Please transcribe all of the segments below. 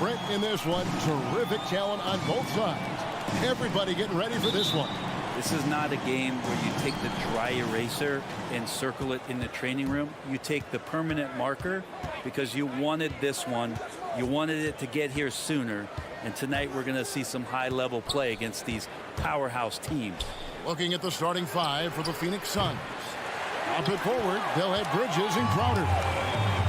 sprint in this one. Terrific talent on both sides. Everybody getting ready for this one. This is not a game where you take the dry eraser and circle it in the training room. You take the permanent marker because you wanted this one. You wanted it to get here sooner. And tonight we're going to see some high-level play against these powerhouse teams. Looking at the starting five for the Phoenix Suns. Up and forward, they'll have Bridges and Crowder.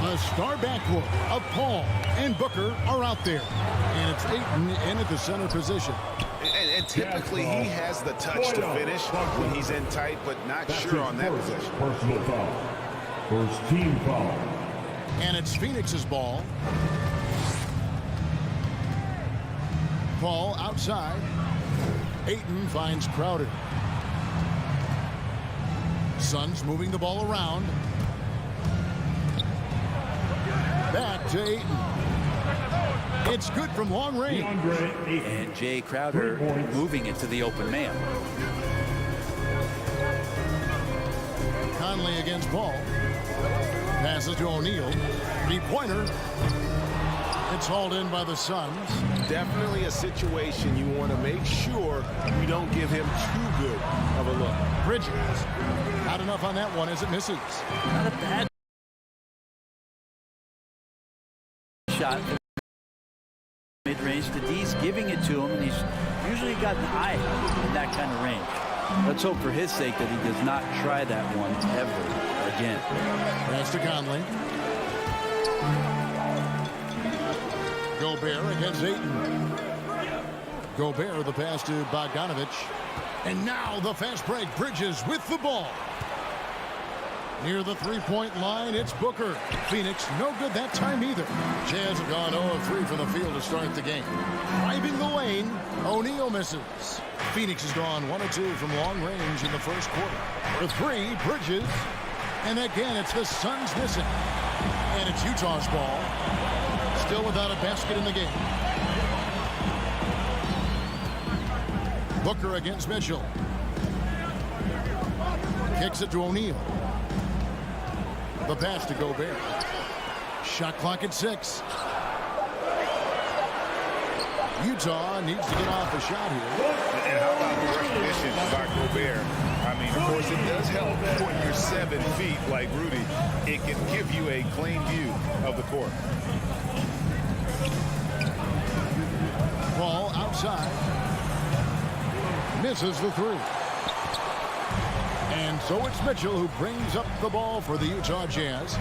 The star backcourt of Paul and Booker are out there. And it's Ayton in at the center position. And typically he has the touch to finish when he's in tight, but not sure on that possession. Personal foul. First team foul. And it's Phoenix's ball. Paul outside. Ayton finds Crowder. Suns moving the ball around. Back to Ayton. It's good from long range. And Jay Crowder moving into the open man. Conley against Paul. Passes to O'Neal. Three-pointer. It's hauled in by the Suns. Definitely a situation you want to make sure you don't give him too good of a look. Bridges. Not enough on that one as it misses. Not a bad shot. Mid-range. D's giving it to him, and he's usually got an eye in that kind of range. Let's hope for his sake that he does not try that one ever again. Pass to Conley. Gobert against Ayton. Gobert, the pass to Bogdanovic. And now the fast break. Bridges with the ball. Near the three-point line, it's Booker. Phoenix, no good that time either. Jazz have gone 0 of 3 from the field to start the game. Driving the lane, O'Neal misses. Phoenix has gone 1 of 2 from long range in the first quarter. For three, Bridges. And again, it's the Suns missing. And it's Utah's ball. Still without a basket in the game. Booker against Mitchell. Kicks it to O'Neal. The pass to Gobert. Shot clock at 6. Utah needs to get off a shot here. And how about the recognition by Gobert? I mean, of course, it does help when you're 7 feet like Rudy. It can give you a clean view of the court. Ball outside. Misses the three. And so it's Mitchell who brings up the ball for the Utah Jazz.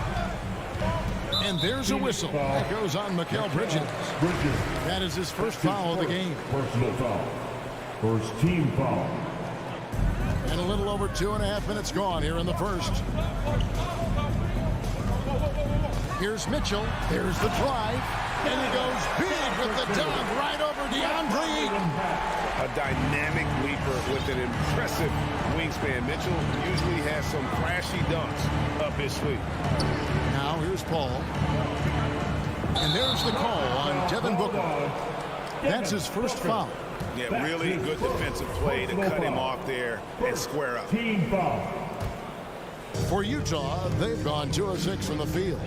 And there's a whistle. That goes on Mikal Bridges. That is his first foul of the game. Personal foul. First team foul. And a little over 2.5 minutes gone here in the first. Here's Mitchell. There's the drive. And he goes big with the dunk right over DeAndre Ayton. A dynamic leaper with an impressive wingspan. Mitchell usually has some flashy dunks up his sleeve. Now here's Paul. And there's the call on Devin Booker. That's his first foul. Yeah, really good defensive play to cut him off there and square up. Team foul. For Utah, they've gone 2 of 6 from the field.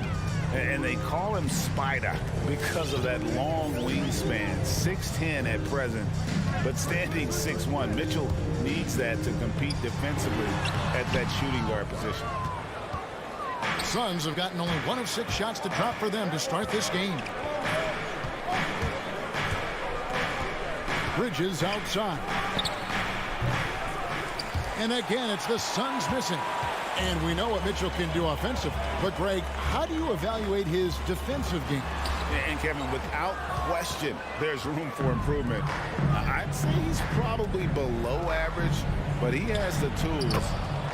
And they call him Spider because of that long wingspan, 6'10" at present, but standing 6'1". Mitchell needs that to compete defensively at that shooting guard position. Suns have gotten only 1 of 6 shots to drop for them to start this game. Bridges outside. And again, it's the Suns missing. And we know what Mitchell can do offensively. But, Greg, how do you evaluate his defensive game? And, Kevin, without question, there's room for improvement. I'd say he's probably below average, but he has the tools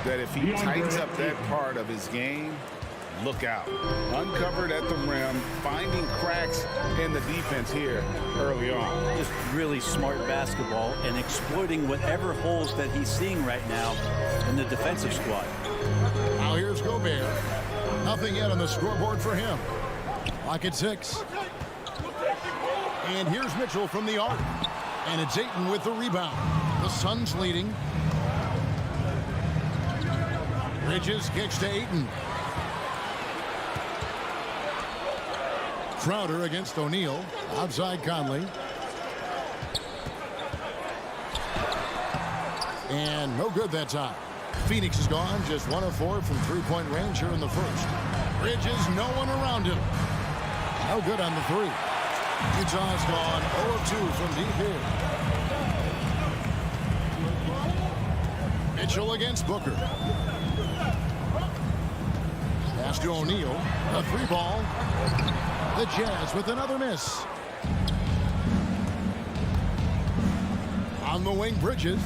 that if he tightens up that part of his game, look out. Uncovered at the rim, finding cracks in the defense here early on. Just really smart basketball and exploiting whatever holes that he's seeing right now in the defensive squad. Now here's Gobert. Nothing yet on the scoreboard for him. Clock at 6. And here's Mitchell from the arc. And it's Ayton with the rebound. The Suns leading. Bridges kicks to Ayton. Crowder against O'Neal. Outside Conley. And no good that time. Phoenix is gone. Just 1 of 4 from three-point range here in the first. Bridges, no one around him. No good on the three. Utah's gone 0 of 2 from deep here. Mitchell against Booker. Pass to O'Neal. A three ball. The Jazz with another miss. On the wing, Bridges.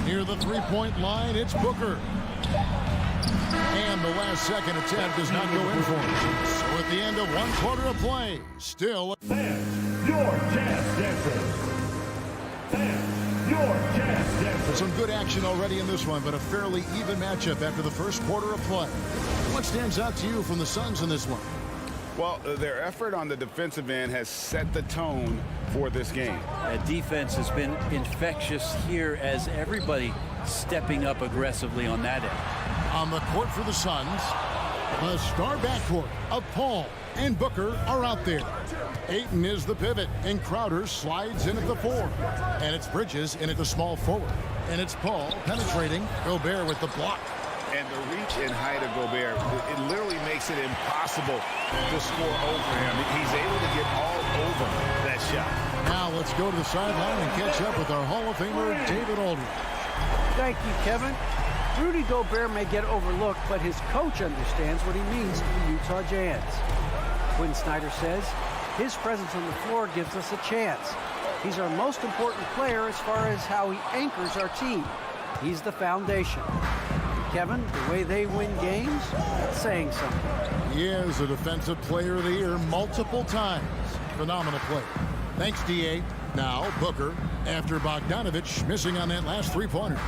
Near the three-point line, it's Booker. And the last second attempt does not go in for him. So at the end of 1 quarter of play, still. Fans, your Jazz Dancers. Fans, your Jazz Dancers. Some good action already in this one, but a fairly even matchup after the first quarter of play. What stands out to you from the Suns in this one? Well, their effort on the defensive end has set the tone for this game. That defense has been infectious here as everybody stepping up aggressively on that end. On the court for the Suns, the star backcourt of Paul and Booker are out there. Ayton is the pivot, and Crowder slides in at the 4. And it's Bridges in at the small forward. And it's Paul penetrating. Gobert with the block. And the reach and height of Gobert, it literally makes it impossible to score over him. He's able to get all over that shot. Now let's go to the sideline and catch up with our Hall of Famer, David Aldridge. Thank you, Kevin. Rudy Gobert may get overlooked, but his coach understands what he means to the Utah Jazz. Quinn Snyder says, his presence on the floor gives us a chance. He's our most important player as far as how he anchors our team. He's the foundation. Kevin, the way they win games, that's saying something. He is a Defensive Player of the Year multiple times. Phenomenal play. Thanks, D.A. Now, Booker, after Bogdanovich missing on that last three-pointer.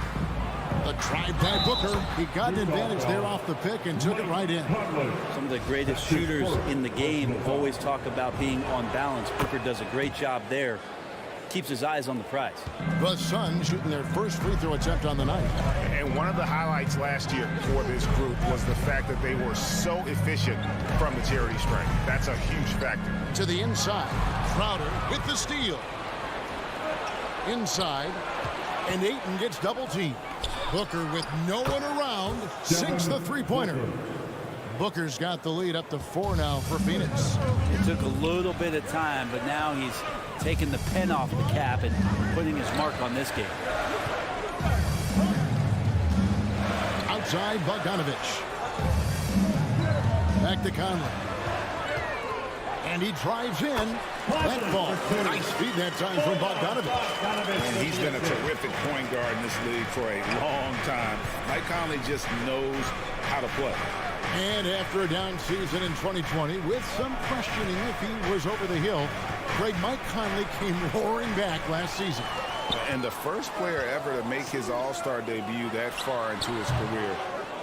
The drive by Booker. He got an advantage there off the pick and took it right in. Some of the greatest shooters in the game always talk about being on balance. Booker does a great job there. Keeps his eyes on the prize. The Suns shooting their first free throw attempt on the night. And one of the highlights last year for this group was the fact that they were so efficient from the charity stripe. That's a huge factor. To the inside. Crowder with the steal. Inside. And Ayton gets double teamed. Booker with no one around sinks the three-pointer. Booker's got the lead up to 4 now for Phoenix. It took a little bit of time, but now he's taking the pen off the cap and putting his mark on this game. Outside Bogdanovich. Back to Conley. And he drives in. That ball. Nice feed that time from Bogdanovich. And he's been a terrific point guard in this league for a long time. Mike Conley just knows how to play. And after a down season in 2020, with some questioning if he was over the hill, Mike Conley came roaring back last season. And the first player ever to make his All-Star debut that far into his career,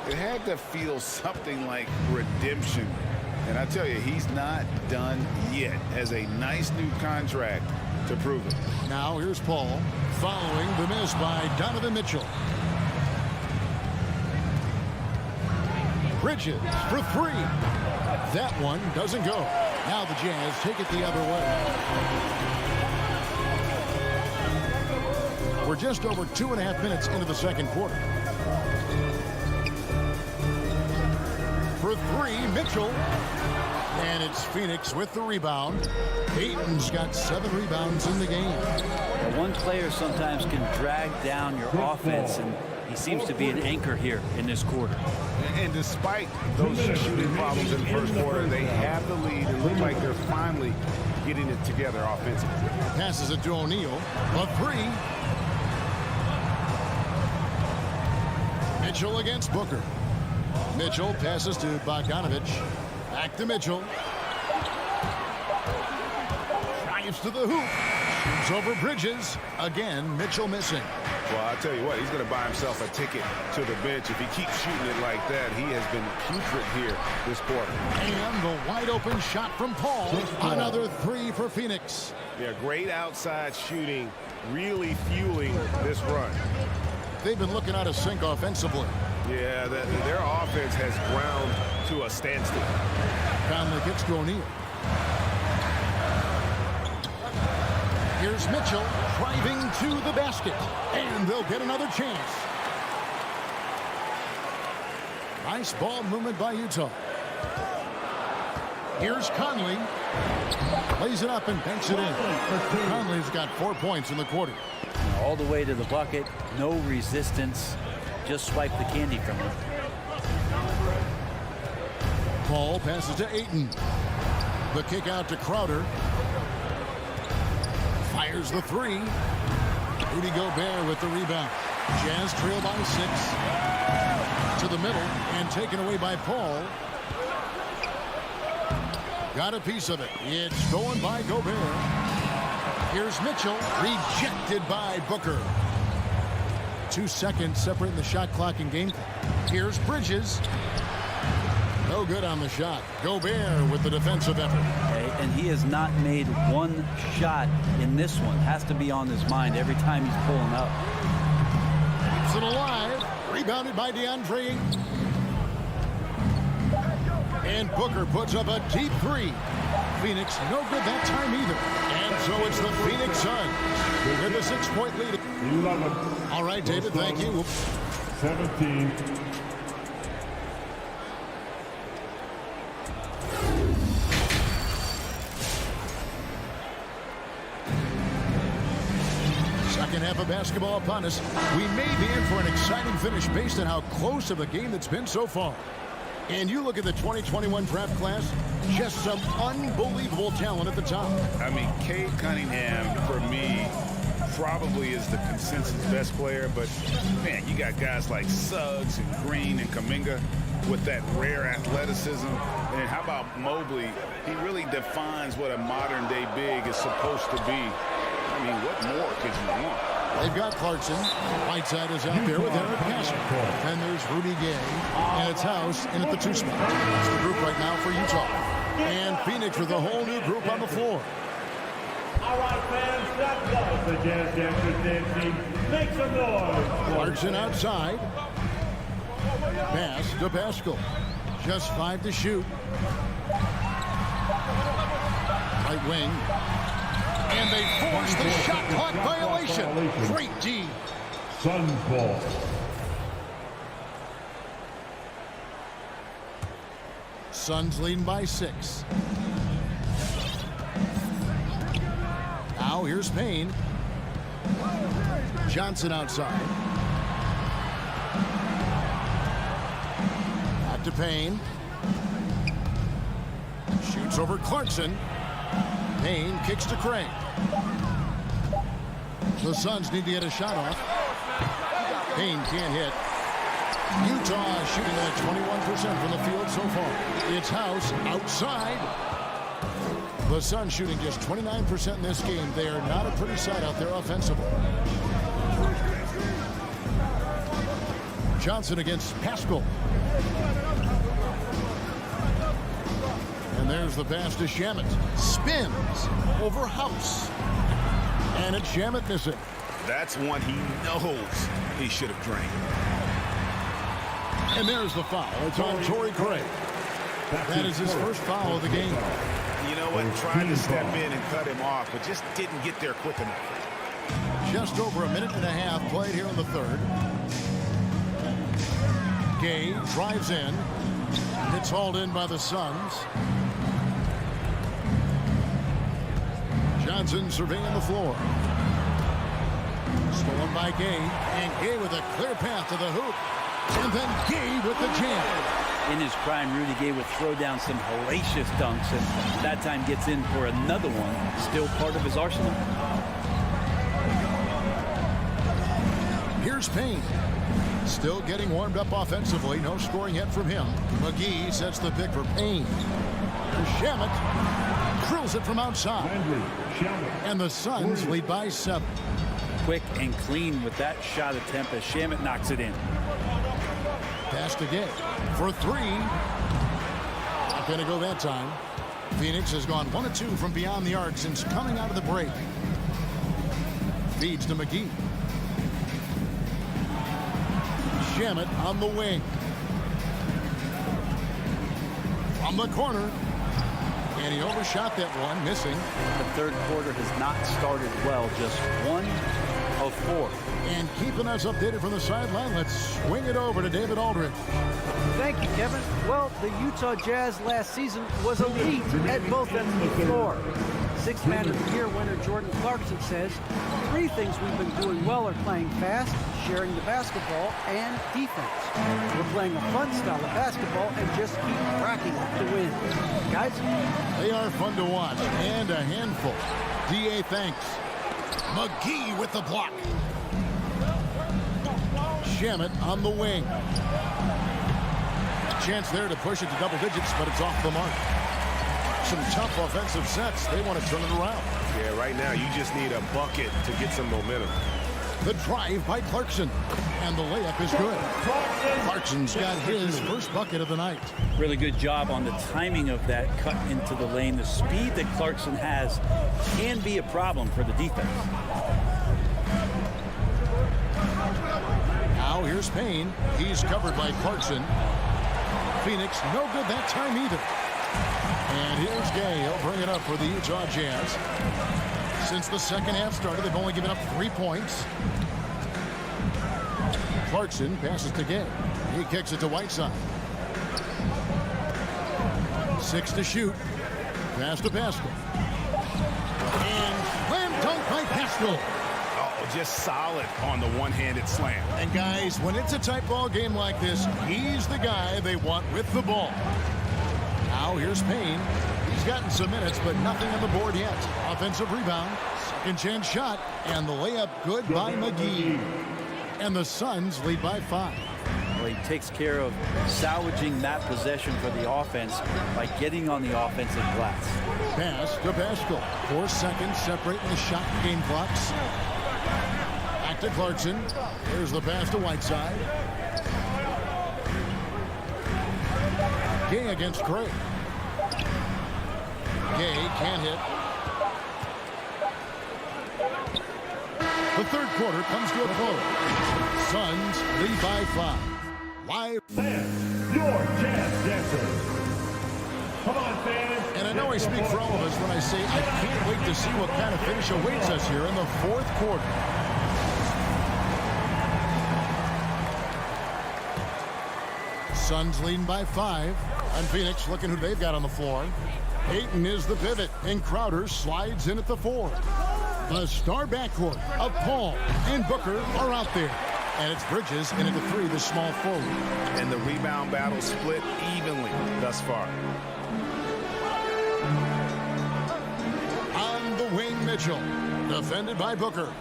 it had to feel something like redemption. And I tell you, he's not done yet. Has a nice new contract to prove it. Now here's Paul following the miss by Donovan Mitchell. Bridges for 3. That one doesn't go. Now the Jazz take it the other way. We're just over 2.5 minutes into the second quarter. For 3, Mitchell. And it's Phoenix with the rebound. Ayton's got 7 rebounds in the game. Well, one player sometimes can drag down your offense, and he seems to be an anchor here in this quarter. And despite those shooting problems in the first quarter, they have the lead and look like they're finally getting it together offensively. Passes it to O'Neal. A 3. Mitchell against Booker. Mitchell passes to Bogdanovich. Back to Mitchell. Drives to the hoop. Shoots over Bridges. Again, Mitchell missing. Well, I tell you what, he's going to buy himself a ticket to the bench. If he keeps shooting it like that, he has been putrid here this quarter. And the wide open shot from Paul. Another 3 for Phoenix. Yeah, great outside shooting, really fueling this run. They've been looking out of sync offensively. Yeah, their offense has ground to a standstill. Conley gets to O'Neal. Here's Mitchell driving to the basket. And they'll get another chance. Nice ball movement by Utah. Here's Conley. Lays it up and banks it in. Conley's got 4 points in the quarter. All the way to the bucket. No resistance. Just swipe the candy from him. Paul passes to Ayton. The kick out to Crowder. Fires the three. Rudy Gobert with the rebound. Jazz trail by 6. To the middle and taken away by Paul. Got a piece of it. It's stolen by Gobert. Here's Mitchell. Rejected by Booker. 2 seconds separating the shot clock and game clock. Here's Bridges. No good on the shot. Gobert with the defensive effort. Okay, and he has not made one shot in this one. Has to be on his mind every time he's pulling up. Keeps it alive. Rebounded by DeAndre Ayton. And Booker puts up a deep 3. Phoenix no good that time either. And so it's the Phoenix Suns with a 6-point lead. 11. All right, David, thank you. 17. Second half of basketball upon us. We may be in for an exciting finish based on how close of a game that's been so far. And you look at the 2021 draft class, just some unbelievable talent at the top. I mean, Cade Cunningham, for me, probably is the consensus best player. But, man, you got guys like Suggs and Green and Kuminga with that rare athleticism. And how about Mobley? He really defines what a modern-day big is supposed to be. I mean, what more could you want? They've got Clarkson. Whiteside is out there with Eric Passer. And there's Rudy Gay. And it's House in at the 2 spot. It's the group right now for Utah. And Phoenix with a whole new group on the floor. All right, fans, that was the Jazz Dancers dancing. Make some noise. Clarkson outside. Pass to Pascal. Just 5 to shoot. Right wing. And they force the shot clock violation. Great D. Suns ball. Suns leading by 6. Now here's Payne. Johnson outside. Back to Payne. Shoots over Clarkson. Payne kicks to Craig. The Suns need to get a shot off. Payne can't hit. Utah shooting at 21% from the field so far. It's House outside. The Suns shooting just 29% in this game. They are not a pretty sight out there offensively. Johnson against Pascal. And there's the pass to Shamet. Spins over House. And it's Shamet missing. That's one he knows he should have drained. And there's the foul. It's on Torrey Craig. That is his first foul of the game. You know what? Tried to step in and cut him off, but just didn't get there quick enough. Just over a minute and a half played here in the third. Gay drives in. It's hauled in by the Suns. Johnson surveying the floor. Stolen by Gay. And Gay with a clear path to the hoop. And then Gay with the jam. In his prime, Rudy Gay would throw down some hellacious dunks, and that time gets in for another one. Still part of his arsenal. Here's Payne. Still getting warmed up offensively. No scoring yet from him. McGee sets the pick for Payne. Shamet drills it from outside. And the Suns lead by 7. Quick and clean with that shot attempt as Shamet knocks it in. Pass to Gay for 3. Not going to go that time. Phoenix has gone 1 of 2 from beyond the arc since coming out of the break. Feeds to McGee. Shamet on the wing. From the corner. And he overshot that one, missing. The third quarter has not started well, just 1 of 4. And keeping us updated from the sideline, let's swing it over to David Aldridge. Thank you, Kevin. Well, the Utah Jazz last season was elite at both ends of the floor. Sixth Man of the Year winner Jordan Clarkson says, 3 things we've been doing well are playing fast, sharing the basketball, and defense. We're playing a fun style of basketball and just keep racking up the wins. Guys? They are fun to watch and a handful. D.A. thanks. McGee with the block. Shamet on the wing. Chance there to push it to double digits, but it's off the mark. Some tough offensive sets. They want to turn it around. Yeah, right now you just need a bucket to get some momentum. The drive by Clarkson. And the layup is good. Clarkson's got his first bucket of the night. Really good job on the timing of that cut into the lane. The speed that Clarkson has can be a problem for the defense. Now here's Payne. He's covered by Clarkson. Phoenix no good that time either. And here's Gay. He'll bring it up for the Utah Jazz. Since the second half started, they've only given up 3 points. Clarkson passes to Gay. He kicks it to Whiteside. 6 to shoot. Pass to Pascal. And slam dunk by Pascal. Oh, just solid on the one-handed slam. And guys, when it's a tight ball game like this, he's the guy they want with the ball. Now here's Payne. He's gotten some minutes, but nothing on the board yet. Offensive rebound, second chance shot, and the layup good by McGee. And the Suns lead by 5. Well, he takes care of salvaging that possession for the offense by getting on the offensive glass. Pass to Pascal. 4 seconds separating the shot and game clocks. Back to Clarkson. Here's the pass to Whiteside. Gay against Craig. Gay can't hit. The third quarter comes to a close. Suns lead by 5. Live. And your Jazz Dancers. Come on, fans. And I know I speak for all of us when I say I can't wait to see what kind of finish awaits us here in the fourth quarter. Suns leading by 5. And Phoenix looking who they've got on the floor. Ayton is the pivot, and Crowder slides in at the 4. The star backcourt of Paul and Booker are out there. And it's Bridges in at the 3, the small forward. And the rebound battle split evenly thus far. On the wing, Mitchell. Defended by Booker.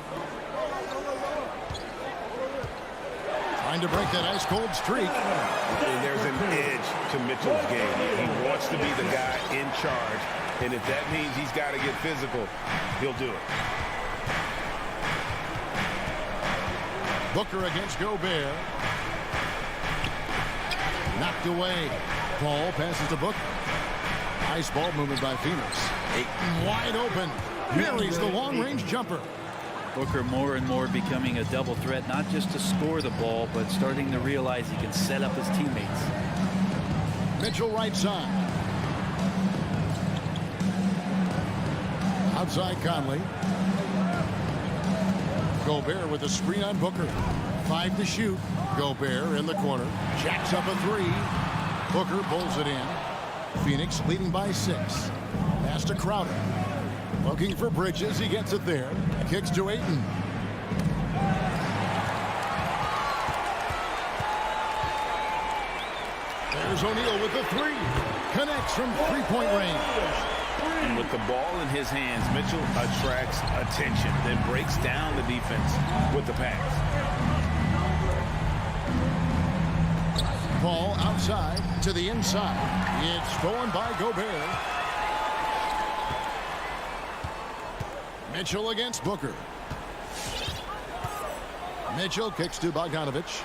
Trying to break that ice-cold streak. And there's an edge to Mitchell's game. He wants to be the guy in charge. And if that means he's got to get physical, he'll do it. Booker against Gobert. Knocked away. Paul passes to Booker. Nice ball movement by Phoenix. Ayton wide open. Buries the long-range jumper. Booker more and more becoming a double threat, not just to score the ball, but starting to realize he can set up his teammates. Mitchell right side. Outside Conley. Gobert with a screen on Booker. 5 to shoot. Gobert in the corner. Jacks up a 3. Booker pulls it in. Phoenix leading by 6. Pass to Crowder. Looking for Bridges. He gets it there. Kicks to Ayton. There's O'Neal with the 3. Connects from three-point range. And with the ball in his hands, Mitchell attracts attention, then breaks down the defense with the pass. Ball outside to the inside. It's stolen by Gobert. Mitchell against Booker. Mitchell kicks to Bogdanovich.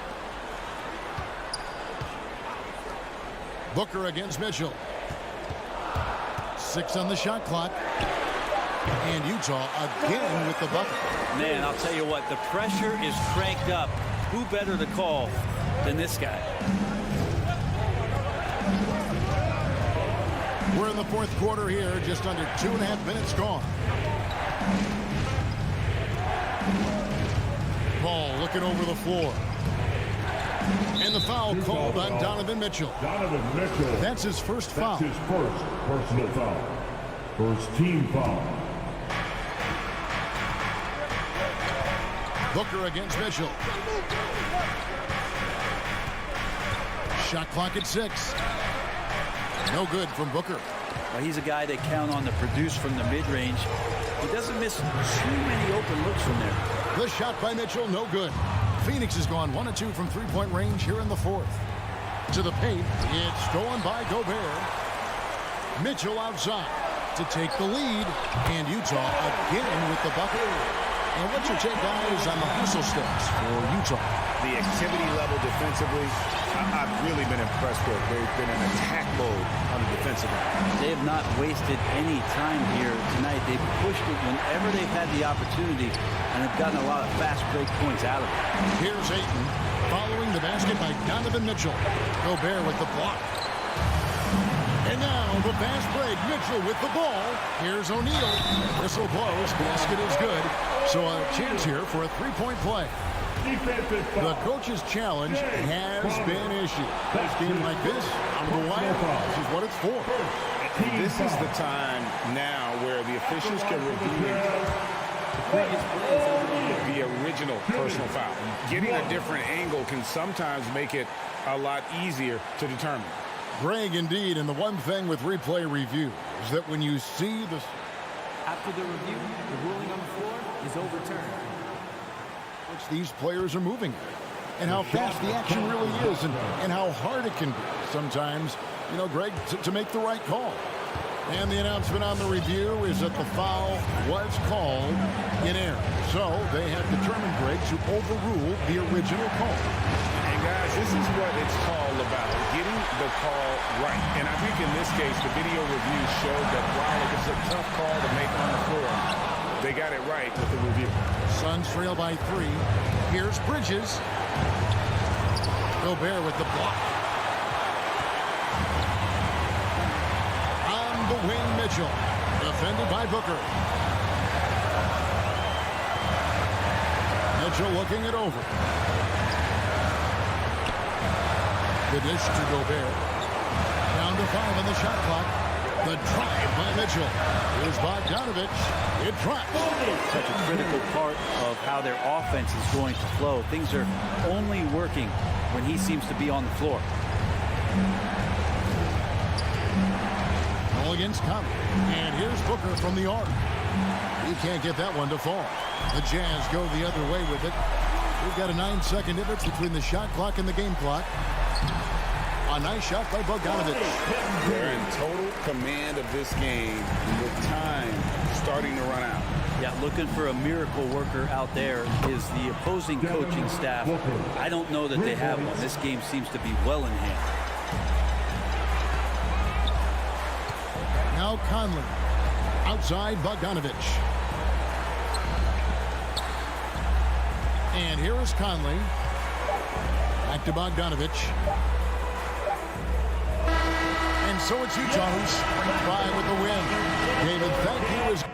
Booker against Mitchell. 6 on the shot clock. And Utah again with the bucket. Man, I'll tell you what, the pressure is cranked up. Who better to call than this guy. We're in the fourth quarter here, just under 2.5 minutes gone. Ball looking over the floor. And the foul called on Donovan Mitchell. Donovan Mitchell. That's his first foul. That's his first personal foul. First team foul. Booker against Mitchell. Shot clock at 6. No good from Booker. Well, he's a guy they count on to produce from the mid-range. He doesn't miss too many open looks from there. The shot by Mitchell, no good. Phoenix has gone 1 of 2 from three-point range here in the fourth. To the paint, it's stolen by Gobert. Mitchell outside to take the lead, and Utah again with the bucket. And what's your take, guys, on the whistle steps for Utah? The activity level defensively, I've really been impressed with. They've been in attack mode on the defensive end. They have not wasted any time here tonight. They've pushed it whenever they've had the opportunity and have gotten a lot of fast break points out of it. Here's Ayton following the basket by Donovan Mitchell. Gobert with the block. And now the fast break. Mitchell with the ball. Here's O'Neal. Whistle blows. Basket is good. So a chance here for a three-point play. The coach's challenge has been issued. This game like this, on the wire, this is what it's for. This is the time now where the officials can review the original personal foul. Getting a different angle can sometimes make it a lot easier to determine. Greg, indeed, and the one thing with replay review is that when you see the... After the review, the ruling on the floor is overturned. Which these players are moving at, and how fast the action really is, and how hard it can be sometimes, you know, Greg, to make the right call. And the announcement on the review is that the foul was called in error. So they have determined, Greg, to overrule the original call. And guys, this is what it's called about, getting the call right. And I think in this case, the video review showed that while it was a tough call to make on the floor, they got it right with the review. Suns trail by 3. Here's Bridges. Gobert with the block. On the wing, Mitchell. Defended by Booker. Mitchell looking it over. The dish to Gobert. Down to 5 on the shot clock. The drive by Mitchell. Here's Bogdanovich. It drops. Such a critical part of how their offense is going to flow. Things are only working when he seems to be on the floor. All against Conley. And here's Booker from the arc. He can't get that one to fall. The Jazz go the other way with it. We've got a 9-second difference between the shot clock and the game clock. A nice shot by Bogdanovich. They're in total command of this game with time starting to run out. Yeah, looking for a miracle worker out there is the opposing coaching staff. I don't know that they have one. This game seems to be well in hand. Now Conley. Outside Bogdanovich. And here is Conley. Back to Bogdanovich. And so it's Utah who sprint by with the win. David, thank you.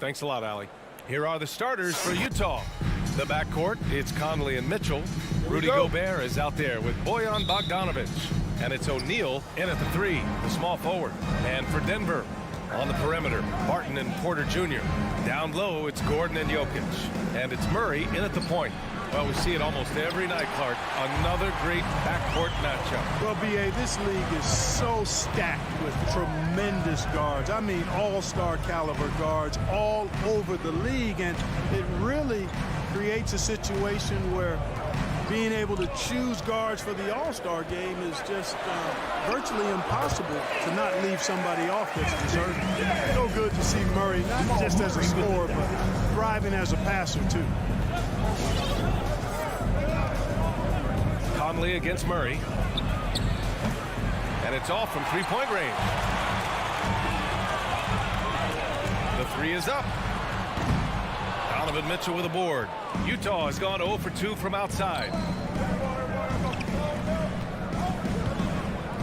Thanks a lot, Allie. Here are the starters for Utah. The backcourt, it's Conley and Mitchell. Rudy Gobert is out there with Bojan Bogdanovic. And it's O'Neal in at the 3, the small forward. And for Denver, on the perimeter, Barton and Porter Jr. Down low, it's Gordon and Jokic. And it's Murray in at the point. Well, we see it almost every night, Clark. Another great backcourt matchup. Well, B.A., this league is so stacked with tremendous guards. I mean, all-star caliber guards all over the league. And it really creates a situation where being able to choose guards for the all-star game is just virtually impossible to not leave somebody off that's deserving. So good to see Murray, not just as a scorer, but thriving as a passer, too. Conley against Murray. And it's off from three-point range. The 3 is up. Donovan Mitchell with a board. Utah has gone 0 for 2 from outside.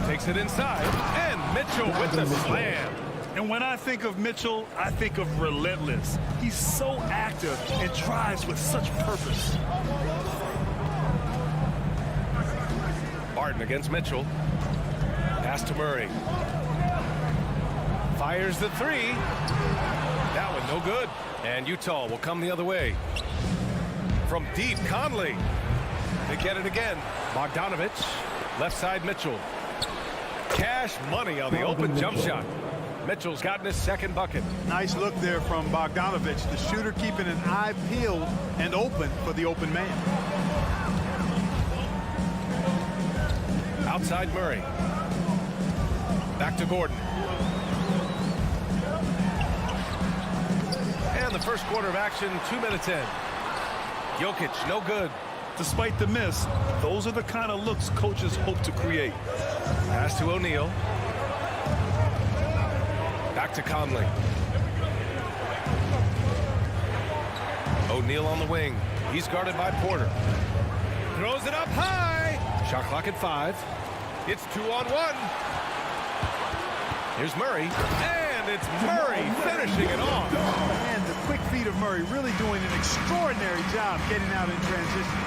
Takes it inside. And Mitchell with the slam. And when I think of Mitchell, I think of relentless. He's so active and drives with such purpose. Barton against Mitchell. Pass to Murray. Fires the 3. That one no good. And Utah will come the other way. From deep, Conley. They get it again. Bogdanovic. Left side, Mitchell. Cash money on the open jump shot. Mitchell's gotten his second bucket. Nice look there from Bogdanovic, the shooter keeping an eye peeled and open for the open man. Outside Murray. Back to Gordon. And the first quarter of action, 2 minutes in. Jokic, no good. Despite the miss, those are the kind of looks coaches hope to create. Pass to O'Neal. Back to Conley. O'Neal on the wing. He's guarded by Porter. Throws it up high. Shot clock at 5. It's 2-on-1. Here's Murray. And it's Murray finishing it off. And the quick feet of Murray really doing an extraordinary job getting out in transition.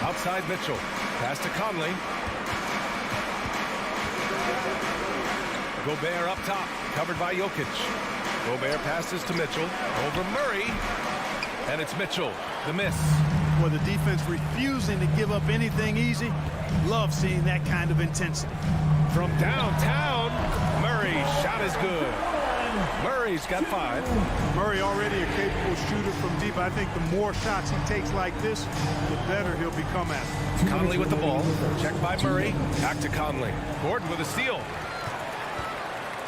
Outside Mitchell. Pass to Conley. Gobert up top. Covered by Jokic. Gobert passes to Mitchell. Over Murray. And it's Mitchell. The miss. For the defense refusing to give up anything easy. Love seeing that kind of intensity. From downtown, Murray shot is good. Murray's got 5. Murray already a capable shooter from deep. I think the more shots he takes like this, the better he'll become at it. Conley with the ball. Checked by Murray. Back to Conley. Gordon with a steal.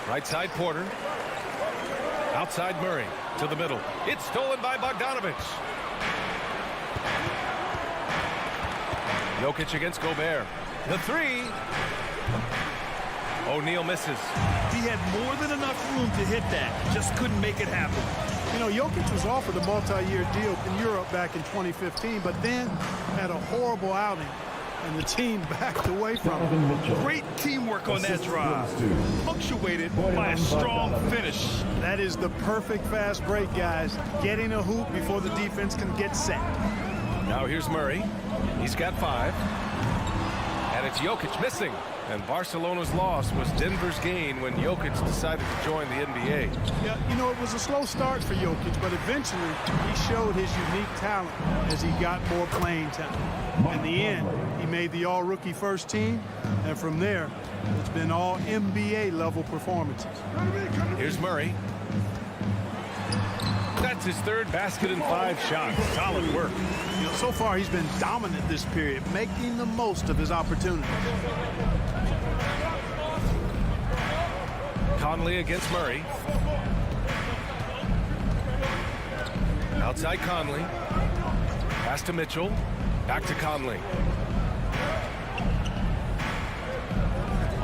Right side Porter. Outside Murray. To the middle. It's stolen by Bogdanovic. Jokic against Gobert. The 3. O'Neal misses. He had more than enough room to hit that. Just couldn't make it happen. You know, Jokic was offered a multi-year deal in Europe back in 2015, but then had a horrible outing, and the team backed away from him. Great teamwork on that drive. Punctuated by a strong finish. That is the perfect fast break, guys. Getting a hoop before the defense can get set. Now here's Murray. He's got 5. And it's Jokic missing. And Barcelona's loss was Denver's gain when Jokic decided to join the NBA. Yeah, you know, it was a slow start for Jokic, but eventually he showed his unique talent as he got more playing time. In the end, he made the all-rookie first team, and from there, it's been all NBA-level performances. Here's Murray. That's his 3rd basket in 5 shots. Solid work. You know, so far he's been dominant this period, making the most of his opportunities. Conley against Murray. Outside Conley. Pass to Mitchell. Back to Conley.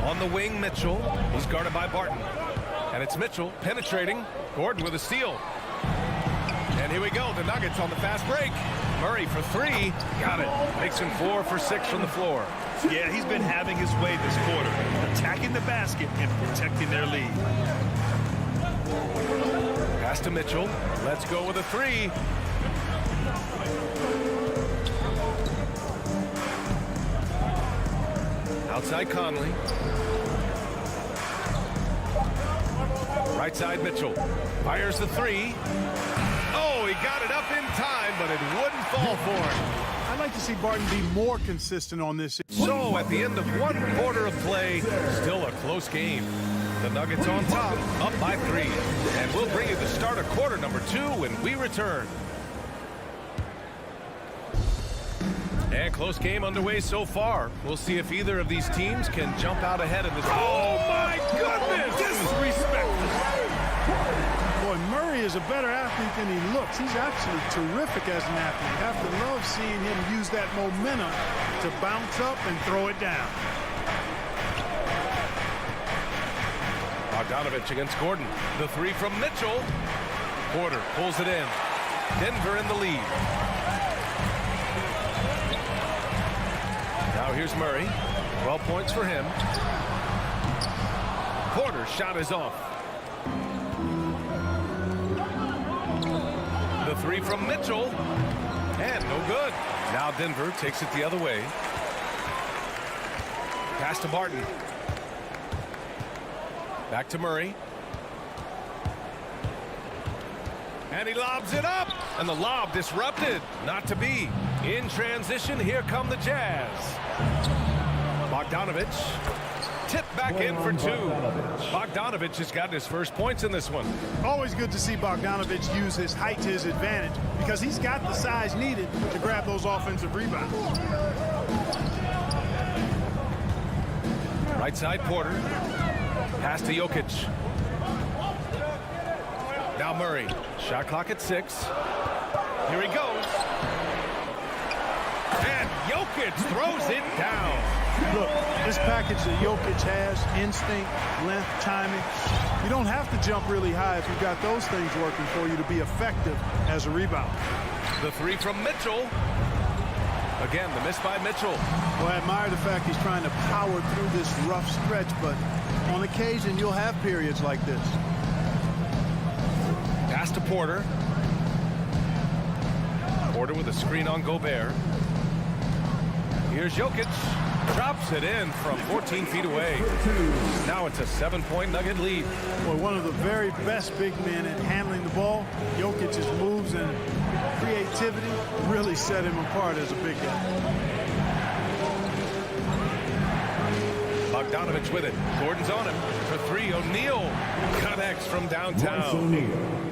On the wing, Mitchell. He's guarded by Barton. And it's Mitchell penetrating. Gordon with a steal. And here we go. The Nuggets on the fast break. Murray for 3. Got it. Makes him 4 for 6 from the floor. Yeah, he's been having his way this quarter, attacking the basket and protecting their lead. Pass to Mitchell. Let's go with a 3. Outside Conley. Right side Mitchell. Fires the 3. Oh, he got it up in time, but it wouldn't fall for him. I'd like to see Barton be more consistent on this. So at the end of 1 quarter of play, still a close game. The Nuggets on top, up by 3. And we'll bring you the start of quarter number 2 when we return. And close game underway so far. We'll see if either of these teams can jump out ahead of this. Oh my goodness! Disrespectful. Boy, Murray is a better athlete than he looks. He's actually terrific as an athlete. I have to love seeing him use that momentum to bounce up and throw it down. Bogdanovic against Gordon. The 3 from Mitchell. Porter pulls it in. Denver in the lead. Now here's Murray. 12 points for him. Porter's shot is off. The 3 from Mitchell. And no good. Now Denver takes it the other way. Pass to Barton. Back to Murray. And he lobs it up. And the lob disrupted. Not to be. In transition, here come the Jazz. Bogdanovic. Tipped back in for 2. Bogdanovic has gotten his first points in this one. Always good to see Bogdanovic use his height to his advantage because he's got the size needed to grab those offensive rebounds. Right side Porter. Pass to Jokic. Now Murray. Shot clock at 6. Here he goes. And Jokic throws it down. Look, this package that Jokic has, instinct, length, timing, you don't have to jump really high if you've got those things working for you to be effective as a rebound. The three from Mitchell. Again, the miss by Mitchell. Well, I admire the fact he's trying to power through this rough stretch, but on occasion you'll have periods like this. Pass to Porter. Porter with a screen on Gobert. Here's Jokic. Drops it in from 14 feet away. Now it's a 7-point Nugget lead. Boy, one of the very best big men at handling the ball. Jokic's moves and creativity really set him apart as a big guy. Bogdanovich with it. Gordon's on him for three. O'Neal connects from downtown.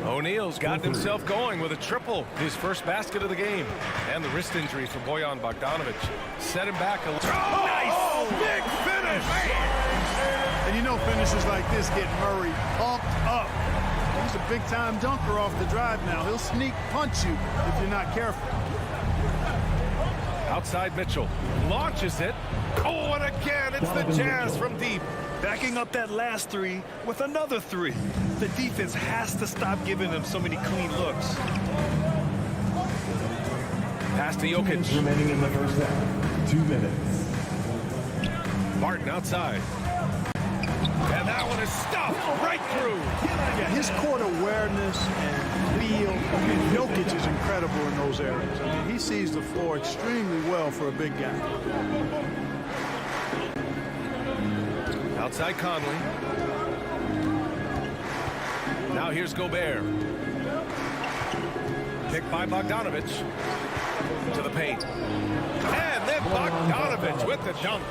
O'Neal's gotten himself going with a triple, his first basket of the game. And the wrist injury for Bojan Bogdanovic set him back a little. Oh, nice! Big finish! And you know finishes like this get Murray pumped up. He's a big-time dunker off the drive now. He'll sneak punch you if you're not careful. Outside Mitchell. Launches it. Oh, and again, it's the Jazz from deep. Backing up that last three with another three. The defense has to stop giving them so many clean looks. Pass to Jokic. Remaining in the first half. 2 minutes. Martin outside. And that one is stuffed right through. Yeah, his court awareness and feel. Jokic is incredible in those areas. I mean, he sees the floor extremely well for a big guy. Outside Conley. Now here's Gobert. Picked by Bogdanovich. To the paint. And then Bogdanovich with the dunk.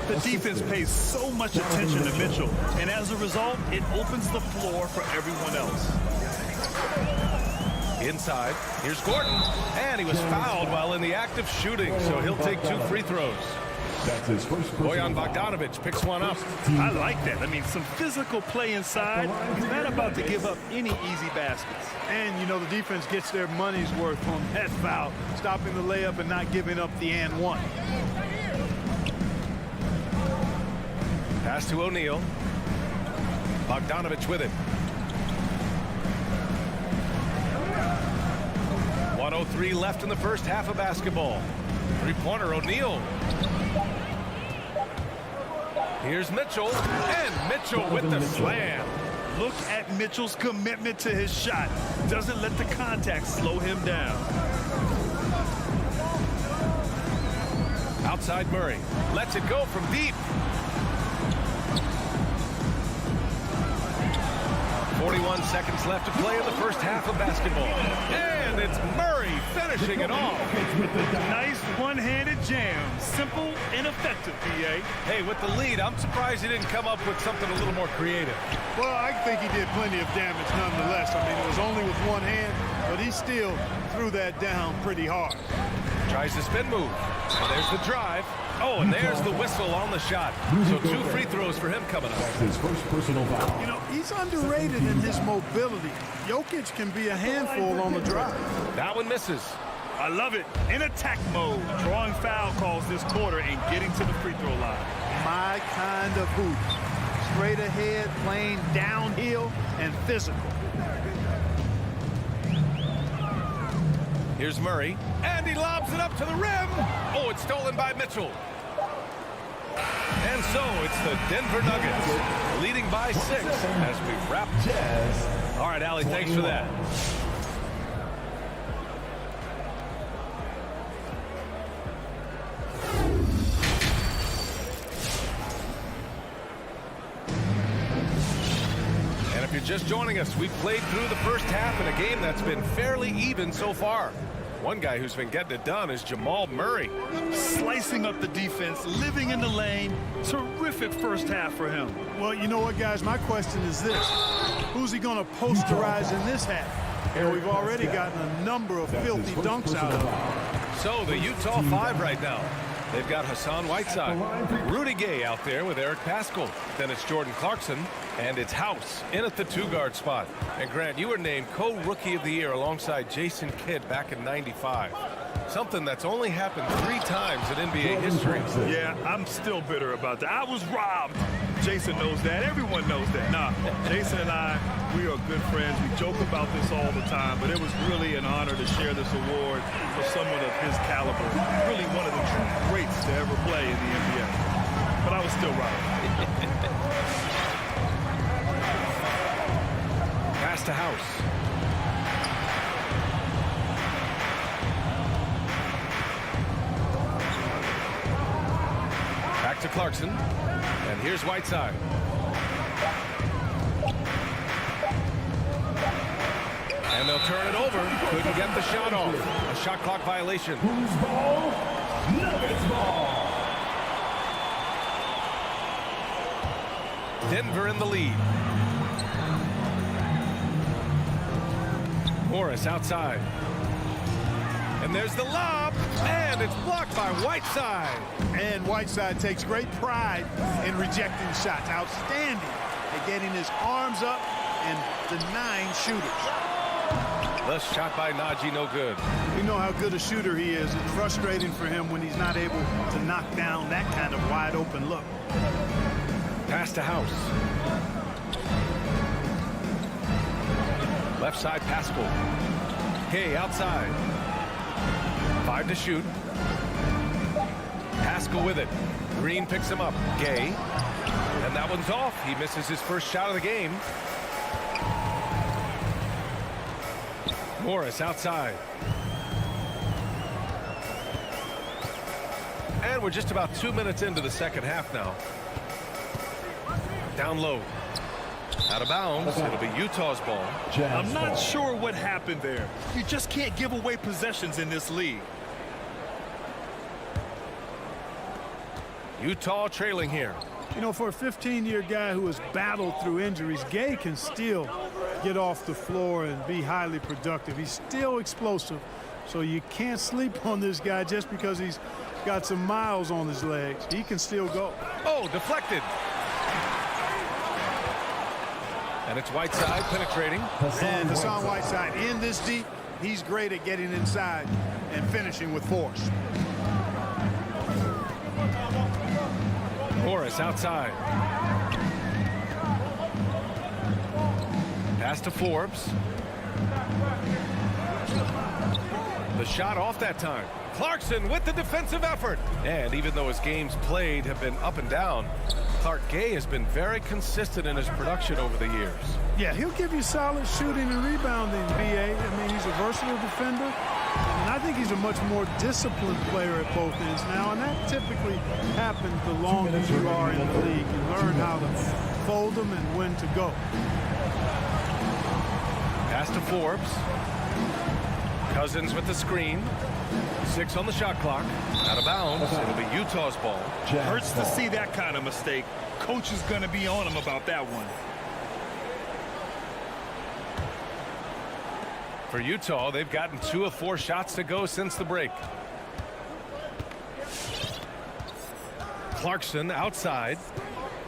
The defense pays so much attention to Mitchell, and as a result, it opens the floor for everyone else. Inside, here's Gordon, and he was fouled while in the act of shooting, so he'll take 2 free throws. That's his first. Bojan Bogdanovic picks one up. I like that. I mean, some physical play inside. He's not about to give up any easy baskets. And, you know, the defense gets their money's worth on that foul, stopping the layup and not giving up the and one. Pass to O'Neal. Bogdanovich with it. 1:03 left in the first half of basketball. Three-pointer O'Neal. Here's Mitchell, and Mitchell with the slam. Look at Mitchell's commitment to his shot. Doesn't let the contact slow him down. Outside Murray. Lets it go from deep. 41 seconds left to play in the first half of basketball. And it's Murray finishing it off. Nice one-handed jam. Simple and effective, PA. Hey, with the lead, I'm surprised he didn't come up with something a little more creative. Well, I think he did plenty of damage nonetheless. I mean, it was only with one hand, but he still threw that down pretty hard. Tries the spin move. And there's the drive. Oh, and there's the whistle on the shot. So 2 free throws for him coming up. That's his first personal foul. You know, he's underrated in his mobility. Jokic can be a handful on the drive. That one misses. I love it. In attack mode, drawing foul calls this quarter and getting to the free throw line. My kind of hoops. Straight ahead, playing downhill, and physical. Here's Murray, and he lobs it up to the rim. Oh, it's stolen by Mitchell. And so it's the Denver Nuggets leading by 6 as we wrap. Jazz. All right, Allie, thanks for that. And if you're just joining us, we've played through the first half in a game that's been fairly even so far. One guy who's been getting it done is Jamal Murray. Slicing up the defense, living in the lane. Terrific first half for him. Well, you know what, guys? My question is this. Who's he going to posterize in this half? You know, we've already gotten a number of filthy dunks out of him. So the Utah 5 right now. They've got Hassan Whiteside, Rudy Gay out there with Eric Paschall. Then it's Jordan Clarkson, and it's House in at the 2-guard spot. And Grant, you were named co-rookie of the year alongside Jason Kidd back in '95. Something that's only happened 3 times in NBA history. Yeah, I'm still bitter about that. I was robbed. Jason knows that. Everyone knows that. Nah, Jason and I, we are good friends. We joke about this all the time, but it was really an honor to share this award with someone of his caliber. Really one of the true greats to ever play in the NBA. But I was still robbed. Pass to House. Back to Clarkson. And here's Whiteside. And they'll turn it over. Couldn't get the shot off. A shot clock violation. Who's ball? Nuggets ball. Denver in the lead. Morris outside. And there's the lob. And it's blocked by Whiteside. And Whiteside takes great pride in rejecting shots. Outstanding at getting his arms up and denying shooters. The shot by Najee, no good. We know how good a shooter he is. It's frustrating for him when he's not able to knock down that kind of wide open look. Pass to House. Left side, Pascal. Gay outside. 5 to shoot. Pascal with it. Green picks him up. Gay. And that one's off. He misses his first shot of the game. Morris outside. And we're just about 2 minutes into the second half now. Down low. Out of bounds. It'll be Utah's ball. I'm not sure what happened there. You just can't give away possessions in this league. Utah trailing here. You know, for a 15-year guy who has battled through injuries, Gay can still get off the floor and be highly productive. He's still explosive, so you can't sleep on this guy just because he's got some miles on his legs. He can still go. Oh, deflected. And it's Whiteside penetrating. And Hassan Whiteside in this deep, he's great at getting inside and finishing with force. Morris outside. Pass to Forbes. The shot off that time. Clarkson with the defensive effort. And even though his games played have been up and down, Clark Gay has been very consistent in his production over the years. Yeah, he'll give you solid shooting and rebounding, B.A. I mean, he's a versatile defender. And I think he's a much more disciplined player at both ends now, and that typically happens the longer you are in the league. You learn how to fold them and when to go. Pass to Forbes. Cousins with the screen. 6 on the shot clock. Out of bounds. It'll be Utah's ball. Hurts to see that kind of mistake. Coach is going to be on him about that one. For Utah, they've gotten 2 of 4 shots to go since the break. Clarkson outside.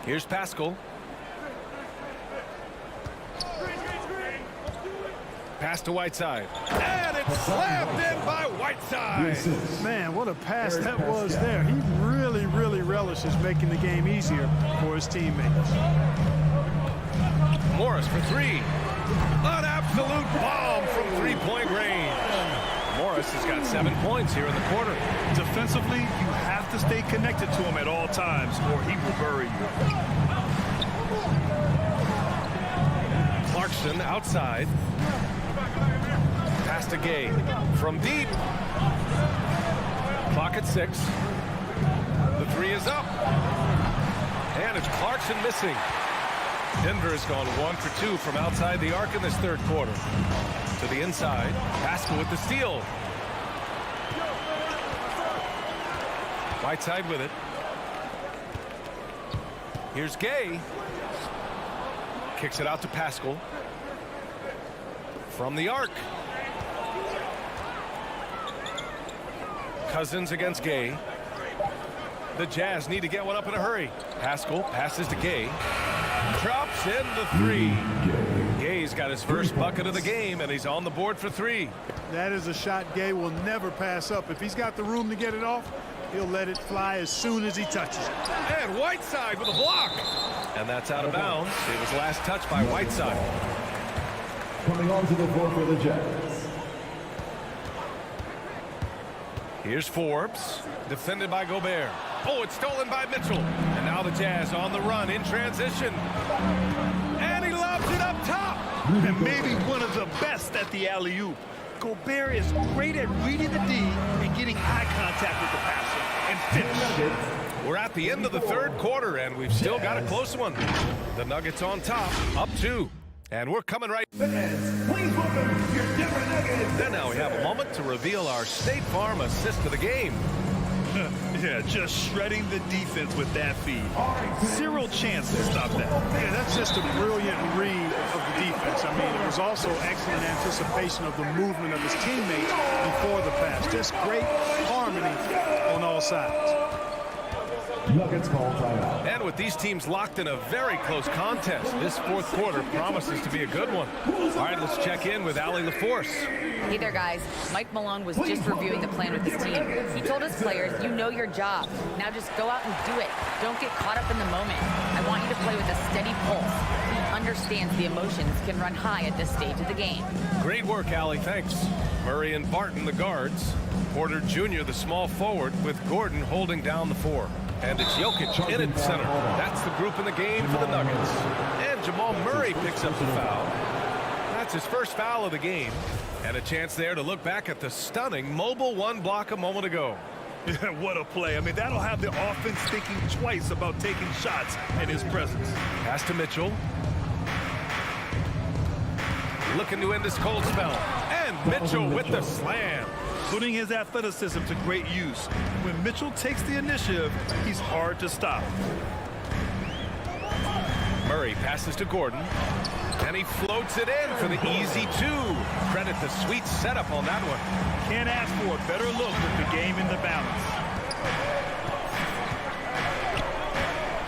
Here's Pascal. Pass to Whiteside. And it's slammed in by Whiteside. Man, what a pass that was there. He really, really relishes making the game easier for his teammates. Morris for 3. An absolute bomb from 3-point range. Morris has got 7 points here in the quarter. Defensively, you have to stay connected to him at all times or he will bury you. Clarkson outside. Pass to Gay. From deep. Clock at 6. The 3 is up. And it's Clarkson missing. Denver has gone 1 for 2 from outside the arc in this third quarter. To the inside. Pascal with the steal. Whiteside with it. Here's Gay. Kicks it out to Pascal. From the arc. Cousins against Gay. The Jazz need to get one up in a hurry. Pascal passes to Gay. Drops in the three. Gay's got his first bucket of the game, and he's on the board for three. That is a shot Gay will never pass up. If he's got the room to get it off, he'll let it fly as soon as he touches it. And Whiteside with a block. And that's out of bounds. It was last touched by Whiteside. Coming onto the floor for the Jazz. Here's Forbes, defended by Gobert. Oh, it's stolen by Mitchell. And now the Jazz on the run in transition. And he lobs it up top. And maybe one of the best at the alley-oop. Gobert is great at reading the D and getting eye contact with the passer and finish. We're at the end of the third quarter, and we've still got a close one. The Nuggets on top, up 2. And we're coming right. Fans, please welcome your Denver Nuggets. And now we have a moment to reveal our State Farm assist of the game. Yeah, just shredding the defense with that feed. Zero chance to stop that. Yeah, that's just a brilliant read of the defense. I mean, it was also excellent anticipation of the movement of his teammates before the pass. Just great harmony on all sides. Nuggets call timeout. And with these teams locked in a very close contest, this fourth quarter promises to be a good one. All right, let's check in with Allie LaForce. Hey there, guys. Mike Malone was just reviewing the plan with his team. He told his players, you know your job. Now just go out and do it. Don't get caught up in the moment. I want you to play with a steady pulse. He understands the emotions can run high at this stage of the game. Great work, Allie. Thanks. Murray and Barton, the guards. Porter Jr., the small forward, with Gordon holding down the 4. And it's Jokic in at center. That's the group in the game for the Nuggets. And Jamal Murray picks up the foul. That's his first foul of the game. And a chance there to look back at the stunning mobile 1 block a moment ago. Yeah, what a play. I mean, that'll have the offense thinking twice about taking shots in his presence. Pass to Mitchell. Looking to end this cold spell. And Mitchell with the slam. Putting his athleticism to great use. When Mitchell takes the initiative, he's hard to stop. Murray passes to Gordon. And he floats it in for the easy 2. Credit the sweet setup on that one. Can't ask for a better look with the game in the balance.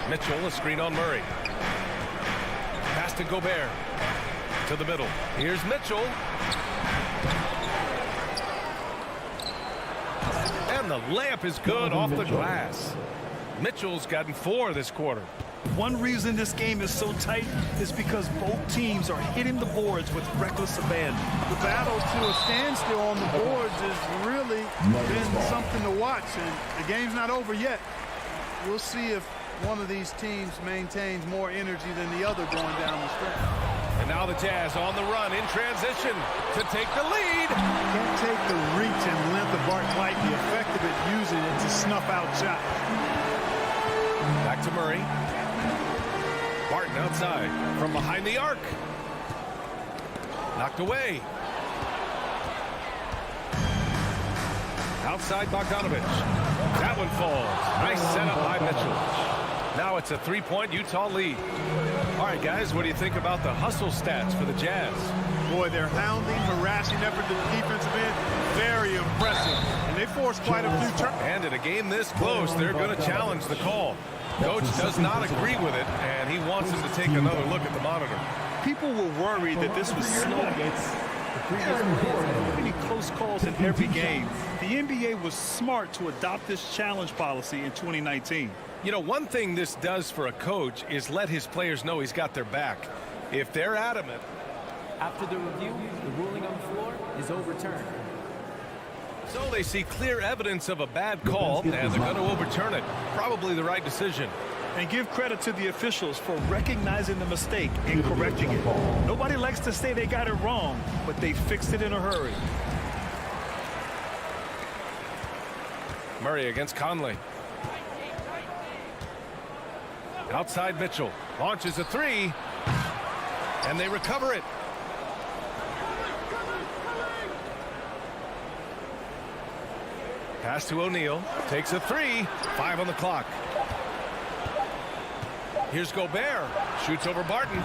Mitchell, a screen on Murray. Pass to Gobert. To the middle. Here's Mitchell. And the layup is good off the glass. Mitchell's gotten 4 this quarter. One reason this game is so tight is because both teams are hitting the boards with reckless abandon. The battle to a standstill on the boards has really been something to watch, and the game's not over yet. We'll see if one of these teams maintains more energy than the other going down the stretch. And now the Jazz on the run in transition to take the lead. Can't take the reach and length of Bart White, be effective at using it to snuff out shots. Back to Murray. Barton outside from behind the arc. Knocked away. Outside Bogdanovich. That one falls. Nice setup by Mitchell. Now it's a 3-point Utah lead. All right, guys, what do you think about the hustle stats for the Jazz? Boy, their hounding, harassing effort to the defensive end, very impressive. And they forced quite a few turnovers. And in a game this close, they're going to challenge the call. Coach does not agree with it, and he wants him to take another look at the monitor. People were worried that this was slow. Many close calls in every game. The NBA was smart to adopt this challenge policy in 2019. You know, one thing this does for a coach is let his players know he's got their back. If they're adamant. After the review, the ruling on the floor is overturned. So they see clear evidence of a bad call, and they're going to overturn it. Probably the right decision. And give credit to the officials for recognizing the mistake and correcting it. Nobody likes to say they got it wrong, but they fixed it in a hurry. Murray against Conley. Outside Mitchell. Launches a 3. And they recover it. Pass to O'Neal. Takes a 3. 5 on the clock. Here's Gobert. Shoots over Barton.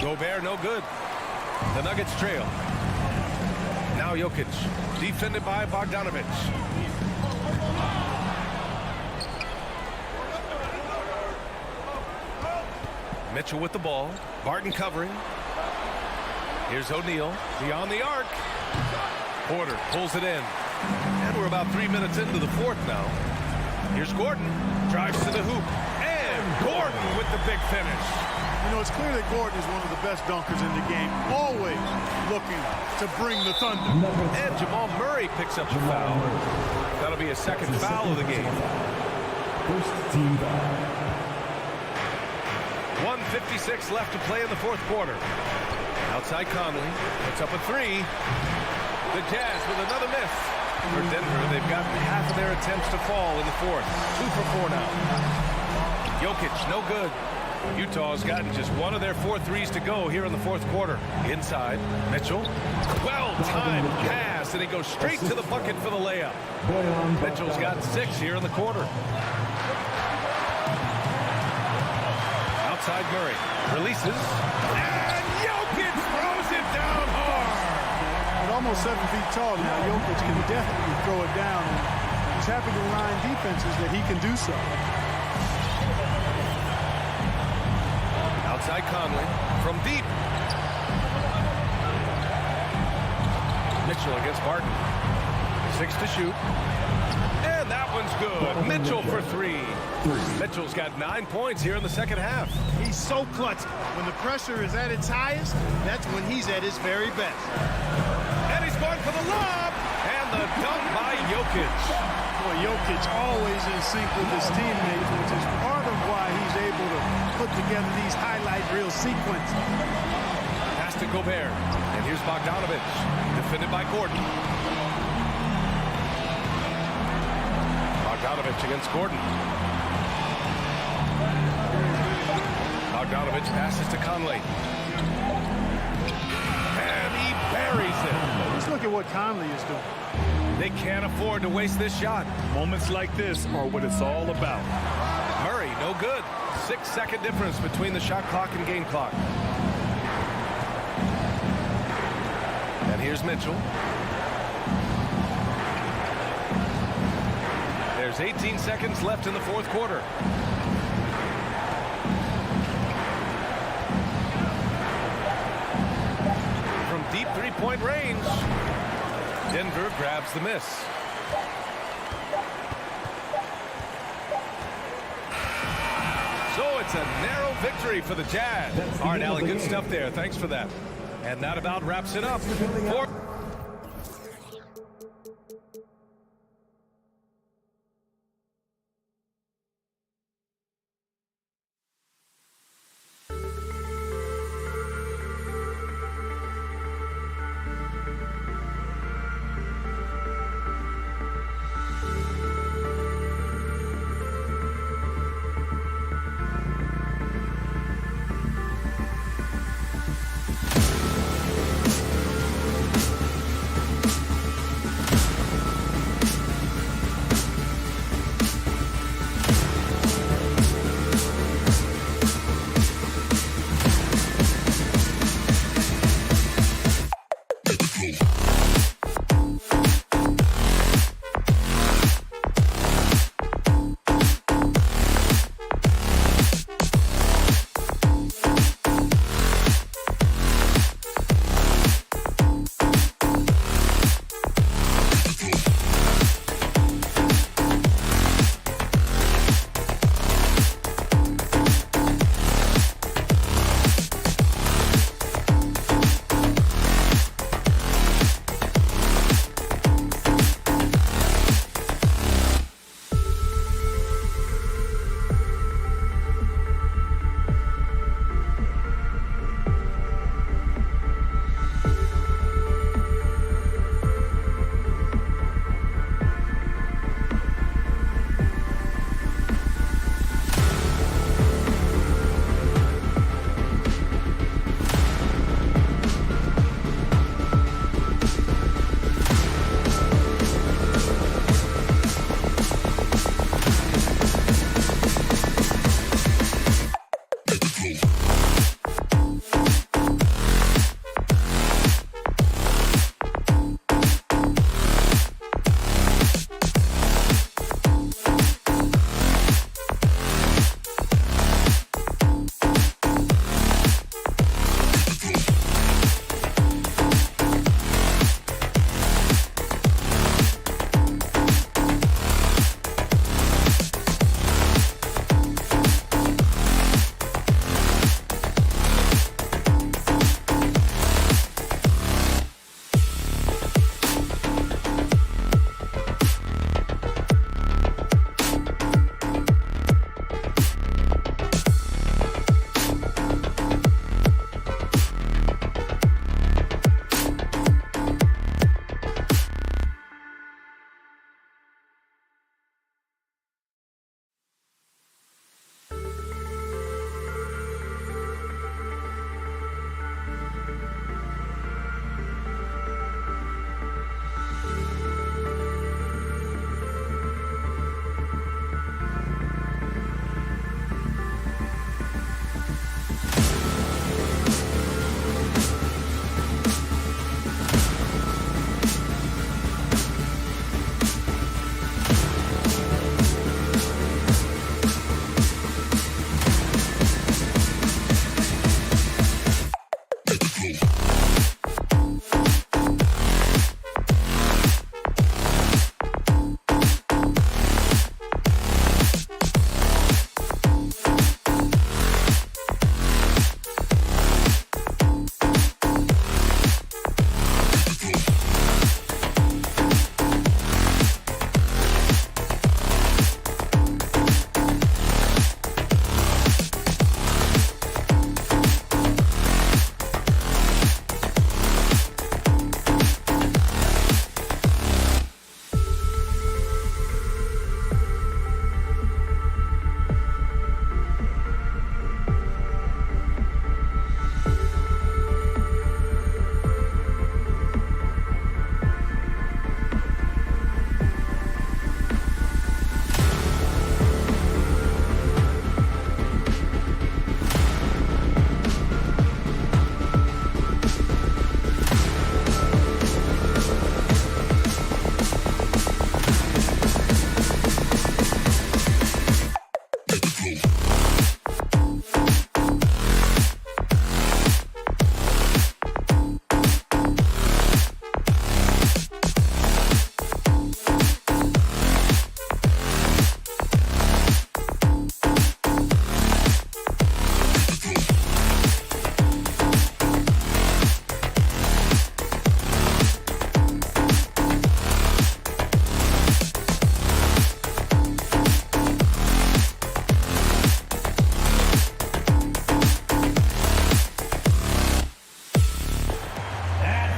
Gobert no good. The Nuggets trail. Now Jokic. Defended by Bogdanovich. Mitchell with the ball. Barton covering. Here's O'Neal beyond the arc. Porter pulls it in. And we're about 3 minutes into the fourth now. Here's Gordon. Drives to the hoop. And Gordon with the big finish. You know, it's clear that Gordon is one of the best dunkers in the game. Always looking to bring the thunder. And Jamal Murray picks up the foul. That'll be a second foul of the game. First team foul. 1:56 left to play in the fourth quarter. Outside Conley. Puts up a three. The Jazz with another miss. For Denver, they've gotten half of their attempts to fall in the fourth. 2 for 4 now. Jokic, no good. Utah's gotten just one of their 4 threes to go here in the fourth quarter. Inside, Mitchell. Well-timed pass, and he goes straight to the bucket for the layup. Mitchell's got 6 here in the quarter. Outside Murray. Releases. And Jokic throws it down hard. At almost 7 feet tall now, Jokic can definitely throw it down. He's happy to line defenses that he can do so. Outside Conley from deep. Mitchell against Barton. 6 to shoot. And that one's good. Mitchell for 3. Mitchell's got 9 points here in the second half. He's so clutch. When the pressure is at its highest, that's when he's at his very best. And he's going for the lob. And the dunk by Jokic. Boy, Jokic always in sync with his teammates, which is part of why he's able to put together these highlight reel sequences. Pass to Gobert. And here's Bogdanovich. Defended by Gordon. Bogdanovich against Gordon. Bogdanovich passes to Conley. And he buries it. Let's look at what Conley is doing. They can't afford to waste this shot. Moments like this are what it's all about. Murray, no good. 6-second difference between the shot clock and game clock. And here's Mitchell. There's 18 seconds left in the fourth quarter. From deep three-point range, Denver grabs the miss. So it's a narrow victory for the Jazz. All right, Allie, good stuff there. Thanks for that. And that about wraps it up.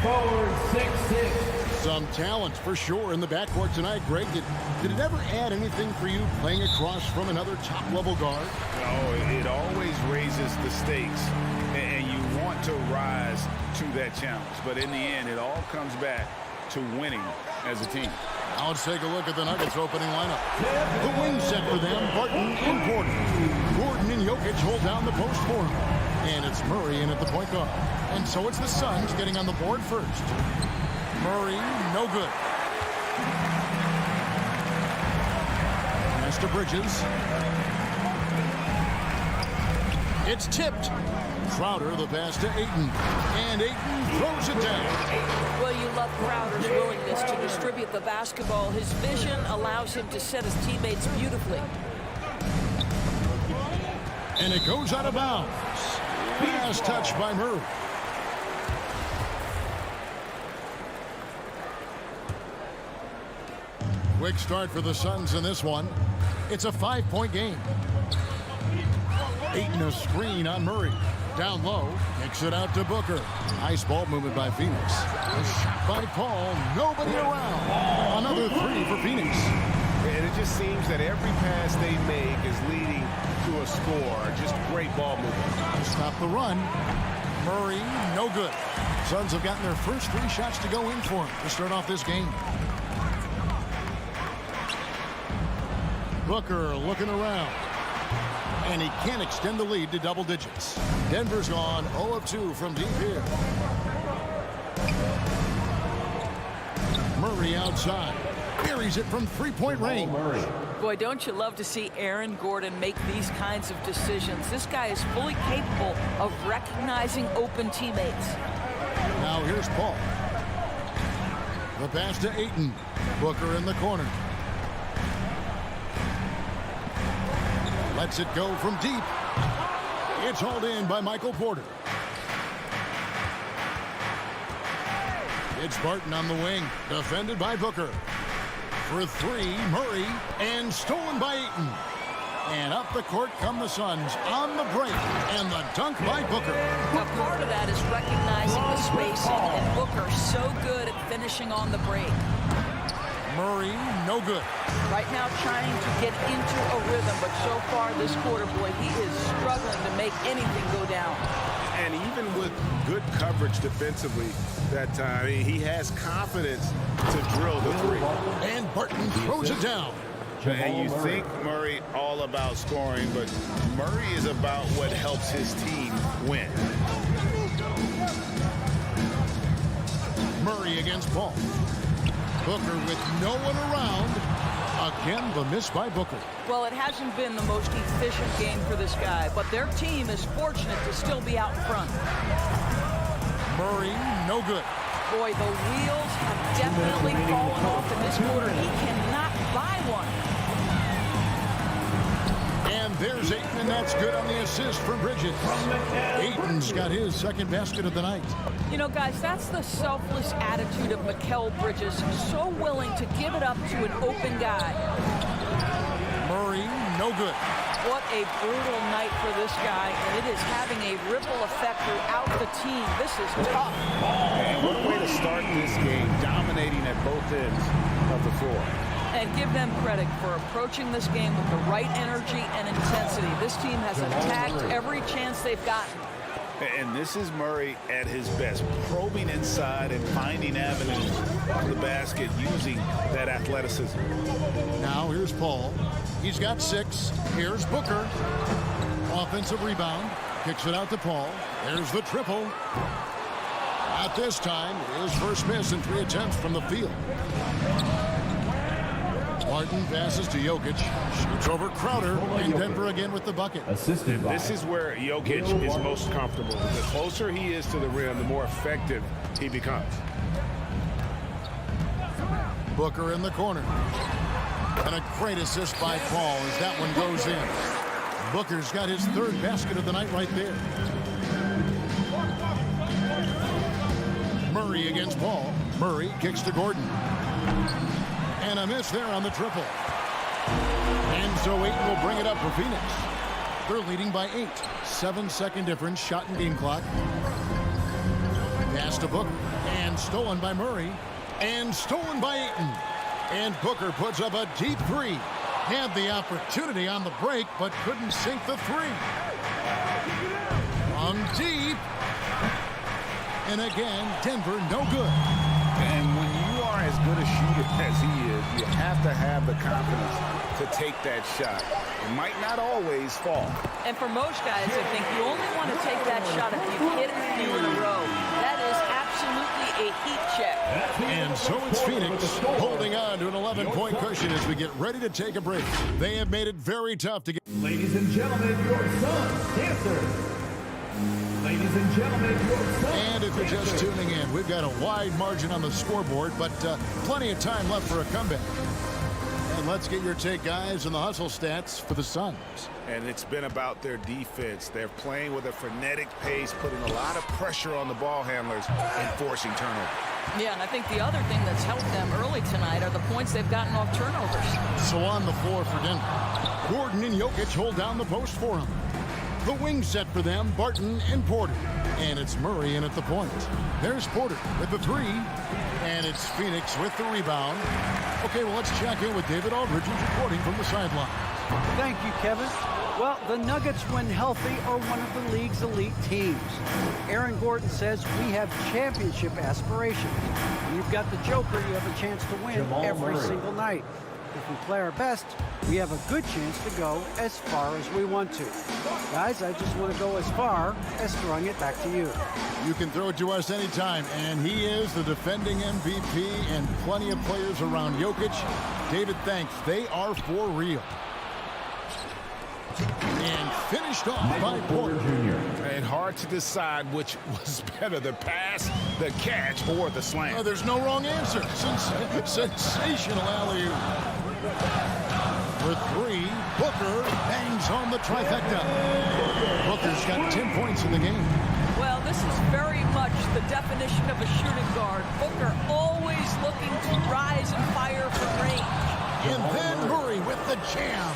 forward, 6'6". Some talent for sure in the backcourt tonight, Greg. Did it ever add anything for you playing across from another top-level guard? No, it always raises the stakes, and you want to rise to that challenge. But in the end, it all comes back to winning as a team. Now let's take a look at the Nuggets opening lineup. The wing set for them, Barton and Gordon. Gordon and Jokic hold down the post for him. And it's Murray in at the point guard. And so it's the Suns getting on the board first. Murray, no good. Pass to Bridges. It's tipped. Crowder, the pass to Ayton. And Ayton throws it down. Well, you love Crowder's willingness to distribute the basketball. His vision allows him to set his teammates beautifully. And it goes out of bounds. Pass touch by Murray. Quick start for the Suns in this one. It's a 5-point game. Ayton a screen on Murray. Down low, kicks it out to Booker. Nice ball movement by Phoenix. A shot by Paul. Nobody around. Another three for Phoenix. And it just seems that every pass they make is leading to a score. Just great ball movement. Stop the run. Murray, no good. Suns have gotten their first 3 shots to go in for him to start off this game. Booker looking around. And he can't extend the lead to double digits. Denver's gone 0 of 2 from deep here. Murray outside. Buries it from 3-point range. Boy, don't you love to see Aaron Gordon make these kinds of decisions. This guy is fully capable of recognizing open teammates. Now here's Paul. The pass to Ayton. Booker in the corner. Lets it go from deep. It's hauled in by Michael Porter. It's Barton on the wing, defended by Booker. For 3, Murray, and stolen by Ayton. And up the court come the Suns on the break, and the dunk by Booker. Now, part of that is recognizing the spacing, and Booker so good at finishing on the break. Murray, no good. Right now trying to get into a rhythm, but so far this quarter, boy, he is struggling to make anything go down. And even with good coverage defensively that time, he has confidence to drill the 3. And Barton throws it down. And you think Murray all about scoring, but Murray is about what helps his team win. Murray against Paul. Booker with no one around. Again, the miss by Booker. Well, it hasn't been the most efficient game for this guy, but their team is fortunate to still be out in front. Murray, no good. Boy, the wheels have definitely fallen off in this quarter. He cannot buy one. And there's Ayton, and that's good on the assist from Bridges. Ayton's got his second basket of the night. You know, guys, that's the selfless attitude of Mikal Bridges. So willing to give it up to an open guy. Murray, no good. What a brutal night for this guy, and it is having a ripple effect throughout the team. This is tough. And what a way to start this game, dominating at both ends of the floor. And give them credit for approaching this game with the right energy and intensity. This team has attacked every chance they've gotten. And this is Murray at his best, probing inside and finding avenues to the basket using that athleticism. Now here's Paul. He's got 6. Here's Booker. Offensive rebound. Kicks it out to Paul. There's the triple. At this time, his first miss in 3 attempts from the field. Martin passes to Jokic. Shoots over Crowder. And Denver again with the bucket. Assisted by. This is where Jokic is most comfortable. The closer he is to the rim, the more effective he becomes. Booker in the corner. And a great assist by Paul as that one goes in. Booker's got his 3rd basket of the night right there. Murray against Paul. Murray kicks to Gordon. And a miss there on the triple. And so Ayton will bring it up for Phoenix. They're leading by 8. 7-second difference, shot and game clock. Pass to Booker. And stolen by Murray. And stolen by Ayton. And Booker puts up a deep three. Had the opportunity on the break, but couldn't sink the three. From deep. And again, Denver no good. And when you are as good a shooter as he is, you have to have the confidence to take that shot. It might not always fall. And for most guys, I think you only want to take that shot if you hit a few in a row. That is absolutely a heat check. And so it's Phoenix holding on to an 11-point cushion as we get ready to take a break. They have made it very tough to get. Ladies and gentlemen, your Suns dancers. Ladies and gentlemen, your Suns. And if you're just tuning in, we've got a wide margin on the scoreboard, but plenty of time left for a comeback. And let's get your take, guys, on the hustle stats for the Suns. And it's been about their defense. They're playing with a frenetic pace, putting a lot of pressure on the ball handlers and forcing turnovers. Yeah, and I think the other thing that's helped them early tonight are the points they've gotten off turnovers. So on the floor for Denver, Gordon and Jokic hold down the post for him. The wing set for them, Barton and Porter. And it's Murray in at the point. There's Porter with the three. And it's Phoenix with the rebound. Okay, well, let's check in with David Aldridge, who's reporting from the sideline. Thank you, Kevin. Well, the Nuggets, when healthy, are one of the league's elite teams. Aaron Gordon says we have championship aspirations. When you've got the Joker, you have a chance to win every single night. If we play our best, we have a good chance to go as far as we want to. Guys, I just want to go as far as throwing it back to you. You can throw it to us anytime, and he is the defending MVP and plenty of players around Jokic. David, thanks. They are for real. And finished off by Porter. And hard to decide which was better, the pass, the catch, or the slam. There's no wrong answer. Sensational alley-oop. For three, Booker bangs on the trifecta. Booker's got 10 points in the game. Well, this is very much the definition of a shooting guard. Booker always looking to rise and fire from range. And then Murray with the jam.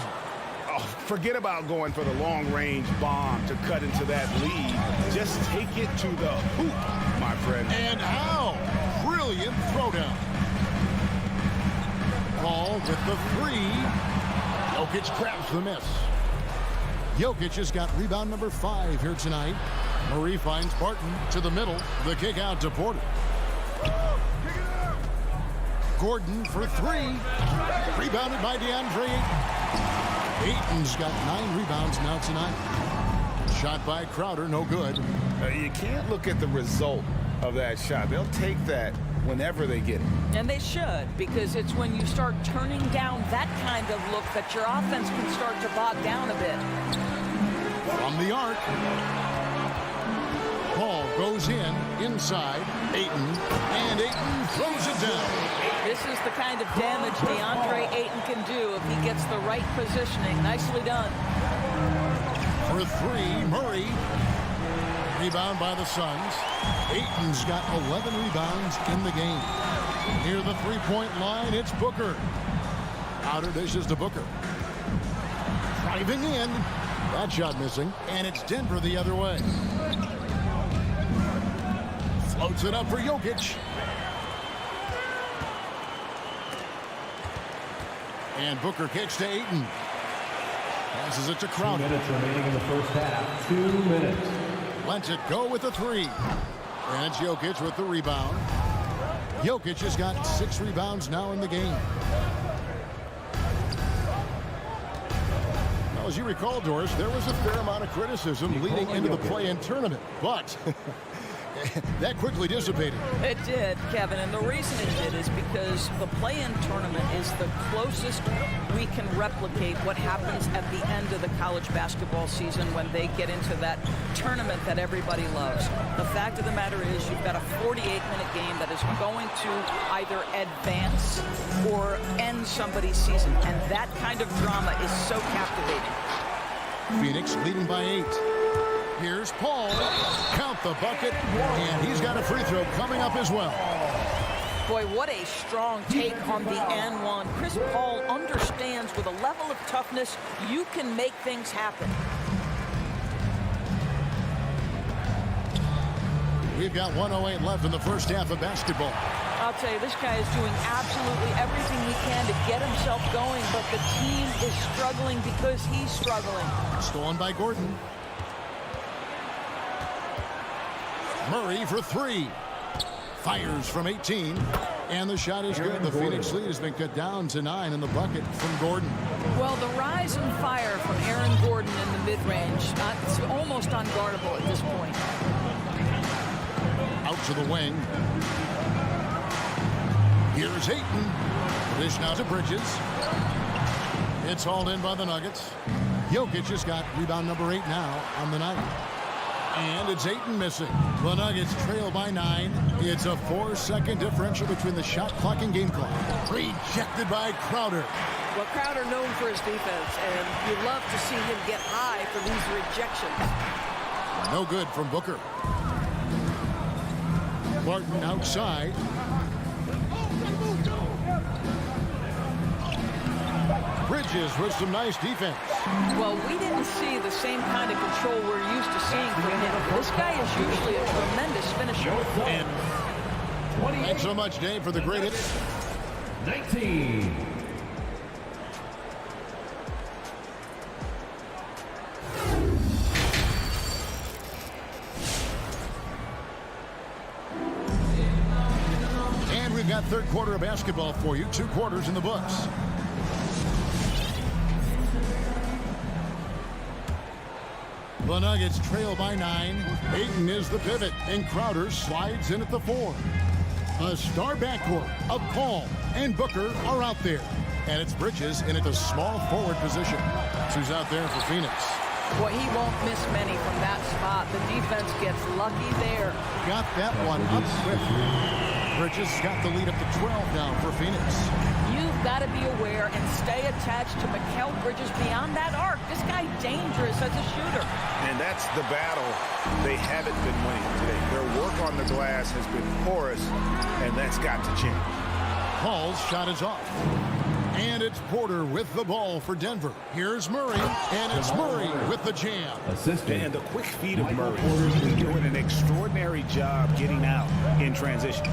Oh, forget about going for the long-range bomb to cut into that lead. Just take it to the hoop, my friend. And how? Brilliant throwdown. Ball with the three. Jokic grabs the miss. Jokic has got rebound number 5 here tonight. Murray finds Barton to the middle. The kick out to Porter. Gordon for 3. Rebounded by DeAndre Ayton. Ayton's got 9 rebounds now tonight. Shot by Crowder, no good. You can't look at the result of that shot. They'll take that whenever they get it. And they should, because it's when you start turning down that kind of look that your offense can start to bog down a bit. From the arc. Ball goes inside Ayton, and Ayton throws it down. This is the kind of damage DeAndre Ayton can do if he gets the right positioning. Nicely done. For 3, Murray. Rebound by the Suns. Ayton's got 11 rebounds in the game. Near the three-point line, it's Booker. Outer dishes to Booker. Driving in. That shot missing. And it's Denver the other way. Floats it up for Jokic. And Booker kicks to Ayton. Passes it to Crowder. 2 minutes remaining in the first half. 2 minutes. Lets it go with the 3. And it's Jokic with the rebound. Jokic has got 6 rebounds now in the game. Now, as you recall, Doris, there was a fair amount of criticism leading into the play-in tournament, but that quickly dissipated. It did, Kevin, and the reason it did is because the play-in tournament is the closest we can replicate what happens at the end of the college basketball season when they get into that tournament that everybody loves. The fact of the matter is you've got a 48-minute game that is going to either advance or end somebody's season, and that kind of drama is so captivating. Phoenix leading by 8. Here's Paul. Count the bucket. And he's got a free throw coming up as well. Boy, what a strong take on the and one. Chris Paul understands with a level of toughness, you can make things happen. We've got 1:08 left in the first half of basketball. I'll tell you, this guy is doing absolutely everything he can to get himself going, but the team is struggling because he's struggling. Stolen by Gordon. Murray for three. Fires from 18. And the shot is good. The Phoenix lead has been cut down to 9 in the bucket from Gordon. Well, the rise and fire from Aaron Gordon in the mid-range, it's almost unguardable at this point. Out to the wing. Here's Ayton. Dish now to Bridges. It's hauled in by the Nuggets. Jokic has got rebound number 8 now on the night. And it's Ayton missing. The Nuggets trail by 9. It's a 4-second differential between the shot clock and game clock. Rejected by Crowder. Well, Crowder known for his defense, and you love to see him get high for these rejections. No good from Booker. Barton outside. Bridges with some nice defense. Well, we didn't see the same kind of control we're used to seeing from him. This guy is usually a tremendous finisher. And thanks so much, Dave, for the great hits. 19. And we've got third quarter of basketball for you. 2 quarters in the books. The Nuggets trail by 9. Ayton is the pivot, and Crowder slides in at the 4. A star backcourt of Paul and Booker are out there. And it's Bridges in at the small forward position. Who's out there for Phoenix. Boy, he won't miss many from that spot. The defense gets lucky there. Got that one up quick. Bridges got the lead up to 12 now for Phoenix. You've got to be aware and stay attached to Mikal Bridges beyond that arc. This guy's dangerous as a shooter. And that's the battle they haven't been winning today. Their work on the glass has been porous, and that's got to change. Paul's shot is off. And it's Porter with the ball for Denver. Here's Murray, and it's Murray with the jam. And the quick feet of Murray. He's doing an extraordinary job getting out in transition.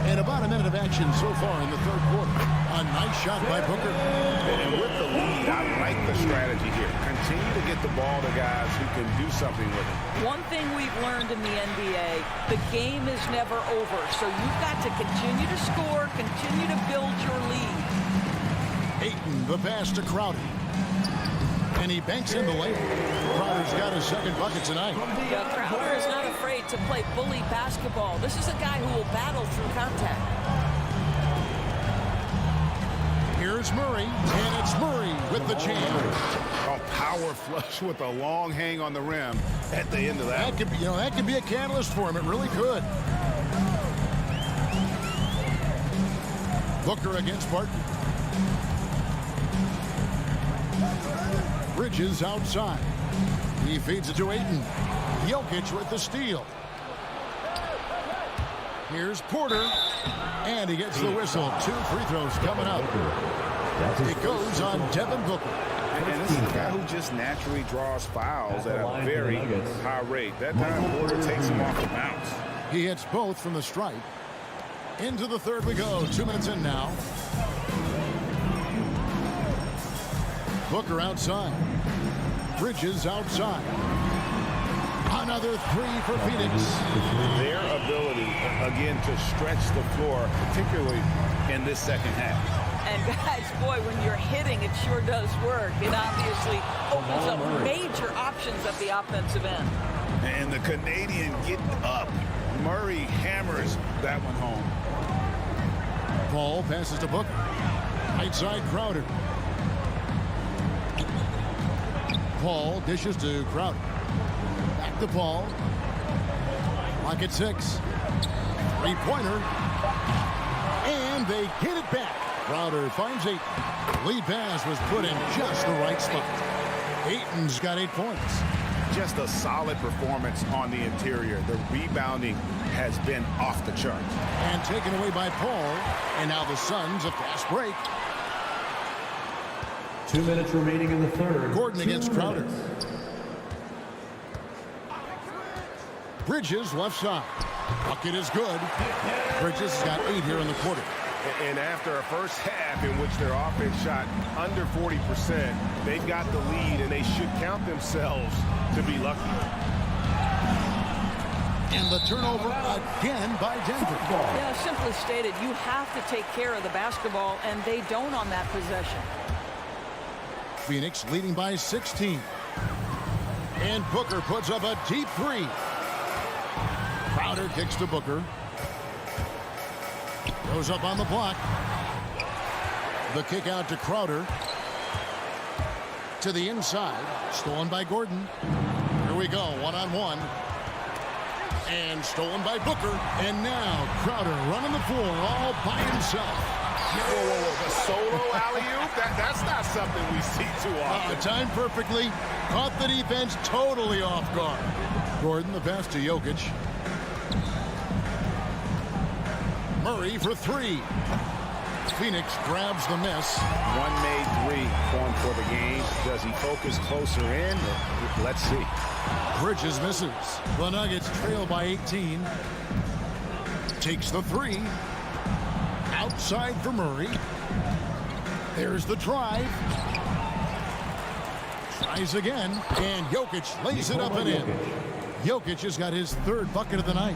And about a minute of action so far in the third quarter. A nice shot by Booker. And with the lead, I like the strategy here. Continue to get the ball to guys who can do something with it. One thing we've learned in the NBA, the game is never over. So you've got to continue to score, continue to build your lead. Ayton, the pass to Crowder. And he banks in the lane. Crowder's got his second bucket tonight. Yeah, Crowder is not afraid to play bully basketball. This is a guy who will battle through contact. Here's Murray, and it's Murray with the jam. A power flush with a long hang on the rim at the end of that. That could be a catalyst for him. It really could. Booker against Barton. Bridges outside. He feeds it to Ayton. Jokic with the steal. Here's Porter. And he gets the whistle. 2 free throws coming up. It goes on Devin Booker. And this is a guy who just naturally draws fouls at a very high rate. That time, Porter takes him off the bounce. He hits both from the stripe. Into the third we go. 2 minutes in now. Booker outside. Bridges outside. Another 3 for Phoenix. Their ability, again, to stretch the floor, particularly in this second half. And guys, boy, when you're hitting, it sure does work. It obviously opens up major options at the offensive end. And the Canadian getting up. Murray hammers that one home. Paul passes to Booker. Right side Crowder. Paul dishes to Crowder. Back to Paul. Clock at 6. 3-pointer. And they hit it back. Crowder finds Ayton. Lead pass was put in just the right spot. Ayton's got 8 points. Just a solid performance on the interior. The rebounding has been off the charts. And taken away by Paul. And now the Suns a fast break. 2 minutes remaining in the third. Gordon against Crowder. Bridges left side. Bucket is good. Bridges has got 8 here in the quarter. And after a first half in which their offense shot under 40%, they've got the lead, and they should count themselves to be lucky. And the turnover again by Denver. Yeah, simply stated, you have to take care of the basketball, and they don't on that possession. Phoenix leading by 16. And Booker puts up a deep 3. Crowder kicks to Booker. Goes up on the block. The kick out to Crowder. To the inside. Stolen by Gordon. Here we go, one-on-one. And stolen by Booker. And now Crowder running the floor all by himself. Whoa. The solo alley-oop? That's not something we see too often. Timed perfectly. Caught the defense totally off guard. Gordon, the pass to Jokic. Murray for 3. Phoenix grabs the miss. One made 3 going for the game. Does he focus closer in? Let's see. Bridges misses. The Nuggets trail by 18. Takes the 3. Outside for Murray. There's the drive. Tries again. And Jokic lays it up and in. Jokic has got his 3rd bucket of the night.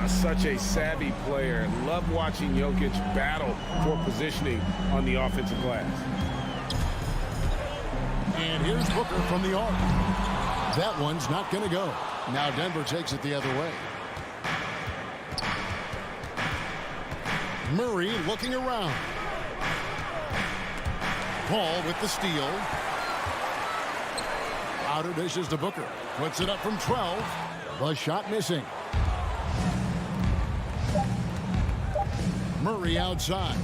Such a savvy player. Love watching Jokic battle for positioning on the offensive glass. And here's Booker from the arc. That one's not going to go. Now Denver takes it the other way. Murray looking around. Paul with the steal. Outer dishes to Booker. Puts it up from 12. The shot missing. Murray outside.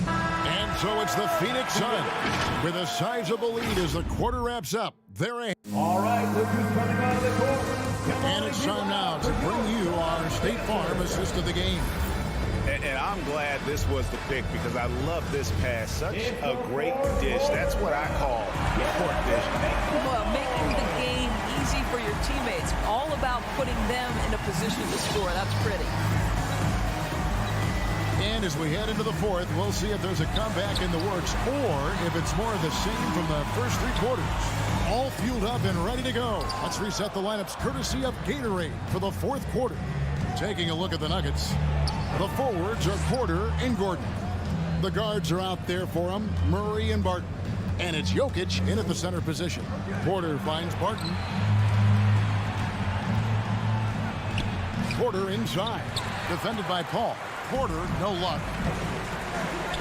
And so it's the Phoenix Suns with a sizable lead as the quarter wraps up. They're ahead. All right, look who's coming out of the court. And it's time now to bring you our State Farm assist of the game. And I'm glad this was the pick because I love this pass. Such a great dish. That's what I call the court dish. Well, making the game easy for your teammates. All about putting them in a position to score. That's pretty. And as we head into the 4th, we'll see if there's a comeback in the works or if it's more of the same from the first 3 quarters. All fueled up and ready to go. Let's reset the lineups courtesy of Gatorade for the 4th quarter. Taking a look at the Nuggets. The forwards are Porter and Gordon. The guards are out there for them, Murray and Barton. And it's Jokic in at the center position. Porter finds Barton. Porter inside. Defended by Paul. Porter, no luck.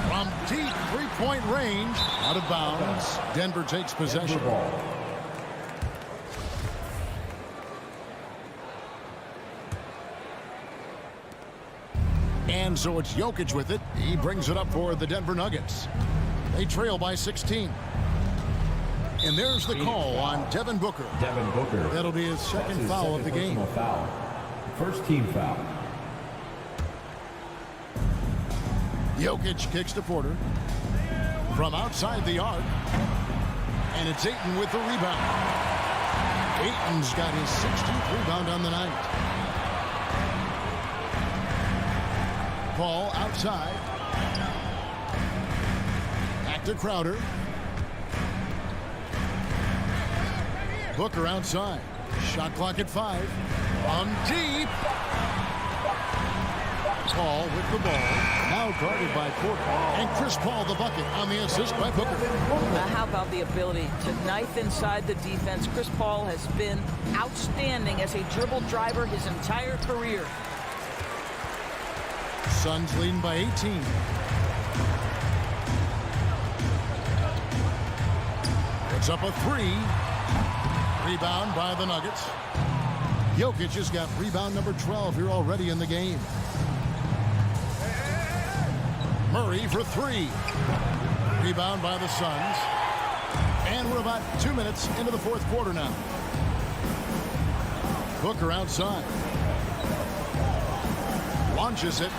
From deep 3-point range, out of bounds. Denver takes possession. And so it's Jokic with it. He brings it up for the Denver Nuggets. They trail by 16. And there's the call on Devin Booker. Devin Booker. That'll be his second foul of the game. Foul. First team foul. Jokic kicks to Porter. From outside the arc. And it's Ayton with the rebound. Ayton's got his 16th rebound on the night. Paul outside. Back to Crowder. Booker outside. Shot clock at 5. On deep. Paul with the ball. Now guarded by Porter. And Chris Paul the bucket on the assist by Booker. How about the ability to knife inside the defense? Chris Paul has been outstanding as a dribble driver his entire career. Suns leading by 18. Puts up a 3. Rebound by the Nuggets. Jokic has got rebound number 12 here already in the game. Murray for 3. Rebound by the Suns. And we're about 2 minutes into the 4th quarter now. Booker outside. Launches it.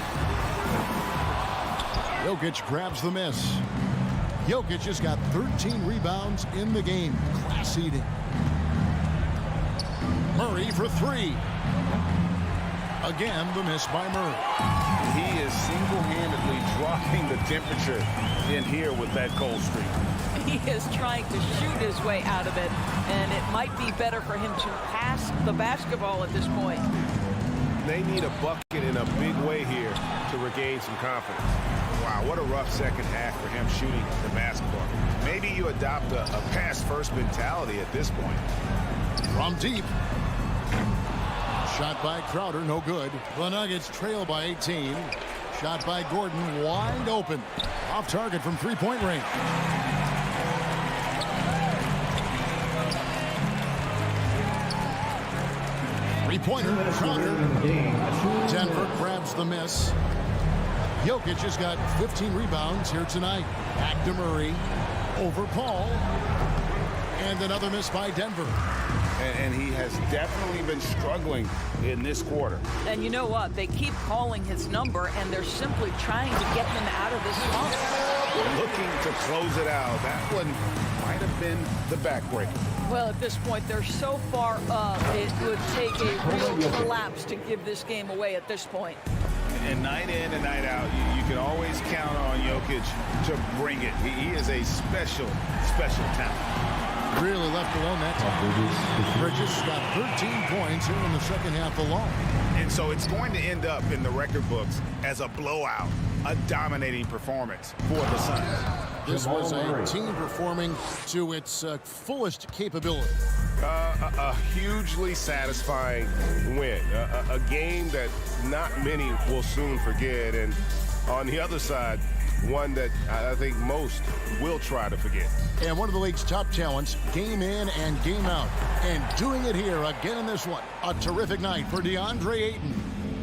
Jokic grabs the miss. Jokic has got 13 rebounds in the game. Class eating. Murray for three. Again, the miss by Murray. He is single-handedly dropping the temperature in here with that cold streak. He is trying to shoot his way out of it, and it might be better for him to pass the basketball at this point. They need a bucket in a big way here to regain some confidence. Wow, what a rough second half for him shooting the basketball. Maybe you adopt a pass-first mentality at this point. From deep. Shot by Crowder, no good. The Nuggets trail by 18. Shot by Gordon, wide open. Off target from three-point range. Three-pointer, Crowder. Denver grabs the miss. Jokic has got 15 rebounds here tonight. Back to Murray. Over Paul. And another miss by Denver. And he has definitely been struggling in this quarter. And you know what? They keep calling his number, and they're simply trying to get him out of this slump. Looking to close it out. That one might have been the backbreaker. Well, at this point, they're so far up, it would take a real collapse to give this game away at this point. And night in and night out, you can always count on Jokic to bring it. He is a special talent. Really left alone that time. Bridges got 13 points here in the second half alone. And so it's going to end up in the record books as a blowout, a dominating performance for the Suns. This was a team performing to its fullest capability. A hugely satisfying win. A game that not many will soon forget. And on the other side, one that I think most will try to forget. And one of the league's top talents, game in and game out. And doing it here again in this one. A terrific night for DeAndre Ayton.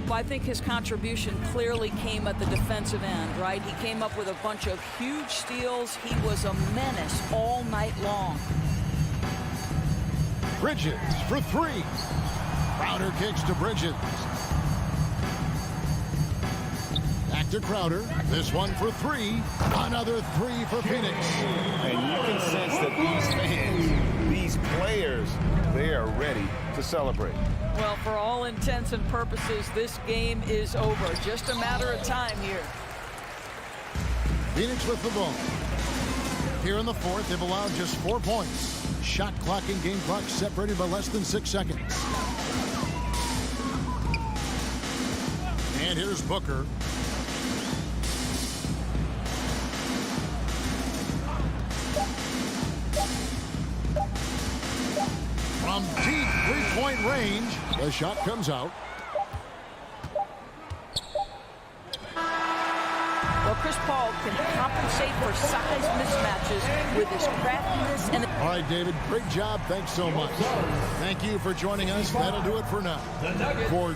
Well, I think his contribution clearly came at the defensive end, right? He came up with a bunch of huge steals. He was a menace all night long. Bridges for three. Crowder kicks to Bridges. Back to Crowder. This one for three. Another three for Phoenix. And you can sense that these fans, these players, they are ready to celebrate. Well, for all intents and purposes, this game is over. Just a matter of time here. Phoenix with the ball. Here in the fourth, they've allowed just 4 points. Shot clock and game clock separated by less than 6 seconds. And here's Booker. From deep three-point range, the shot comes out. Well, Chris Paul can compensate for size mismatches with his craftiness. And all right, David, great job. Thanks so much. Thank you for joining us. That'll do it for now. For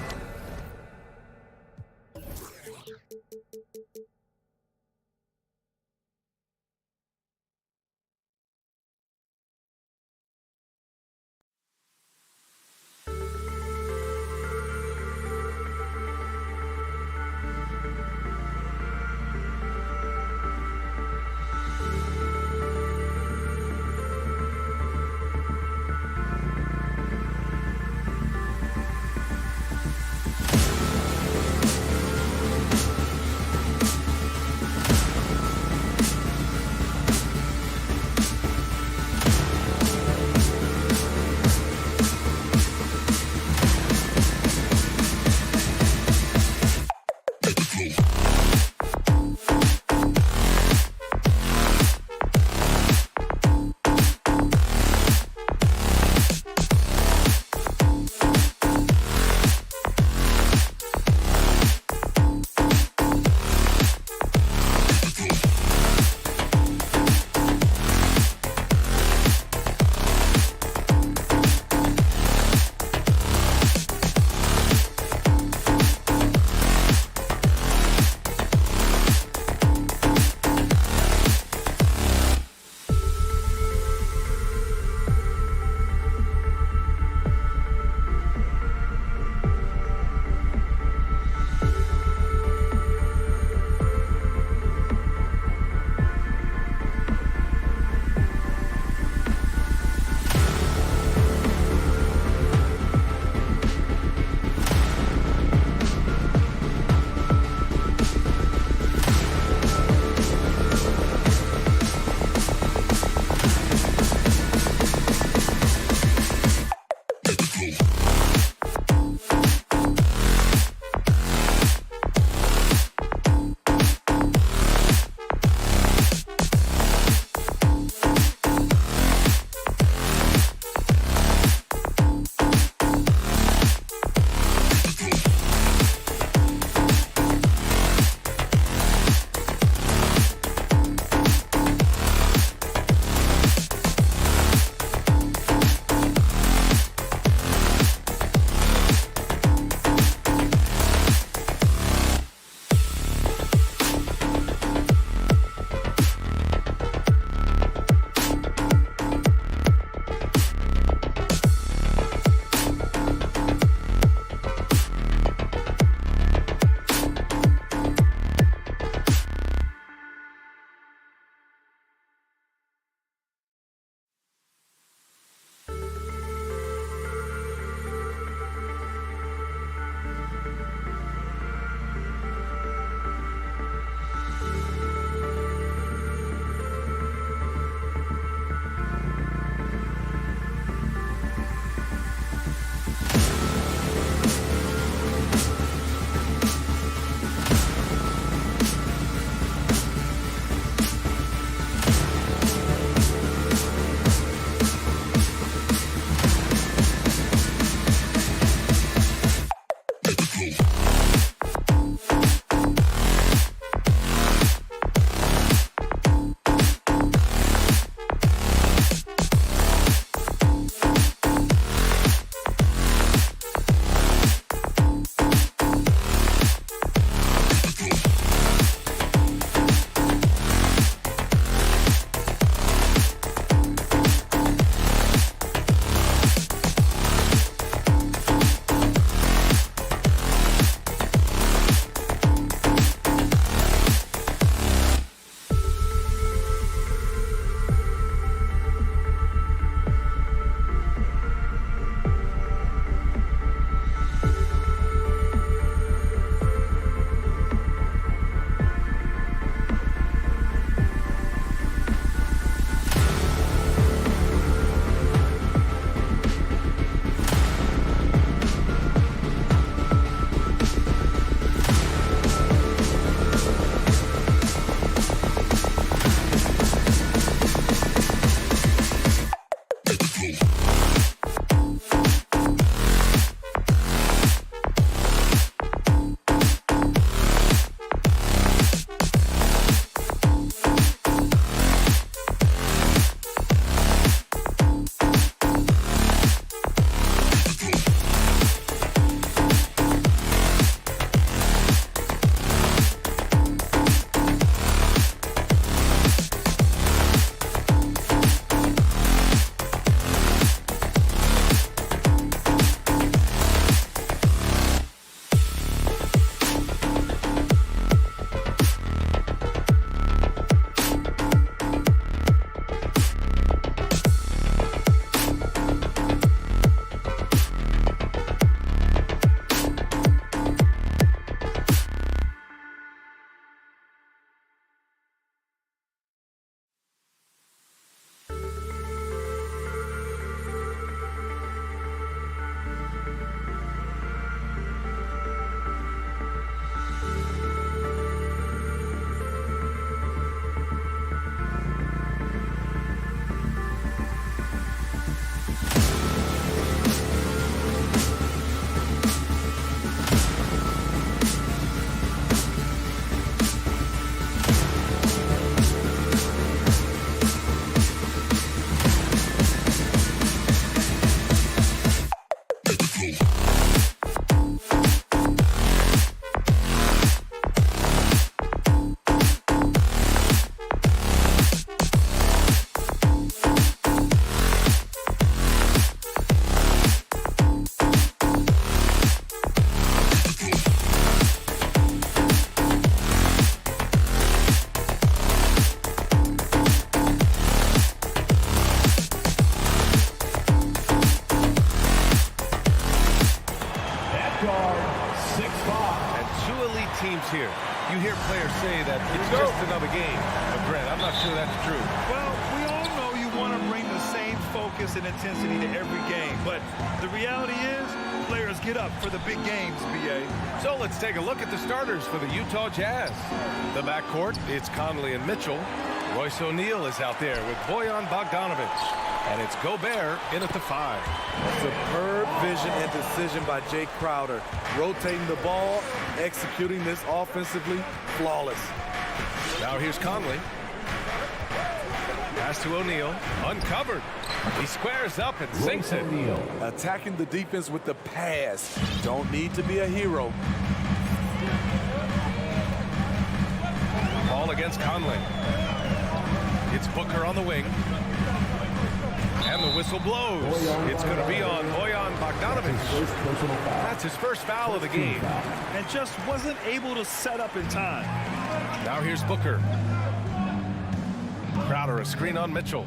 teams here. You hear players say that it's just another game. But, Brent, I'm not sure that's true. Well, we all know you want to bring the same focus and intensity to every game. But the reality is, players get up for the big games, B.A. So let's take a look at the starters for the Utah Jazz. The backcourt, it's Conley and Mitchell. Royce O'Neal is out there with Bojan Bogdanovic. And it's Gobert in at the 5. Superb vision and decision by Jay Crowder. Rotating the ball, executing this offensively, flawless. Now here's Conley. Pass to O'Neal, uncovered. He squares up and sinks it. Attacking the defense with the pass. Don't need to be a hero. Ball against Conley. It's Booker on the wing. And the whistle blows. It's going to be on Bojan Bogdanovic. That's his first foul of the game. And just wasn't able to set up in time. Now here's Booker. Crowder, a screen on Mitchell.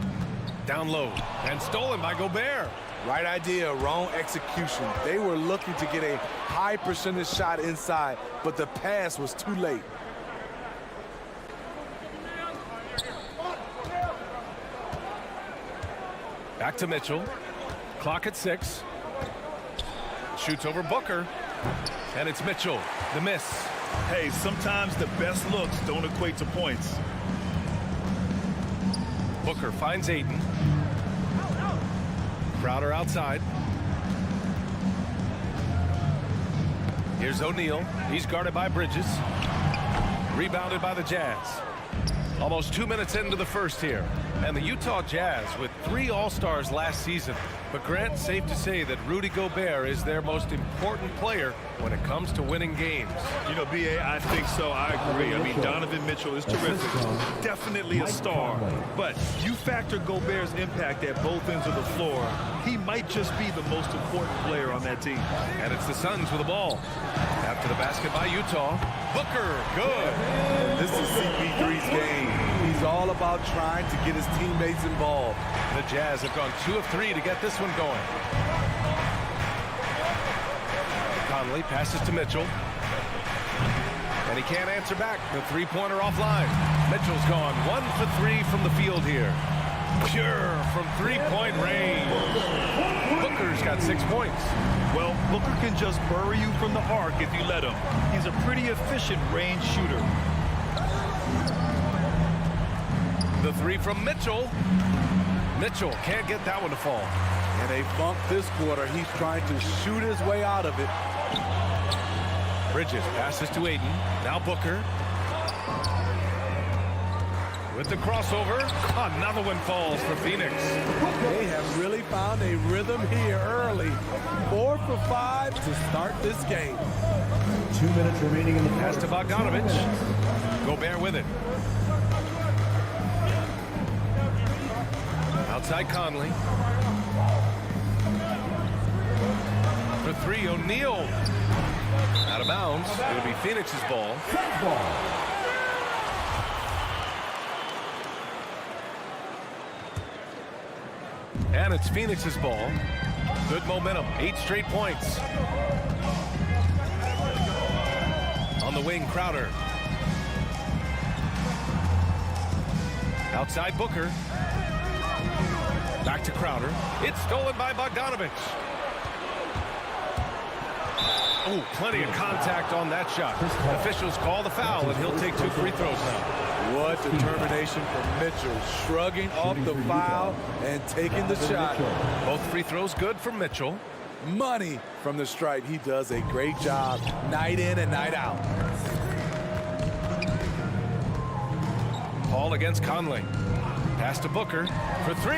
Down low. And stolen by Gobert. Right idea, wrong execution. They were looking to get a high percentage shot inside, but the pass was too late. Back to Mitchell. Clock at 6. Shoots over Booker. And it's Mitchell. The miss. Hey, sometimes the best looks don't equate to points. Booker finds Ayton. Crowder outside. Here's O'Neal. He's guarded by Bridges. Rebounded by the Jazz. Almost 2 minutes into the first here. And the Utah Jazz with 3 All-Stars last season. But Grant, safe to say that Rudy Gobert is their most important player when it comes to winning games. You know, B.A., I think so. I agree. I mean, Donovan Mitchell is terrific. Definitely a star. But you factor Gobert's impact at both ends of the floor, he might just be the most important player on that team. And it's the Suns with the ball. After the basket by Utah. Booker, good. This is CP3's game. He's all about trying to get his teammates involved. The Jazz have gone 2 of 3 to get this one going. Conley passes to Mitchell. And he can't answer back. The three-pointer offline. Mitchell's gone 1 for 3 from the field here. Pure from three-point range. Booker's got 6 points. Well, Booker can just bury you from the arc if you let him. He's a pretty efficient range shooter. The 3 from Mitchell. Mitchell can't get that one to fall. And they bumped this quarter. He's trying to shoot his way out of it. Bridges passes to Ayton. Now Booker. With the crossover. Another one falls for Phoenix. They have really found a rhythm here early. 4 for 5 to start this game. 2 minutes remaining in the pass to Bogdanovic. Gobert with it. Outside Conley. For 3, O'Neal. Out of bounds. It'll be Phoenix's ball. And it's Phoenix's ball. Good momentum. 8 straight points. On the wing, Crowder. Outside Booker. Back to Crowder. It's stolen by Bogdanovic. Oh, plenty of contact on that shot. Officials call the foul, and he'll take 2 free throws now. What determination from Mitchell, shrugging off the foul and taking the shot. Both free throws good for Mitchell. Money from the stripe. He does a great job night in and night out. Paul against Conley. Pass to Booker for 3.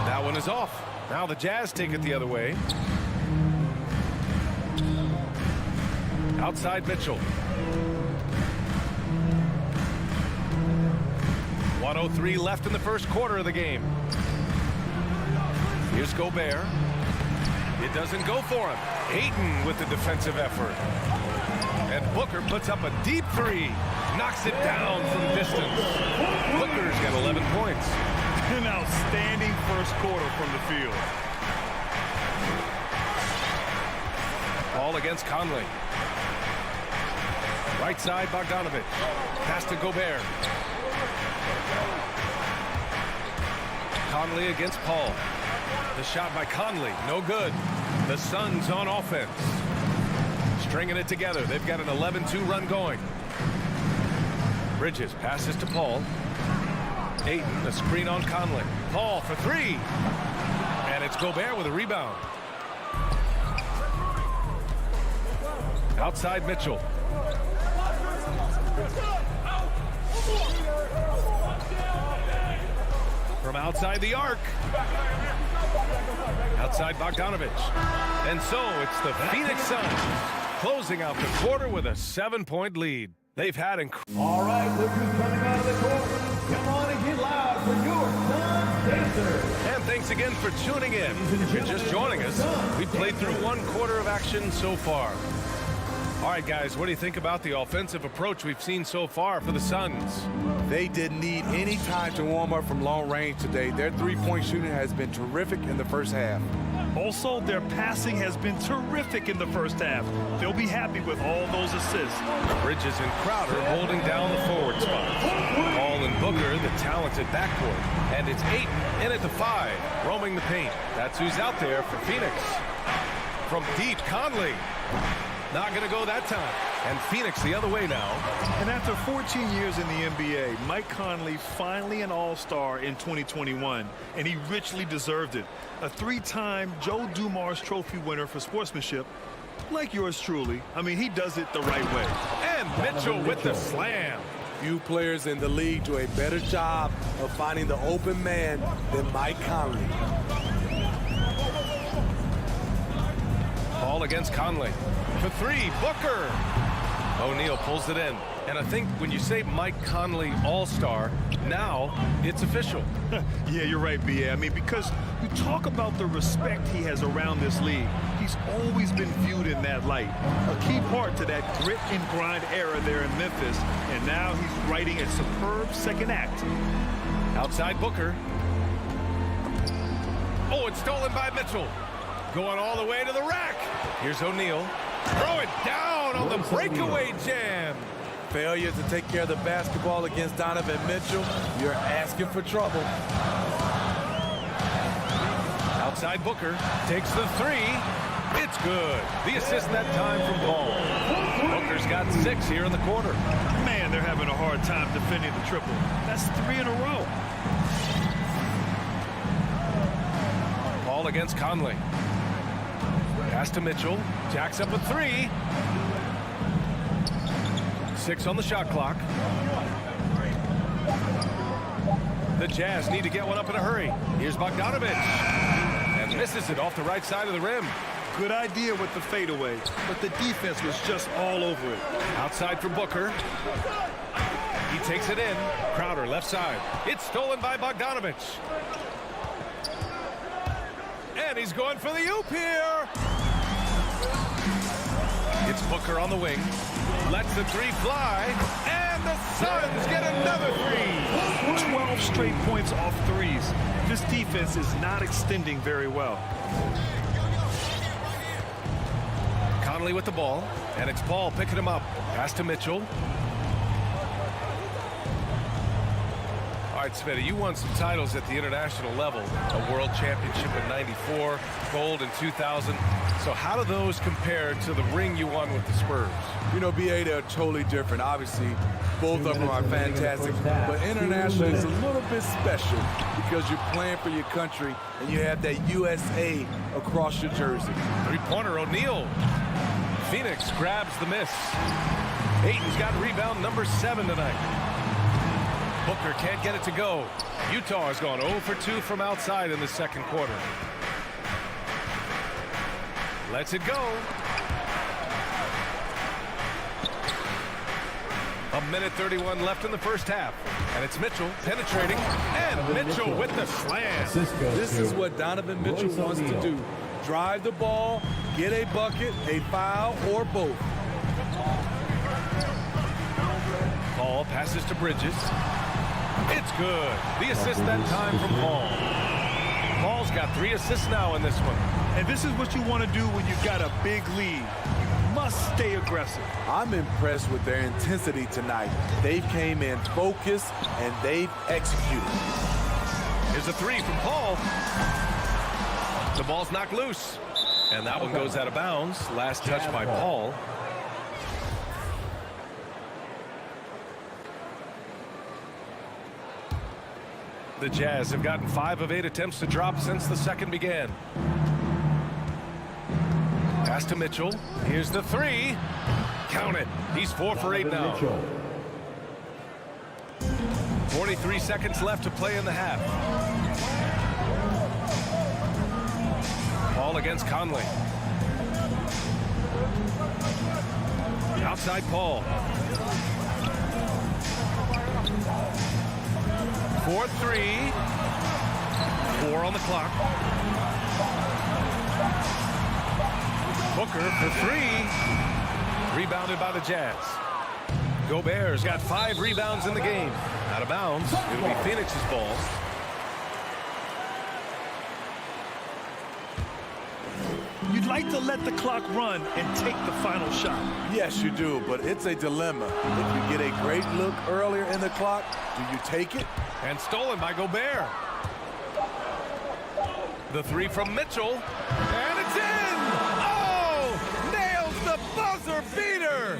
That one is off. Now the Jazz take it the other way. Outside Mitchell. 1:03 left in the first quarter of the game. Here's Gobert. It doesn't go for him. Ayton with the defensive effort. And Booker puts up a deep 3. Knocks it down from distance. Booker's got 11 points. An outstanding first quarter from the field. Ball against Conley. Right side, Bogdanovich. Pass to Gobert. Conley against Paul. The shot by Conley, no good. The Suns on offense. Stringing it together. They've got an 11-2 run going. Bridges passes to Paul. Ayton, a screen on Conley. Paul for three. And it's Gobert with a rebound. Outside Mitchell. From outside the arc. Outside Bogdanovich. And so it's the Phoenix Suns closing out the quarter with a 7-point lead. They've had All right, look who's coming out of the court. Come on and get loud for your Suns Pacers. And thanks again for tuning in. If you're just joining us, we've played through one quarter of action so far. All right, guys, what do you think about the offensive approach we've seen so far for the Suns? They didn't need any time to warm up from long range today. Their three-point shooting has been terrific in the first half. Also, their passing has been terrific in the first half. They'll be happy with all those assists. Bridges and Crowder holding down the forward spots. Paul and Booker, the talented backcourt. And it's Ayton in at the 5, roaming the paint. That's who's out there for Phoenix. From deep, Conley. Not going to go that time. And Phoenix the other way now. And after 14 years in the NBA, Mike Conley finally an all-star in 2021, and he richly deserved it. A 3-time Joe Dumars Trophy winner for sportsmanship, like yours truly. I mean, he does it the right way. And Mitchell with the slam. Few players in the league do a better job of finding the open man than Mike Conley. Paul against Conley. For three, Booker. O'Neal pulls it in. And I think when you say Mike Conley all-star, now it's official. Yeah, you're right, B.A. I mean, because you talk about the respect he has around this league. He's always been viewed in that light. A key part to that grit and grind era there in Memphis. And now he's writing a superb second act. Outside Booker. Oh, it's stolen by Mitchell. Going all the way to the rack. Here's O'Neal. Throw it down on the breakaway jam. Failure to take care of the basketball against Donovan Mitchell. You're asking for trouble. Outside Booker. Takes the three. It's good. The assist that time from Paul. Booker's got 6 here in the quarter. Man, they're having a hard time defending the triple. That's 3 in a row. Paul against Conley. Pass to Mitchell. Jacks up a 3. 6 on the shot clock. The Jazz need to get one up in a hurry. Here's Bogdanovich. And misses it off the right side of the rim. Good idea with the fadeaway, but the defense was just all over it. Outside for Booker. He takes it in. Crowder left side. It's stolen by Bogdanovich. And he's going for the oop here. It's Booker on the wing. Lets the 3 fly. And the Suns get another 3. 12 straight points off threes. This defense is not extending very well. Conley with the ball. And it's Paul picking him up. Pass to Mitchell. All right, Smitty, you won some titles at the international level. A world championship in '94, gold in 2000. So how do those compare to the ring you won with the Spurs? You know, BA, they're totally different. Obviously, both of them are fantastic. But international is a little bit special because you're playing for your country and you have that USA across your jersey. Three-pointer, O'Neal. Phoenix grabs the miss. Ayton's got rebound number 7 tonight. Booker can't get it to go. Utah has gone 0 for 2 from outside in the second quarter. Lets it go. 1:31 left in the first half. And it's Mitchell penetrating. And Mitchell with the slam. This is what Donovan Mitchell wants to do. Drive the ball, get a bucket, a foul, or both. Paul passes to Bridges. It's good. The assist that time from Paul. Paul's got 3 assists now in this one. And this is what you want to do when you've got a big lead. must stay aggressive. I'm impressed with their intensity tonight. They came in focused and they've executed. Here's a three from Paul. The ball's knocked loose. And that one goes out of bounds. Last touch by Paul. The Jazz have gotten 5 of 8 attempts to drop since the second began. Pass to Mitchell. Here's the three. Count it. He's 4 for 8 now. 43 seconds left to play in the half. Paul against Conley. Outside Paul. 4-3. 4 on the clock. Booker for 3. Rebounded by the Jazz. Gobert's got 5 rebounds in the game. Out of bounds. It'll be Phoenix's ball. You'd like to let the clock run and take the final shot. Yes, you do, but it's a dilemma. If you get a great look earlier in the clock, do you take it? And stolen by Gobert. The 3 from Mitchell. And it's in! Oh! Nails the buzzer beater!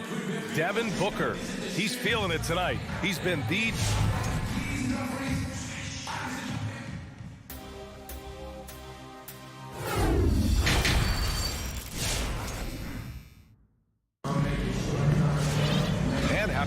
Devin Booker. He's feeling it tonight. He's been the...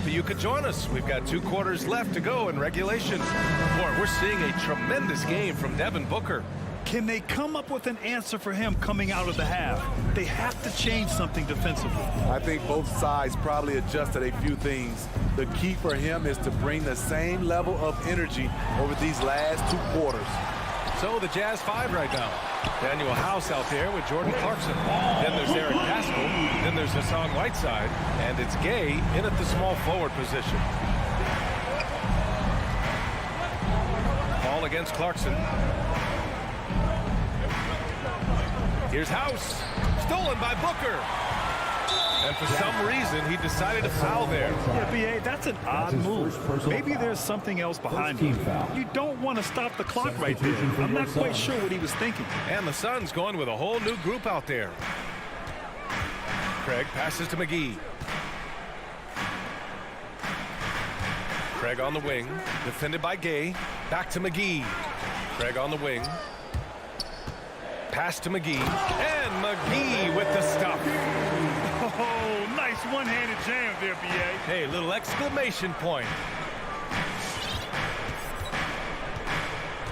You could join us. We've got 2 quarters left to go in regulation. Boy, we're seeing a tremendous game from Devin Booker. Can they come up with an answer for him coming out of the half? They have to change something defensively. I think both sides probably adjusted a few things. The key for him is to bring the same level of energy over these last 2 quarters. So the Jazz 5 right now. Daniel House out there with Jordan Clarkson. Then there's Eric Paschall. Then there's Hassan Whiteside. And it's Gay in at the small forward position. Ball against Clarkson. Here's House. Stolen by Booker. And for some reason, he decided to foul there. Yeah, B.A., that's an odd move. Maybe there's something else behind it. You don't want to stop the clock right there. I'm not quite sure what he was thinking. And the Suns going with a whole new group out there. Craig passes to McGee. Craig on the wing. Defended by Gay. Back to McGee. Craig on the wing. Pass to McGee. And McGee with the stuff. Oh, nice one-handed jam there, B.A. Hey, little exclamation point.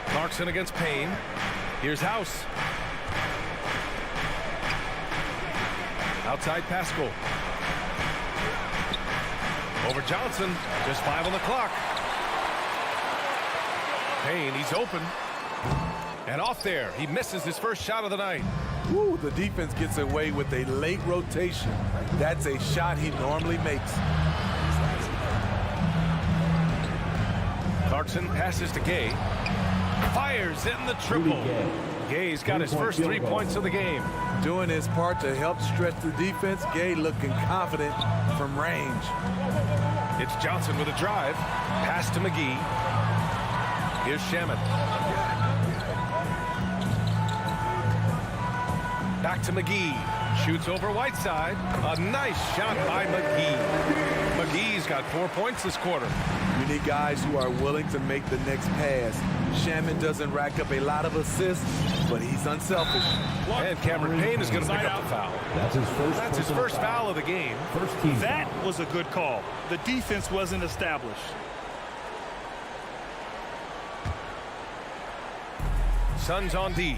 Clarkson against Payne. Here's House. Outside Paschall. Over Johnson. Just 5 on the clock. Payne, he's open. And off there. He misses his first shot of the night. Woo, the defense gets away with a late rotation. That's a shot he normally makes. Clarkson passes to Gay. Fires in the triple. Gay's got his first 3 points of the game. Doing his part to help stretch the defense. Gay looking confident from range. It's Johnson with a drive. Pass to McGee. Here's Shamet. Back to McGee. Shoots over Whiteside. A nice shot by McGee. McGee's got 4 points this quarter. You need guys who are willing to make the next pass. Shamet doesn't rack up a lot of assists, but he's unselfish. And Cameron Payne is going to pick up the foul. That's his first foul of the game. That was a good call. The defense wasn't established. Suns on D.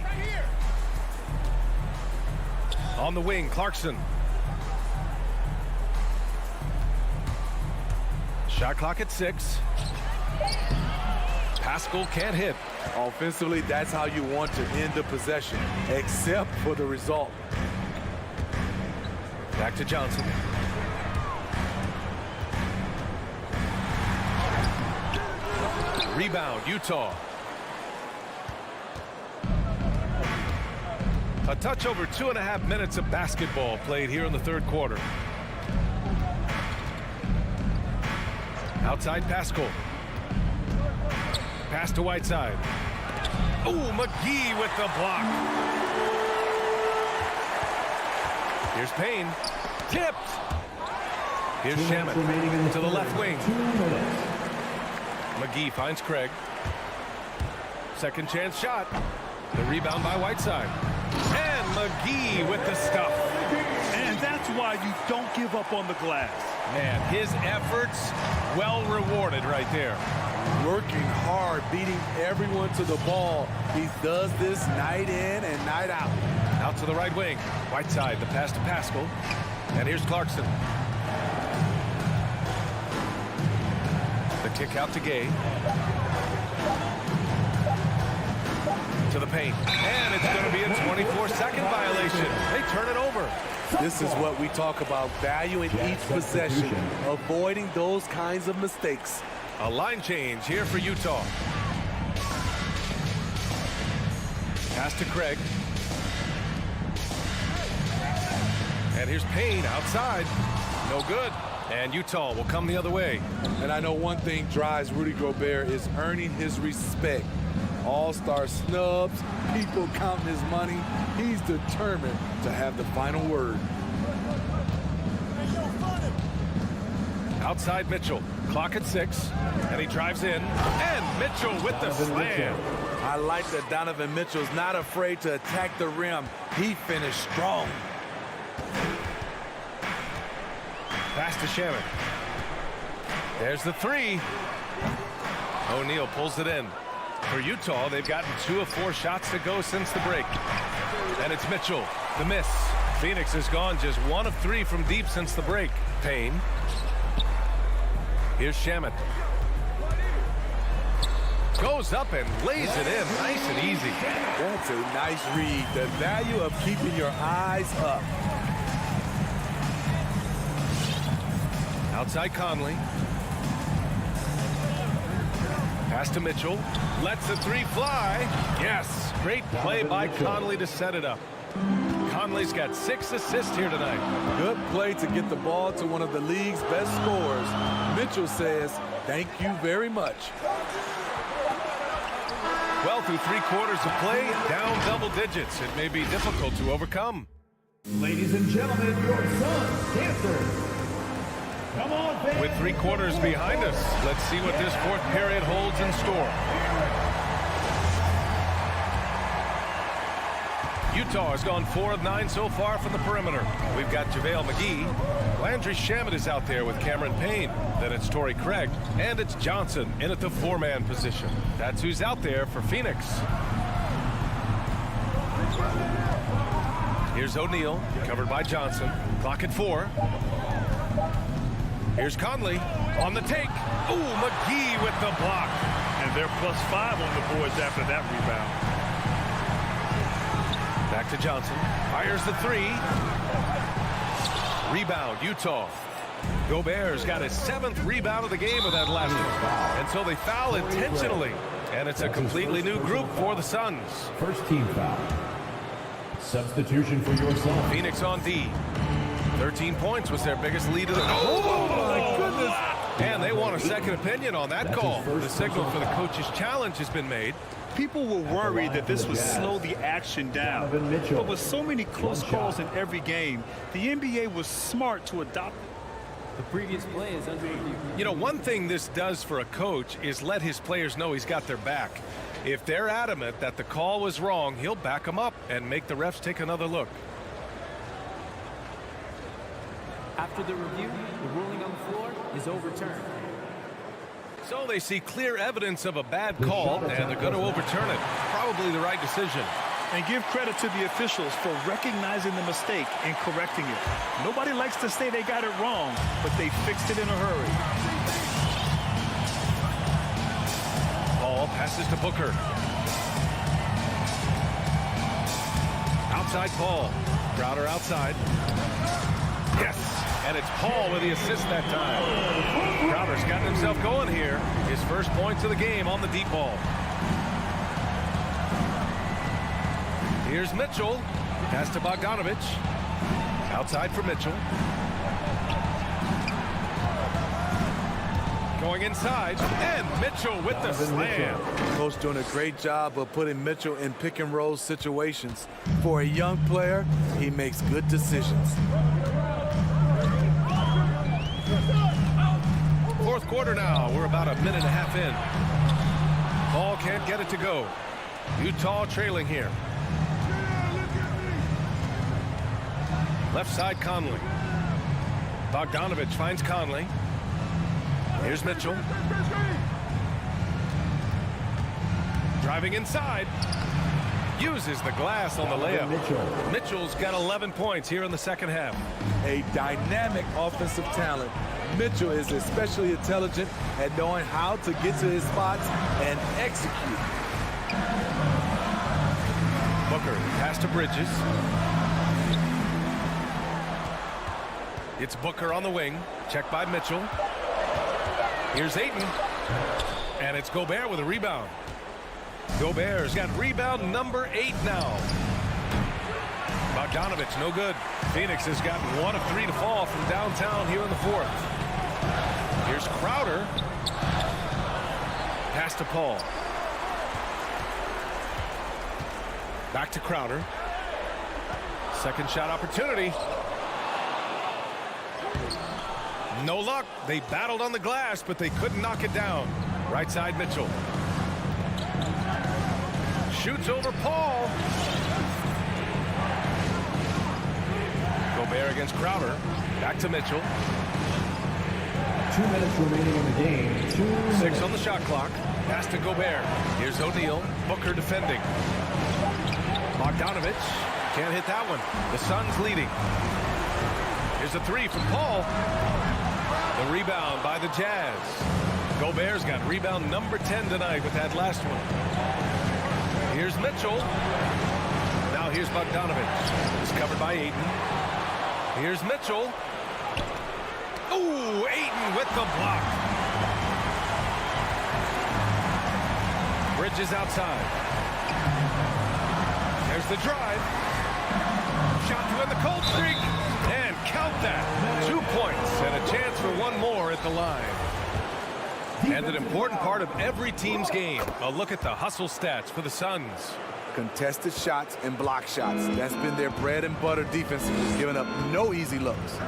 On the wing, Clarkson. Shot clock at 6. Paschall can't hit. Offensively, that's how you want to end the possession, except for the result. Back to Johnson. Rebound, Utah. A touch over 2.5 minutes of basketball played here in the third quarter. Outside Pascal. Pass to Whiteside. Oh, McGee with the block. Here's Payne. Tipped. Here's Shamet to the left wing. McGee finds Craig. Second chance shot. The rebound by Whiteside. And McGee with the stuff. And that's why you don't give up on the glass. Man, his efforts well rewarded right there. Working hard, beating everyone to the ball. He does this night in and night out. Out to the right wing. Whiteside, the pass to Pascal. And here's Clarkson. The kick out to Gay. To the paint. And it's going to be a 24-second violation. They turn it over. This is what we talk about, valuing each possession, avoiding those kinds of mistakes. A line change here for Utah. Pass to Craig. And here's Payne outside. No good. And Utah will come the other way. And I know one thing drives Rudy Gobert is earning his respect. All-star snubs, people counting his money. He's determined to have the final word. Outside Mitchell. Clock at 6. And he drives in. And Mitchell with the slam. I like that Donovan Mitchell's not afraid to attack the rim. He finished strong. Pass to Shamet. There's the three. O'Neal pulls it in. For Utah, they've gotten 2 of 4 shots to go since the break. And it's Mitchell, the miss. Phoenix has gone just 1 of 3 from deep since the break. Payne. Here's Shamet. Goes up and lays it in nice and easy. That's a nice read. The value of keeping your eyes up. Outside Conley. Pass to Mitchell. Lets the three fly. Yes. Great play by Conley to set it up. Conley's got 6 assists here tonight. Good play to get the ball to one of the league's best scorers. Mitchell says, thank you very much. Well, through 3 quarters of play, down double digits. It may be difficult to overcome. Ladies and gentlemen, your son's Cancer. Come on, fans. With 3 quarters behind us, let's see what this 4th period holds in store. Utah has gone 4 of 9 so far from the perimeter. We've got JaVale McGee. Landry Shamet is out there with Cameron Payne. Then it's Torrey Craig. And it's Johnson in at the 4-man position. That's who's out there for Phoenix. Here's O'Neal, covered by Johnson. Clock at 4. Here's Conley on the take. Ooh, McGee with the block. And they're +5 on the boards after that rebound. Back to Johnson. Fires the 3. Rebound, Utah. Gobert's got his 7th rebound of the game with that last one. And so they foul intentionally. And it's a completely new group for the Suns. First team foul. Substitution for your son. Phoenix on D. 13 points was their biggest lead of the Oh, my goodness. And they want a second opinion on that call. The signal for the coach's challenge has been made. People were worried that this would slow the action down. But with so many close calls in every game, the NBA was smart to adopt it. The previous play is under review. You know, one thing this does for a coach is let his players know he's got their back. If they're adamant that the call was wrong, he'll back them up and make the refs take another look. After the review, the ruling on the floor is overturned. So they see clear evidence of a bad call, and they're going to overturn it. Probably the right decision. And give credit to the officials for recognizing the mistake and correcting it. Nobody likes to say they got it wrong, but they fixed it in a hurry. Ball passes to Booker. Outside Paul. Crowder outside. Yes. And it's Paul with the assist that time. Crowder's gotten himself going here. His first points of the game on the deep ball. Here's Mitchell. Pass to Bogdanovich. Outside for Mitchell. Going inside, and Mitchell with the slam. Coach doing a great job of putting Mitchell in pick and roll situations. For a young player, he makes good decisions. Fourth quarter now. We're about a minute and a half in. Ball can't get it to go. Utah trailing here. Left side, Conley. Bogdanovich finds Conley. Here's Mitchell. Driving inside. Uses the glass on the layup. Mitchell's got 11 points here in the second half. A dynamic offensive talent. Mitchell is especially intelligent at knowing how to get to his spots and execute. Booker, pass to Bridges. It's Booker on the wing. Checked by Mitchell. Here's Ayton. And it's Gobert with a rebound. Gobert's got rebound number 8 now. Bogdanovich, no good. Phoenix has gotten 1 of 3 to fall from downtown here in the fourth. Here's Crowder. Pass to Paul. Back to Crowder. Second shot opportunity. No luck. They battled on the glass, but they couldn't knock it down. Right side, Mitchell. Shoots over Paul. Gobert against Crowder. Back to Mitchell. 2 minutes remaining in the game. 2 minutes. 6 on the shot clock. Pass to Gobert. Here's O'Neal. Booker defending. Bogdanovich can't hit that one. The Suns leading. Here's a 3 from Paul. The rebound by the Jazz. Gobert's got rebound number 10 tonight with that last one. Here's Mitchell. Now here's Bogdanovich. It's covered by Ayton. Here's Mitchell. Ooh, Ayton with the block. Bridges outside. There's the drive. Shot to end the cold streak. And count that. 2 points and a chance for one more at the line. And an important part of every team's game. A look at the hustle stats for the Suns. Contested shots and block shots. That's been their bread and butter defensively, giving up no easy looks.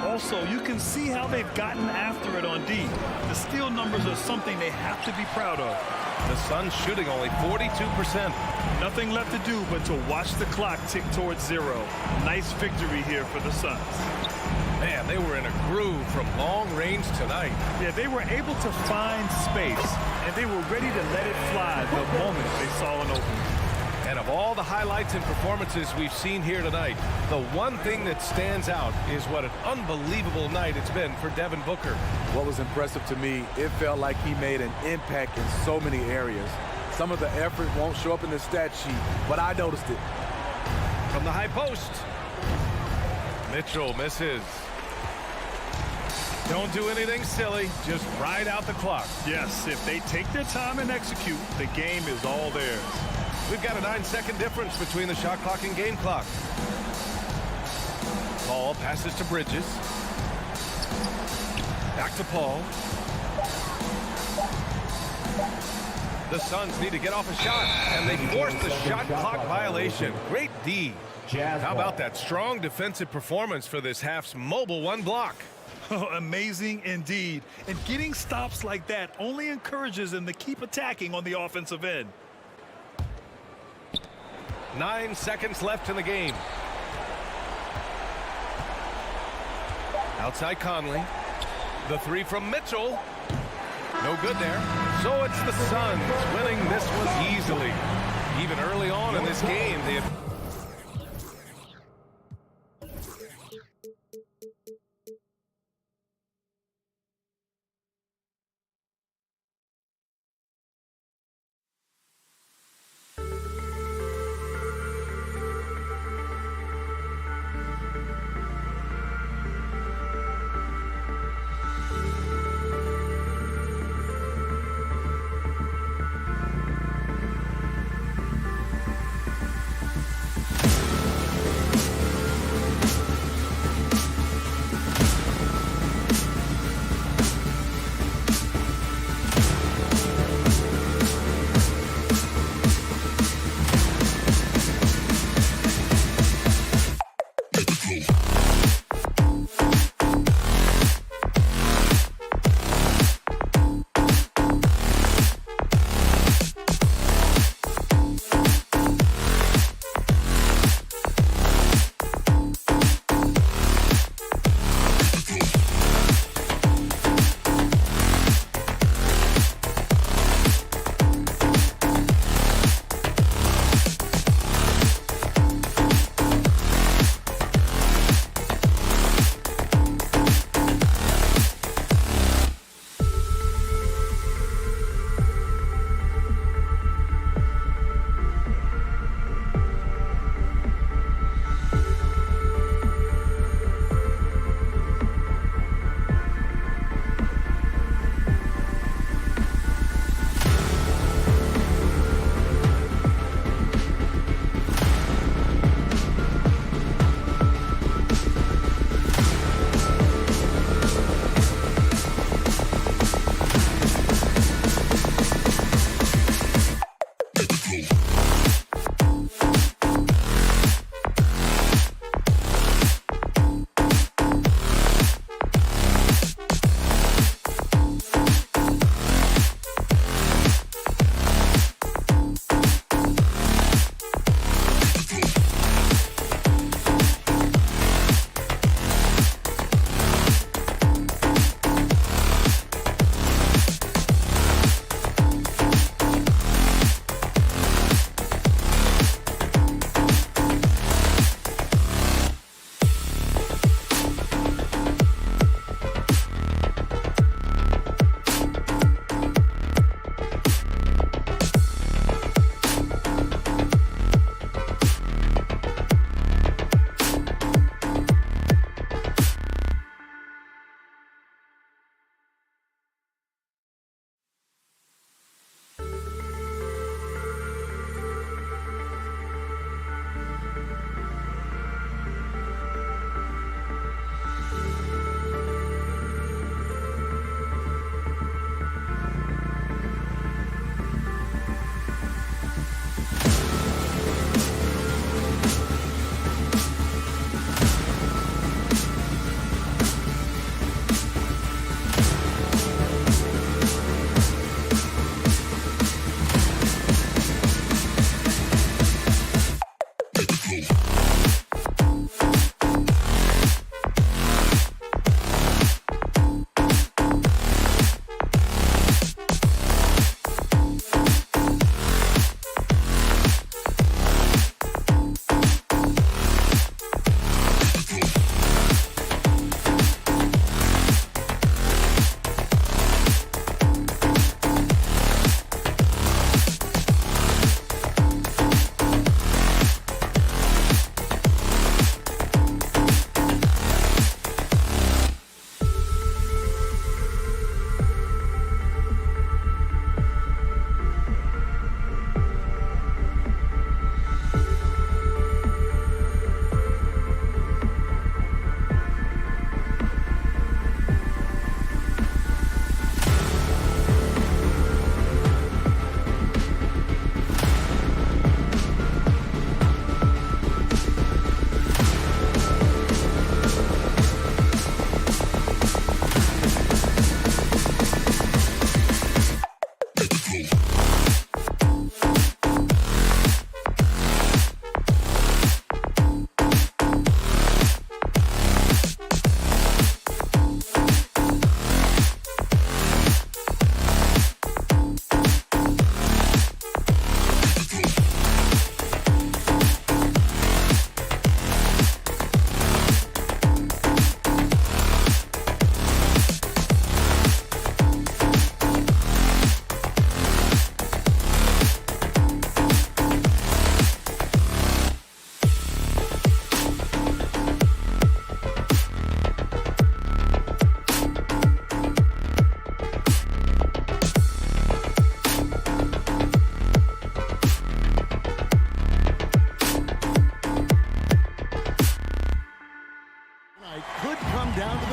Also, you can see how they've gotten after it on D. The steal numbers are something they have to be proud of. The Suns shooting only 42%. Nothing left to do but to watch the clock tick towards 0. Nice victory here for the Suns. Man, they were in a groove from long range tonight. Yeah, they were able to find space, and they were ready to let it fly the moment they saw an opening. And of all the highlights and performances we've seen here tonight, the one thing that stands out is what an unbelievable night it's been for Devin Booker. What was impressive to me, it felt like he made an impact in so many areas. Some of the effort won't show up in the stat sheet, but I noticed it. From the high post, Mitchell misses. Don't do anything silly, just ride out the clock. Yes, if they take their time and execute, the game is all theirs. We've got a 9-second difference between the shot clock and game clock. Paul passes to Bridges. Back to Paul. The Suns need to get off a shot, and they force the shot clock violation. Great D. How about that strong defensive performance for this half's mobile one block? Amazing indeed. And getting stops like that only encourages them to keep attacking on the offensive end. 9 seconds left in the game. Outside Conley. The 3 from Mitchell. No good there. So it's the Suns winning this one easily. Even early on in this game, they had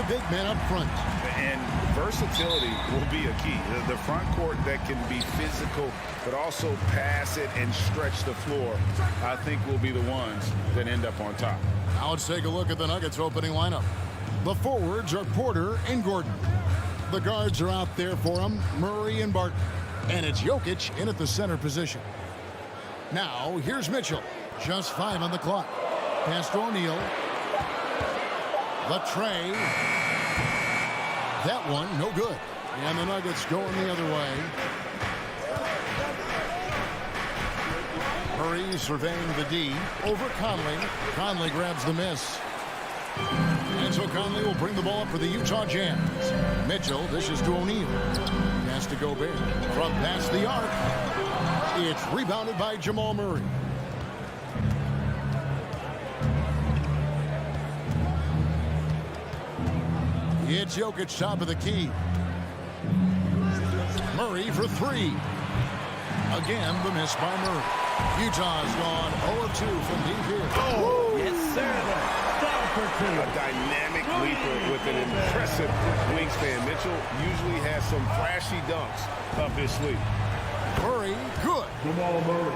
big men up front. And versatility will be a key. The front court that can be physical, but also pass it and stretch the floor, I think will be the ones that end up on top. Now let's take a look at the Nuggets opening lineup. The forwards are Porter and Gordon. The guards are out there for them, Murray and Barton. And it's Jokic in at the center position. Now, here's Mitchell. Just 5 on the clock. Pass to O'Neal. The tray. That one, no good. And the Nuggets going the other way. Murray surveying the D. Over Conley. Conley grabs the miss. And so Conley will bring the ball up for the Utah Jazz. Mitchell dishes to O'Neal. Pass to Gobert. From past the arc. It's rebounded by Jamal Murray. It's Jokic top of the key. Murray for 3. Again, the miss by Murray. Utah's gone 0-2 from deep here. Oh, yes, sir. A dynamic leaper with an impressive wingspan. Mitchell usually has some flashy dunks up his sleeve. Murray, good. Jamal Murray.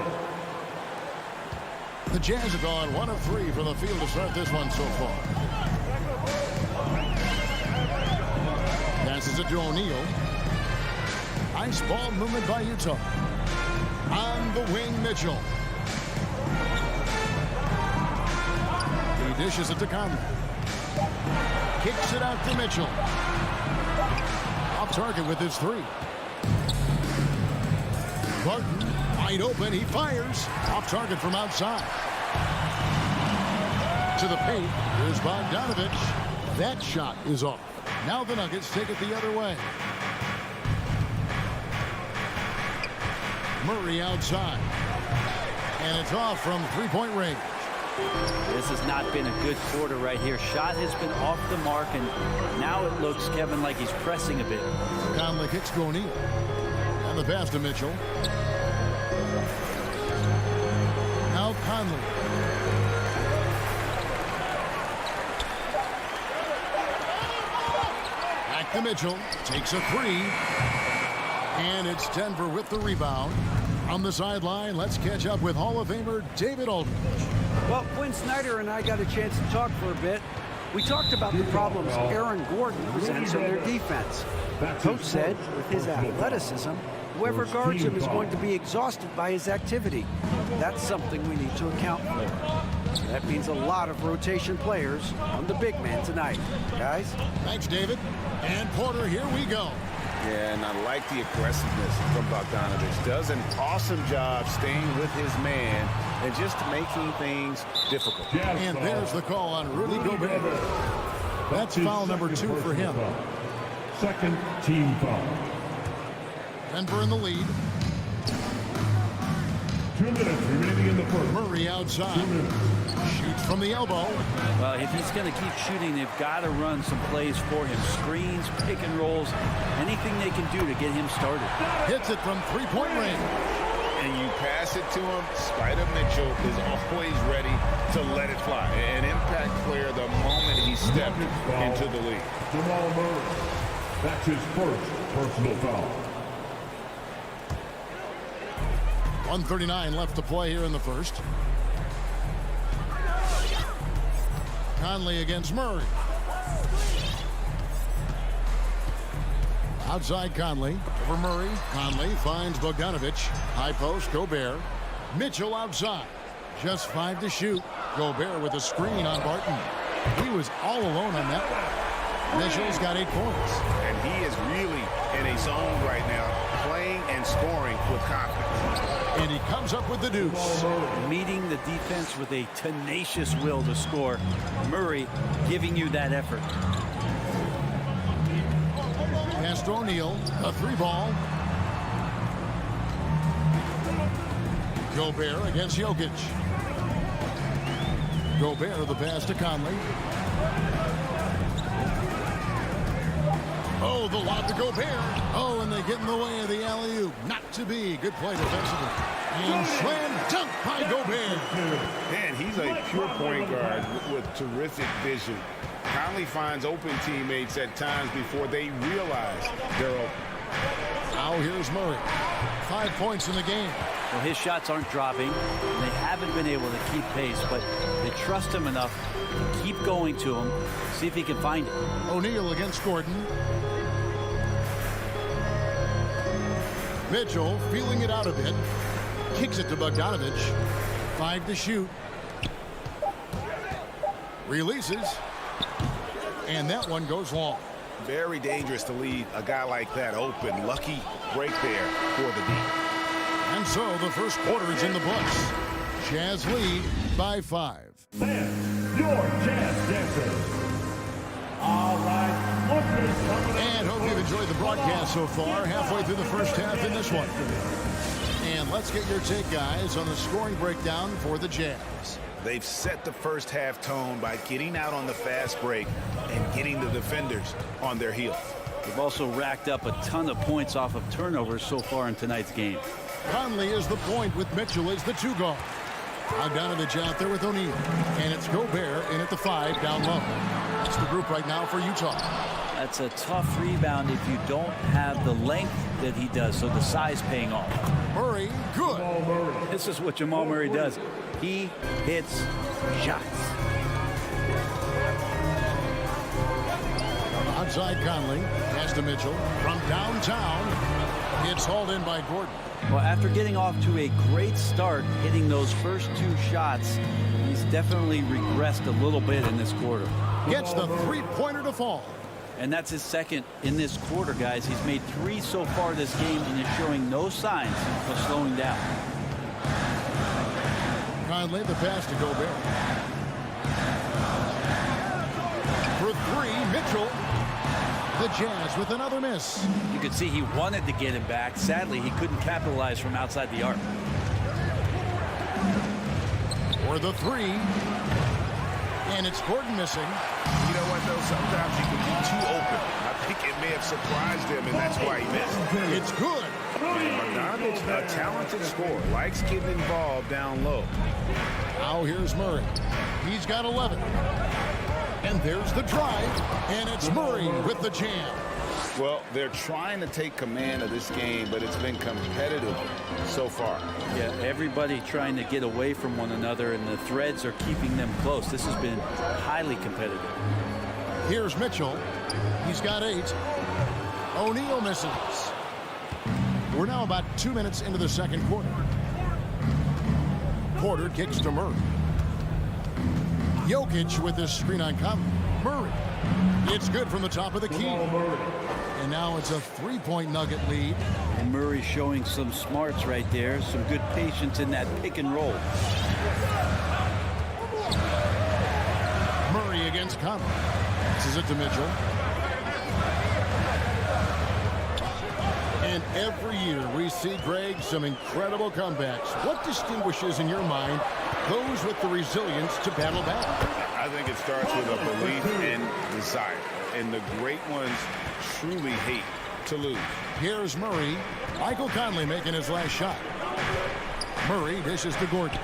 The Jazz have gone 1 of 3 from the field to start this one so far. Passes it to O'Neal. Nice ball movement by Utah. On the wing, Mitchell. He dishes it to Conley. Kicks it out to Mitchell. Off target with his 3. Barton, wide open, he fires. Off target from outside. To the paint, here's Bogdanovich. That shot is off. Now the Nuggets take it the other way. Murray outside. And it's off from three-point range. This has not been a good quarter right here. Shot has been off the mark, and now it looks, Kevin, like he's pressing a bit. Conley kicks to O'Neal. And the pass to Mitchell. Now Conley. Back to Mitchell. Takes a 3. And it's Denver with the rebound. On the sideline, let's catch up with Hall of Famer David Aldridge. Well, Quinn Snyder and I got a chance to talk for a bit. We talked about the problems Aaron Gordon presents in their defense. The coach said with his athleticism, whoever guards him is going to be exhausted by his activity. That's something we need to account for. That means a lot of rotation players on the big man tonight. Guys? Thanks, David. And Porter, here we go. Yeah, and I like the aggressiveness from Bogdanovich. Does an awesome job staying with his man and just making things difficult. And there's the call on Rudy Gobert. That's foul number 2 for him. Second team foul. Denver in the lead. 2 minutes remaining in the first. Murray outside. Shoots from the elbow. Well, if he's going to keep shooting, they've got to run some plays for him. Screens, pick and rolls, anything they can do to get him started. Hits it from three-point range. And you pass it to him. Spider Mitchell is always ready to let it fly. An impact player the moment he stepped into the league. Jamal Murray. That's his first personal foul. 1:39 left to play here in the first. Conley against Murray. Outside Conley. Over Murray. Conley finds Bogdanovich. High post, Gobert. Mitchell outside. Just 5 to shoot. Gobert with a screen on Barton. He was all alone on that one. Mitchell's got 8 points. And he is really in a zone right now, playing and scoring with confidence. And he comes up with the deuce. Meeting the defense with a tenacious will to score. Murray giving you that effort. Pass to O'Neal. A 3-ball. Gobert against Jokic. Gobert the pass to Conley. Oh, the lob to Gobert. Oh, and they get in the way of the alley-oop. Not to be. Good play defensively. And slam dunk by Gobert. Man, he's a pure point guard with terrific vision. Conley finds open teammates at times before they realize they're open. Now here's Murray. 5 points in the game. Well, his shots aren't dropping. And they haven't been able to keep pace, but they trust him enough to keep going to him, see if he can find it. O'Neal against Gordon. Mitchell feeling it out a bit. Kicks it to Bogdanovic. 5 to shoot. Releases. And that one goes long. Very dangerous to leave a guy like that open. Lucky break there for the D. And so the first quarter is in the books. Jazz lead by 5. And your Jazz dancers. All right. And hope you've enjoyed the broadcast so far. Halfway through the first half in this one. And let's get your take, guys, on the scoring breakdown for the Jazz. They've set the first half tone by getting out on the fast break and getting the defenders on their heels. They've also racked up a ton of points off of turnovers so far in tonight's game. Conley is the point with Mitchell as the 2 guard. Bogdanovic out there with O'Neal. And it's Gobert in at the 5 down low. That's the group right now for Utah. That's a tough rebound if you don't have the length that he does, so the size paying off. Murray, good. This is what Jamal Murray does. He hits shots. Outside Conley, pass to Mitchell. From downtown, it's hauled in by Gordon. Well, after getting off to a great start, hitting those first 2 shots, he's definitely regressed a little bit in this quarter. Gets the 3-pointer to fall. And that's his second in this quarter, guys. He's made 3 so far this game and is showing no signs of slowing down. Conley, the pass to Gobert. For 3, Mitchell. The Jazz with another miss. You could see he wanted to get him back. Sadly, he couldn't capitalize from outside the arc. For the 3. And it's Gordon missing. You know what, though? Sometimes you can be too open. I think it may have surprised him, and that's why he missed. It's good. Bogdanovic, a talented scorer, likes getting involved down low. Now here's Murray. He's got 11. And there's the drive. And it's Murray with the jam. Well, they're trying to take command of this game, but it's been competitive so far. Yeah, everybody trying to get away from one another, and the threads are keeping them close. This has been highly competitive. Here's Mitchell. He's got 8. O'Neal misses. We're now about 2 minutes into the second quarter. Porter kicks to Murray. Jokic with this screen on Conley. Murray. It's good from the top of the key. And now it's a 3-point Nugget lead. And Murray showing some smarts right there. Some good patience in that pick and roll. Murray against Conley. This is it to Mitchell. And every year we see, Greg, some incredible comebacks. What distinguishes in your mind those with the resilience to battle back? I think it starts with a belief and desire. And the great ones truly hate to lose. Here's Murray. Michael Conley making his last shot. Murray dishes to Gordon.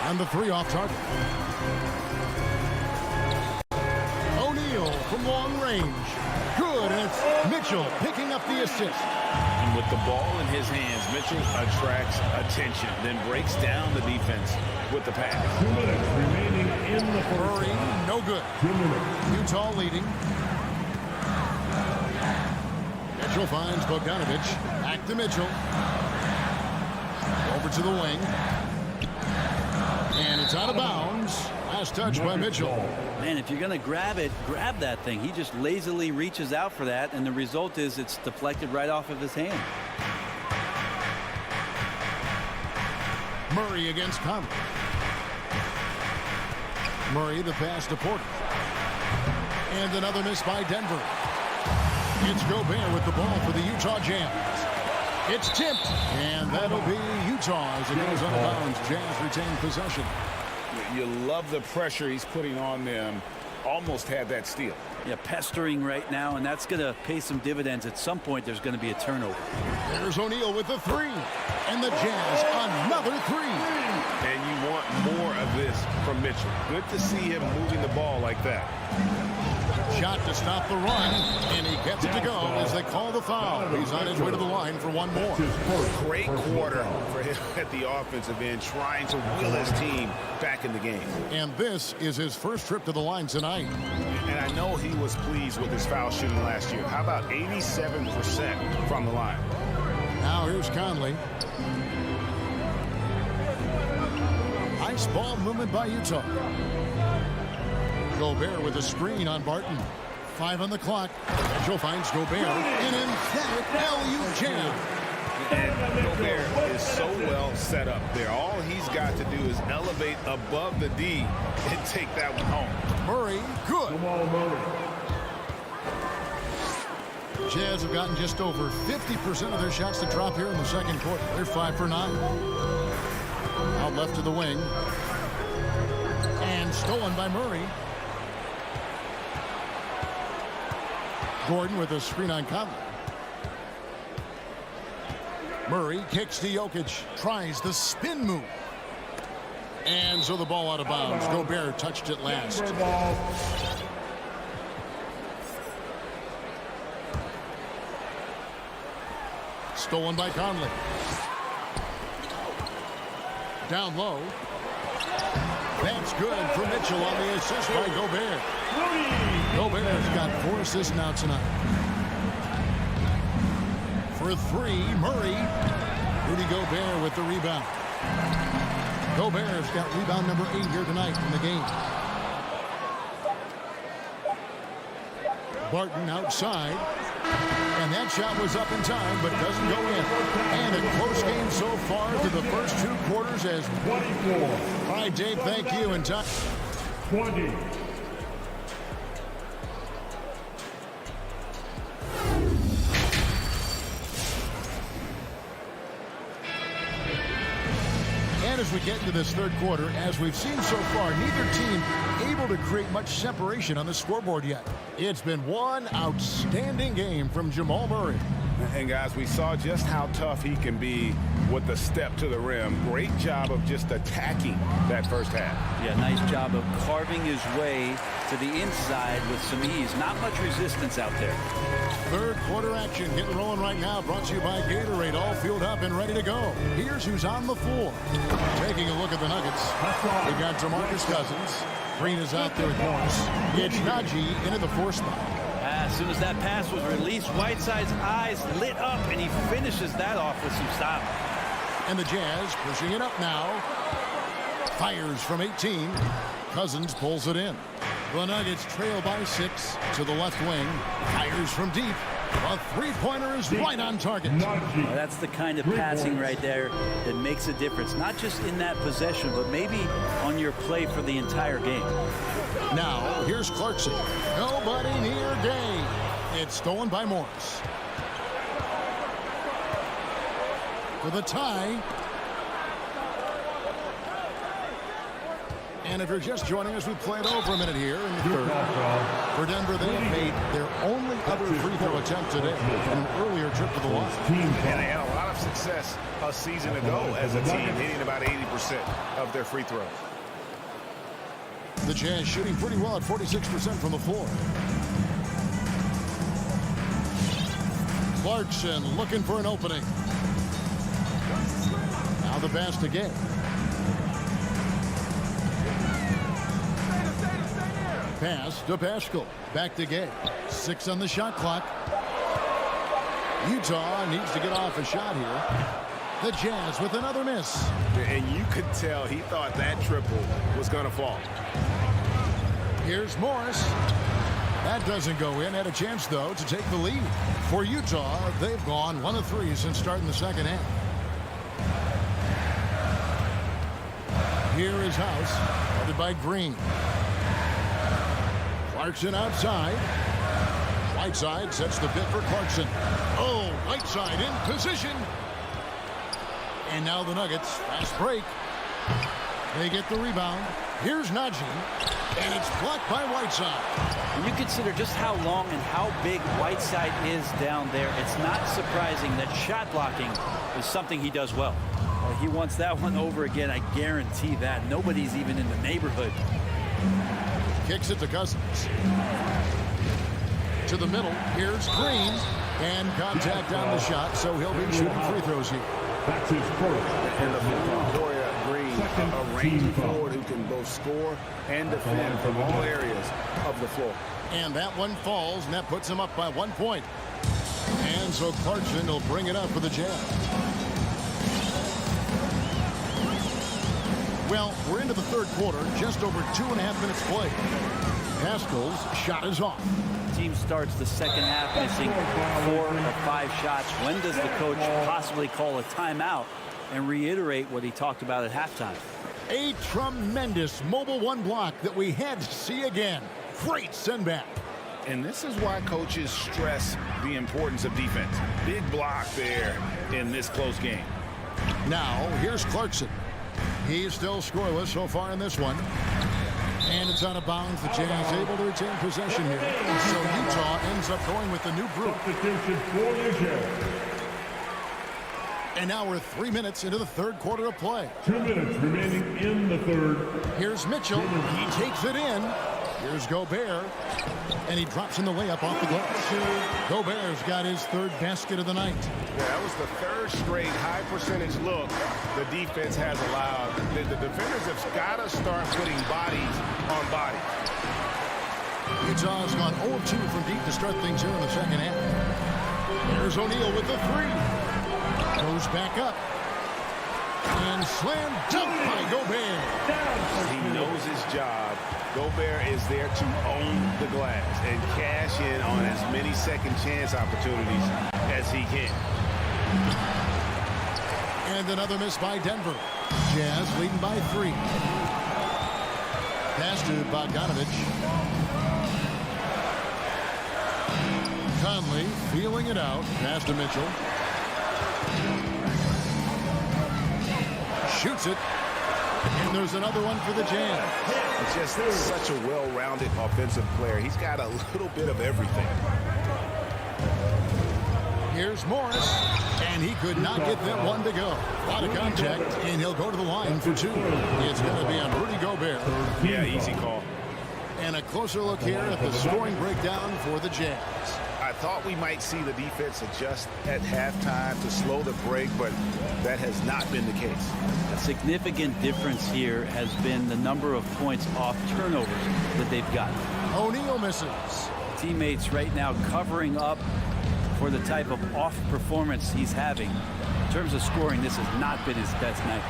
And the 3 off target. O'Neal from long range. Good, and it's Mitchell picking up the assist. And with the ball in his hands, Mitchell attracts attention, then breaks down the defense with the pass. 2 minutes remaining in the first. Murray, no good. 2 minutes. Utah leading. Mitchell finds Bogdanovic. Back to Mitchell. Over to the wing. And it's out of bounds. Last touch by Mitchell. Man, if you're going to grab it, grab that thing. He just lazily reaches out for that, and the result is it's deflected right off of his hand. Murray against Conley. Murray, the pass to Porter. And another miss by Denver. It's Gobert with the ball for the Utah Jazz. It's tipped, and that'll be Utah as it goes out of bounds. Jazz retain possession. You love the pressure he's putting on them almost had that steal. Yeah, pestering right now, and that's going to pay some dividends. At some point, there's going to be a turnover. There's O'Neal with the three. And the Jazz, another three. And you want more of this from Mitchell. Good to see him moving the ball like that. Shot to stop the run, and he gets it to go as they call the foul. He's on his way to the line for one more. Great quarter for him at the offensive end, trying to wheel his team back in the game. And this is his first trip to the line tonight. And I know he was pleased with his foul shooting last year. How about 87% from the line? Now here's Conley. Nice ball movement by Utah. Gobert with a screen on Barton. 5 on the clock. Mitchell finds Gobert. An emphatic LU jam. And Gobert is so well set up there. All he's got to do is elevate above the D and take that one home. Murray, good. Jazz have gotten just over 50% of their shots to drop here in the second quarter. They're 5 for 9. Out left to the wing. And stolen by Murray. Gordon with a screen on Conley. Murray kicks to Jokic. Tries the spin move. And so the ball out of bounds. Gobert touched it last. Stolen by Conley. Down low. That's good for Mitchell on the assist by Gobert. Gobert's got 4 assists now tonight. For 3, Murray. Rudy Gobert with the rebound. Gobert's got rebound number 8 here tonight in the game. Barton outside. And that shot was up in time, but doesn't go in. And a close game so far through the first 2 quarters as 24. All right, Dave, thank you. And time. 20. And as we get into this third quarter, as we've seen so far, neither team able to create much separation on the scoreboard yet. It's been one outstanding game from Jamal Murray. And guys, we saw just how tough he can be with the step to the rim. Great job of just attacking that first half. Yeah, nice job of carving his way to the inside with some ease. Not much resistance out there. Third quarter action getting rolling right now. Brought to you by Gatorade. All fueled up and ready to go. Here's who's on the floor. Taking a look at the Nuggets. We got DeMarcus Cousins. Green is out there with Morris. It's Najee into the 4 spot. As soon as that pass was released, Whiteside's eyes lit up, and he finishes that off with some style. And the Jazz pushing it up now. Fires from 18. Cousins pulls it in. The Nuggets trail by 6 to the left wing. Fires from deep. A 3-pointer is right on target. Well, that's the kind of passing right there that makes a difference. Not just in that possession, but maybe on your play for the entire game. Now, here's Clarkson. Nobody near Gay. It's stolen by Morris. For the tie. And if you're just joining us, we played over a minute here in the third. For Denver, they have made their only other free throw attempt today on an earlier trip to the line. And they had a lot of success a season ago as a team, hitting about 80% of their free throws. The Jazz shooting pretty well at 46% from the floor. Clarkson looking for an opening. Now the pass to Gay. Pass to Paschal. Back to Gay. 6 on the shot clock. Utah needs to get off a shot here. The Jazz with another miss. And you could tell he thought that triple was going to fall. Here's Morris. That doesn't go in. Had a chance, though, to take the lead. For Utah, they've gone 1 of 3 since starting the second half. Here is House, headed by Green. Clarkson outside. Whiteside sets the pit for Clarkson. Oh, Whiteside in position. And now the Nuggets, fast break. They get the rebound. Here's Najee. And it's blocked by Whiteside. When you consider just how long and how big Whiteside is down there, it's not surprising that shot blocking is something he does well. He wants that one over again, I guarantee that. Nobody's even in the neighborhood. Kicks it to Cousins. To the middle. Here's Green. And contact on the shot, so he'll be shooting free throws here. That's his first. And the Victoria Green, a rangy forward who can both score and defend from all areas of the floor. And that one falls, and that puts him up by 1 point. And so Clarkson will bring it up for the Jazz. Well, we're into the third quarter, just over 2.5 minutes played. Haskell's shot is off. Team starts the second half missing 4 or 5 shots. When does the coach possibly call a timeout and reiterate what he talked about at halftime? A tremendous mobile one block that we had to see again. Great send back. And this is why coaches stress the importance of defense. Big block there in this close game. Now, here's Clarkson. He's still scoreless so far in this one. And it's out of bounds. The Jazz able to retain possession here. So Utah ends up going with the new group. Substitution for the Jazz. And now we're 3 minutes into the third quarter of play. 2 minutes remaining in the third. Here's Mitchell. He takes it in. Here's Gobert. And he drops in the layup off the glass. Gobert's got his third basket of the night. Yeah, that was the third straight high percentage look the defense has allowed. The defenders have got to start putting bodies on bodies. Utah's gone 0-2 from deep to start things here in the second half. There's O'Neal with the three. Goes back up. And slam dunk by Gobert. He knows his job. Gobert is there to own the glass and cash in on as many second chance opportunities as he can. And another miss by Denver. Jazz leading by 3. Pass to Bogdanovic. Conley feeling it out. Pass to Mitchell. Shoots it. And there's another one for the Jazz. It's just such a well-rounded offensive player. He's got a little bit of everything. Here's Morris. And he could not get that one to go. A lot of contact, and he'll go to the line for 2. It's going to be on Rudy Gobert. Yeah, easy call. And a closer look here at the scoring breakdown for the Jazz. I thought we might see the defense adjust at halftime to slow the break, but that has not been the case. A significant difference here has been the number of points off turnovers that they've got. O'Neal misses. Teammates right now covering up for the type of off performance he's having. In terms of scoring, this has not been his best night.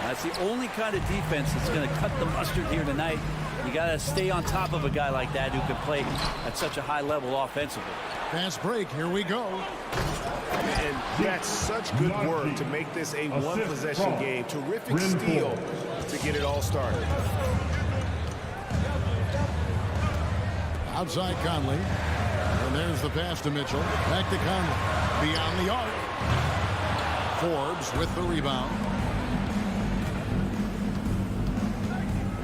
That's the only kind of defense that's going to cut the mustard here tonight. You got to stay on top of a guy like that who can play at such a high level offensively. Fast break. Here we go. And that's such good work to make this a one-possession game. Terrific steal to get it all started. Outside Conley. And there's the pass to Mitchell. Back to Conley. Beyond the arc. Forbes with the rebound.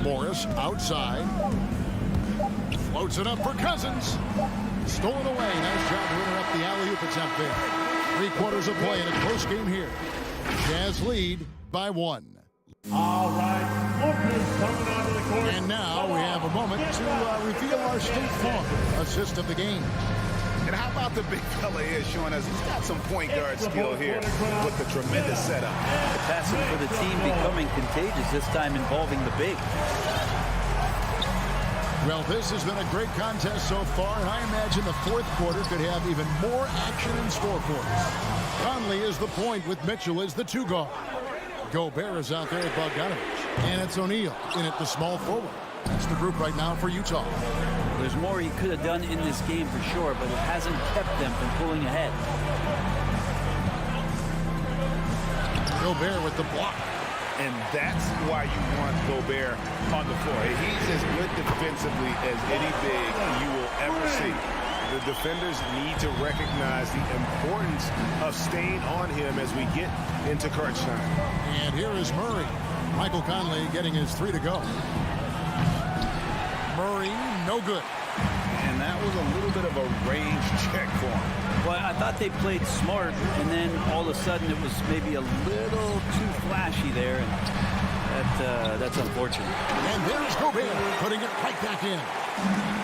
Morris outside. Floats it up for Cousins. Stolen away. Nice job to interrupt the alley-oop attempt there. 3 quarters of play in a close game here. Jazz lead by 1. All right, Lucas coming onto the court. And now we have a moment to reveal our State Farm assist of the game. And how about the big fella here showing us he's got some point guard skill here with the tremendous setup. The passing for the team becoming contagious, this time involving the big. Well, this has been a great contest so far, and I imagine the fourth quarter could have even more action in store for us. Conley is the point with Mitchell as the 2 guard. Gobert is out there at Bogdanovic. And it's O'Neal in at the small forward. That's the group right now for Utah. There's more he could have done in this game for sure, but it hasn't kept them from pulling ahead. Gobert with the block. And that's why you want Gobert on the floor. He's as good defensively as any big you will ever see. The defenders need to recognize the importance of staying on him as we get into crunch time. And here is Murray. Michael Conley getting his 3 to go. Murray, no good. And that was a little bit of a range check for him. Well, I thought they played smart, and then all of a sudden it was maybe a little too flashy there, and that's unfortunate. And there's Gobert putting it right back in.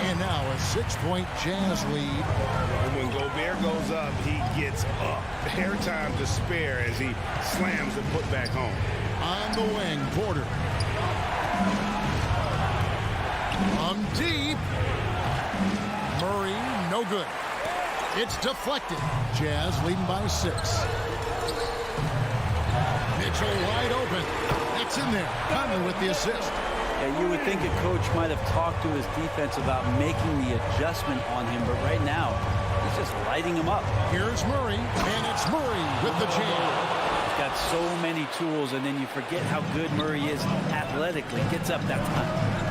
And now a 6-point Jazz lead. And when Gobert goes up, he gets up. Airtime to spare as he slams the putback home. On the wing, Porter. From deep. Murray, no good. It's deflected. Jazz leading by 6. Mitchell wide open. It's in there. Conley with the assist. Yeah, you would think a coach might have talked to his defense about making the adjustment on him, but right now, he's just lighting him up. Here's Murray, and it's Murray with the jam. He's got so many tools, and then you forget how good Murray is athletically. Gets up that time.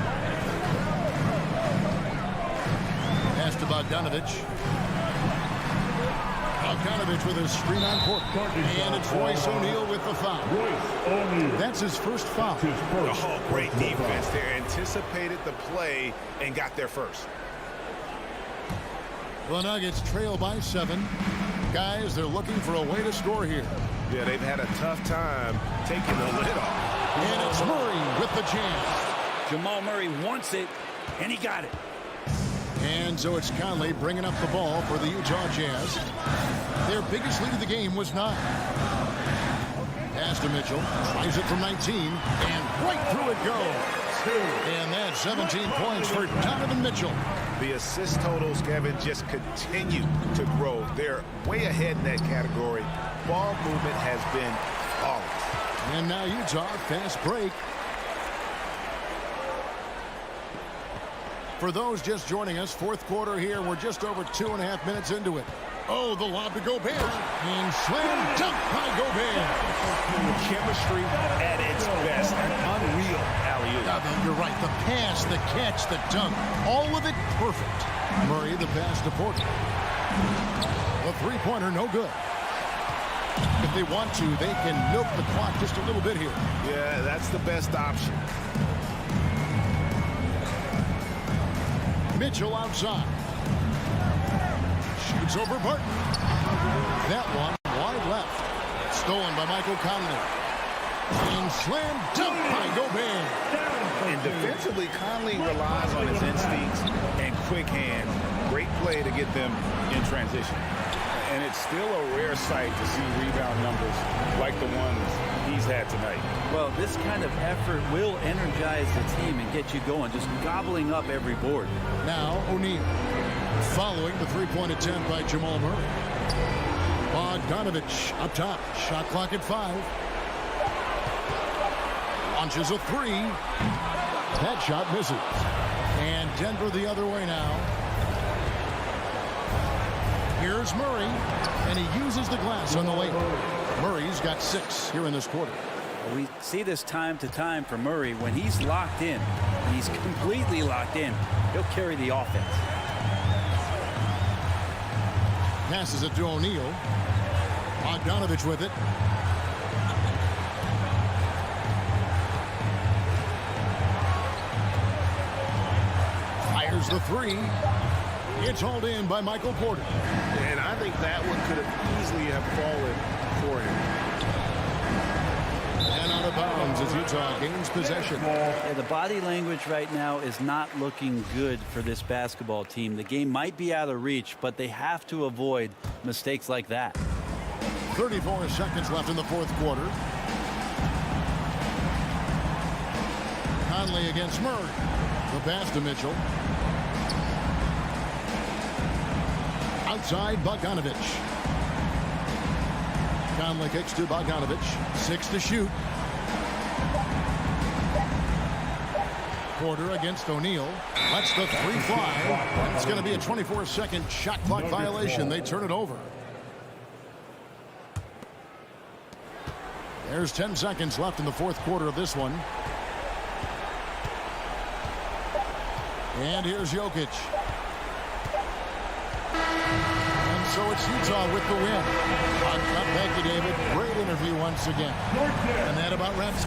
Pass to Bogdanovich. Bogdanovich with a screen on court. And it's Royce O'Neal with the foul. That's his first foul. Oh, great defense there. Anticipated the play and got there first. The Nuggets trail by 7. Guys, they're looking for a way to score here. Yeah, they've had a tough time taking the lid off. And it's Murray with the jam. Jamal Murray wants it, and he got it. And so it's Conley bringing up the ball for the Utah Jazz. Their biggest lead of the game was 9. Pass to Mitchell. Tries it from 19. And right through it goes. And that's 17 points for Donovan Mitchell. The assist totals, Kevin, just continue to grow. They're way ahead in that category. Ball movement has been flawless. And now Utah, fast break. For those just joining us, fourth quarter here. We're just over 2.5 minutes into it. Oh, the lob to Gobert. And slam dunk by Gobert. Chemistry at its best. An unreal alley-oop. You're right. The pass, the catch, the dunk. All of it perfect. Murray, the pass to Porter. The three-pointer, no good. If they want to, they can milk the clock just a little bit here. Yeah, that's the best option. Mitchell outside. Shoots over Burton. That one wide left. Stolen by Michael Conley. And slam dunk by Gobert. And defensively, Conley relies on his instincts and quick hands. Great play to get them in transition. And it's still a rare sight to see rebound numbers like the ones he's had tonight. Well, this kind of effort will energize the team and get you going, just gobbling up every board. Now O'Neal, following the three-point attempt by Jamal Murray. Bogdanovich up top, shot clock at 5. Launches a 3. That shot misses. And Denver the other way now. Here's Murray, and he uses the glass on the layup. Murray's got 6 here in this quarter. We see this time to time for Murray. When he's locked in, he's completely locked in, he'll carry the offense. Passes it to O'Neal. Bogdanovich with it. Fires the 3. It's hauled in by Michael Porter. And I think that one could have easily have fallen for him. And out of bounds as Utah gains possession. Yeah, the body language right now is not looking good for this basketball team. The game might be out of reach, but they have to avoid mistakes like that. 34 seconds left in the fourth quarter. Conley against Murray. The pass to Mitchell. Outside Bogdanovich. Conley kicks to Bogdanovich. 6 to shoot. Porter against O'Neal. Lets the 3 fly. And it's going to be a 24-second shot clock violation. They turn it over. There's 10 seconds left in the fourth quarter of this one. And here's Jokic. And so it's Utah with the win. Thank you, David. Great interview once again. And that about wraps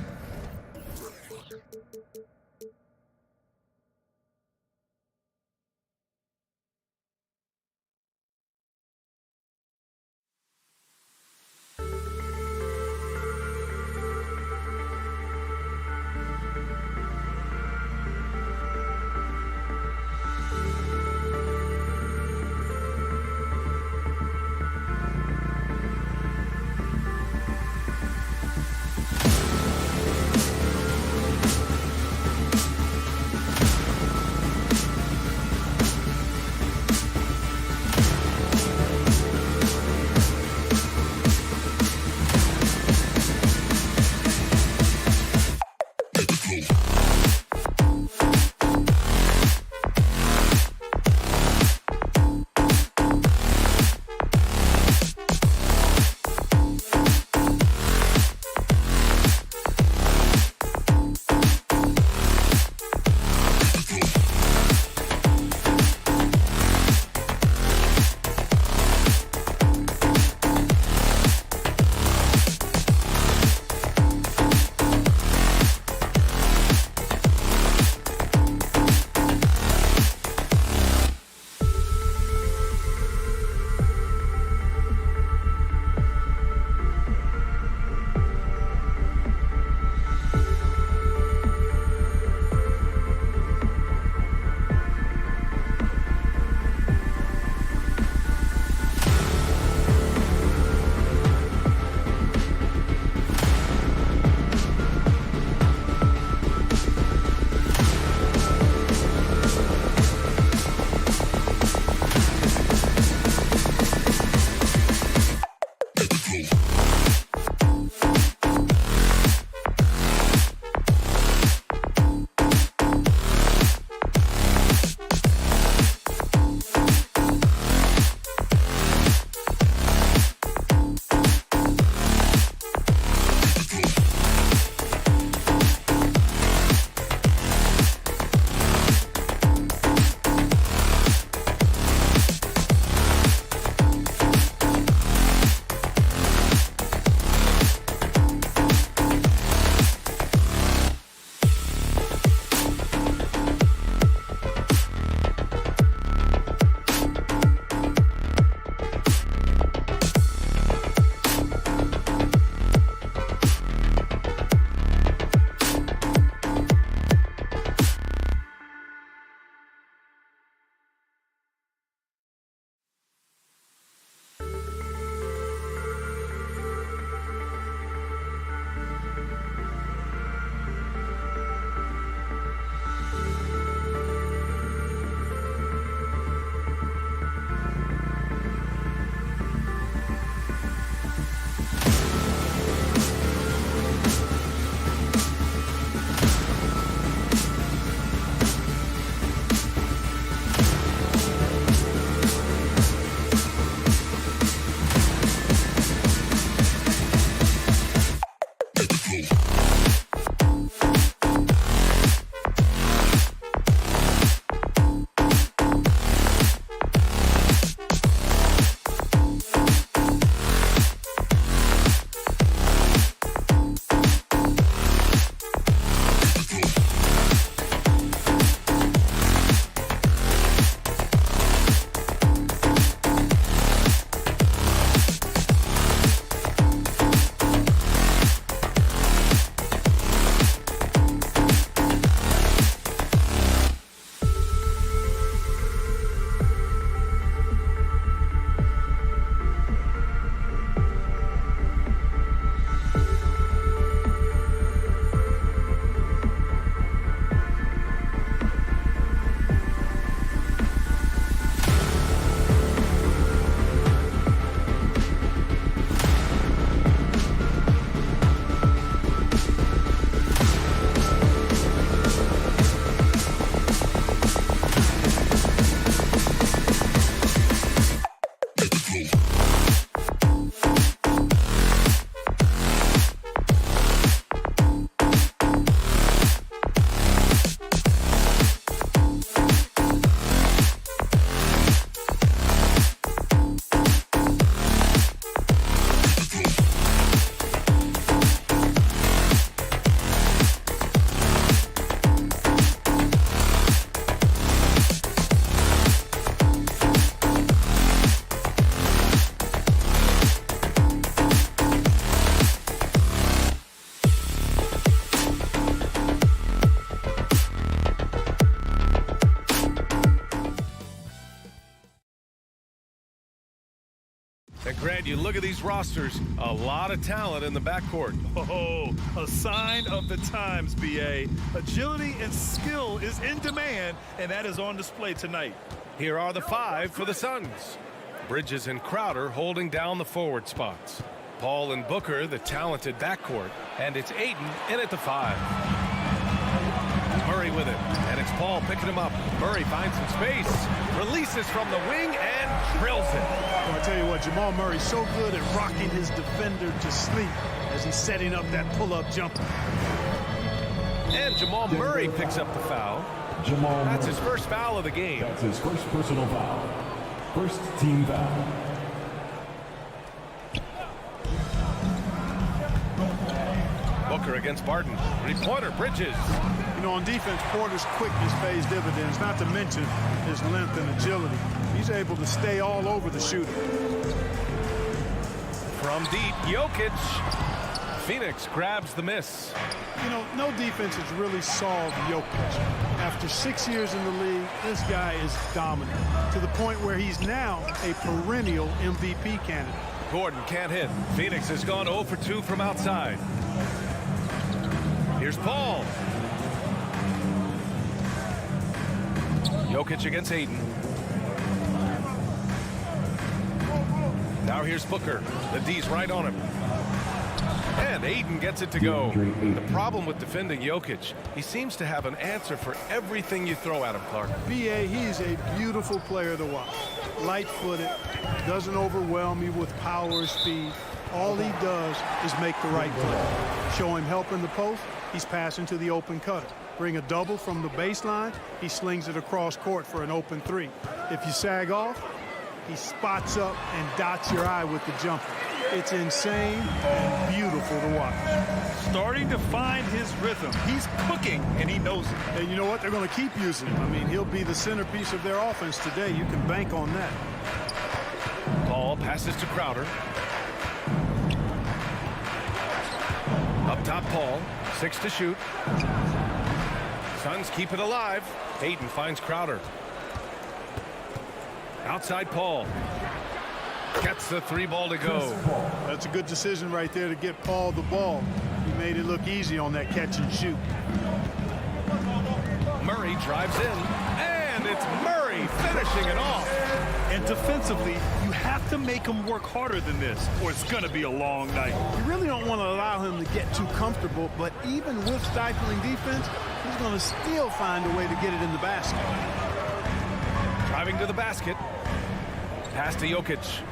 And you look at these rosters, a lot of talent in the backcourt. Oh, a sign of the times, B.A. Agility and skill is in demand, and that is on display tonight. Here are the 5 for the Suns. Bridges and Crowder holding down the forward spots. Paul and Booker, the talented backcourt. And it's Ayton in at the 5. Murray with it, and it's Paul picking him up. Murray finds some space, releases from the wing, and drills it. Well, I tell you what, Jamal Murray's so good at rocking his defender to sleep as he's setting up that pull-up jumper. And Jamal Murray picks up the foul. That's his first foul of the game. That's his first personal foul. First team foul. Booker against Barton. 3-pointer, Bridges. You know, on defense, Porter's quickness pays dividends, not to mention his length and agility. He's able to stay all over the shooter. From deep, Jokic. Phoenix grabs the miss. You know, no defense has really solved Jokic. After 6 years in the league, this guy is dominant, to the point where he's now a perennial MVP candidate. Gordon can't hit. Phoenix has gone 0 for 2 from outside. Here's Paul. Jokic against Ayton. Now here's Booker. The D's right on him. And Ayton gets it to go. The problem with defending Jokic, he seems to have an answer for everything you throw at him, Clark. B.A., he's a beautiful player to watch. Light-footed, doesn't overwhelm you with power or speed. All he does is make the right play. Show him help in the post, he's passing to the open cutter. Bring a double from the baseline, he slings it across court for an open 3. If you sag off, he spots up and dots your eye with the jumper. It's insane and beautiful to watch. Starting to find his rhythm. He's cooking, and he knows it. And you know what? They're going to keep using him. I mean, he'll be the centerpiece of their offense today. You can bank on that. Paul passes to Crowder. Up top, Paul. 6 to shoot. Suns keep it alive. Ayton finds Crowder. Outside Paul. Gets the 3-ball to go. That's a good decision right there to get Paul the ball. He made it look easy on that catch and shoot. Murray drives in, and it's Murray finishing it off. And defensively, you have to make him work harder than this, or it's going to be a long night. You really don't want to allow him to get too comfortable, but even with stifling defense, he's going to still find a way to get it in the basket. Driving to the basket. Pass to Jokic.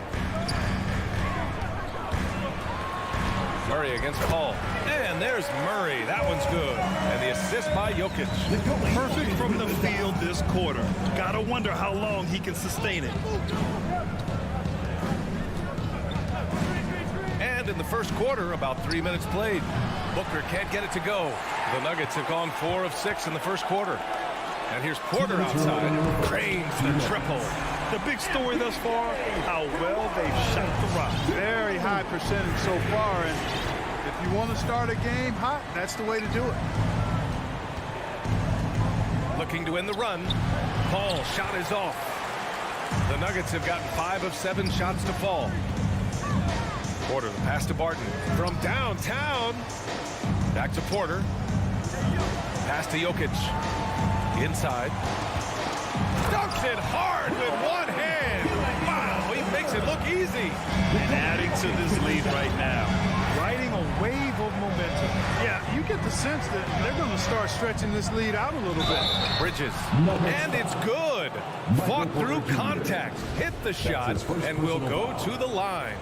Murray against Paul. And there's Murray. That one's good. And the assist by Jokic. Perfect from the field this quarter. Gotta wonder how long he can sustain it. And in the first quarter, about 3 minutes played. Booker can't get it to go. The Nuggets have gone 4 of 6 in the first quarter. And here's Porter outside. Cranes the triple. The big story thus far, how well they've shot the rock. Very high percentage so far, and if you want to start a game hot, that's the way to do it. Looking to end the run. Paul shot is off. The Nuggets have gotten 5 of 7 shots to fall. Porter, the pass to Barton. From downtown. Back to Porter. Pass to Jokic. Inside. Dunks it hard with one hand. Wow, he makes it look easy. And adding to this lead right now. Riding a wave of momentum. Yeah, you get the sense that they're going to start stretching this lead out a little bit. Bridges. And it's good. Fought through contact. Hit the shot and will go to the line.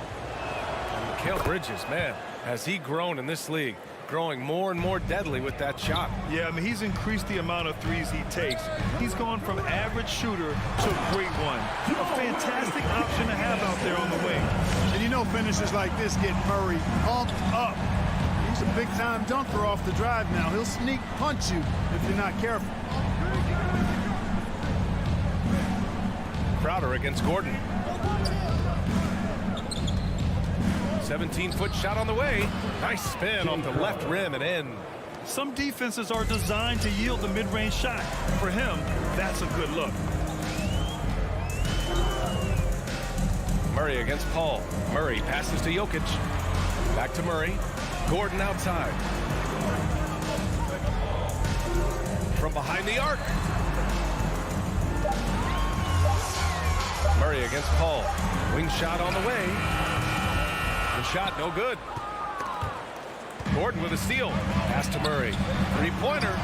Mikal Bridges, man, has he grown in this league? Growing more and more deadly with that shot. Yeah, I mean, he's increased the amount of threes he takes. He's gone from average shooter to great one. A fantastic option to have out there on the wing. And you know finishes like this get Murray pumped up. He's a big-time dunker off the drive now. He'll sneak punch you if you're not careful. Crowder against Gordon. 17-foot shot on the way. Nice spin off the left rim and in. Some defenses are designed to yield the mid-range shot. For him, that's a good look. Murray against Paul. Murray passes to Jokic. Back to Murray. Gordon outside. From behind the arc. Murray against Paul. Wing shot on the way. The shot no good. Gordon with a steal. Pass to Murray. Three-pointer.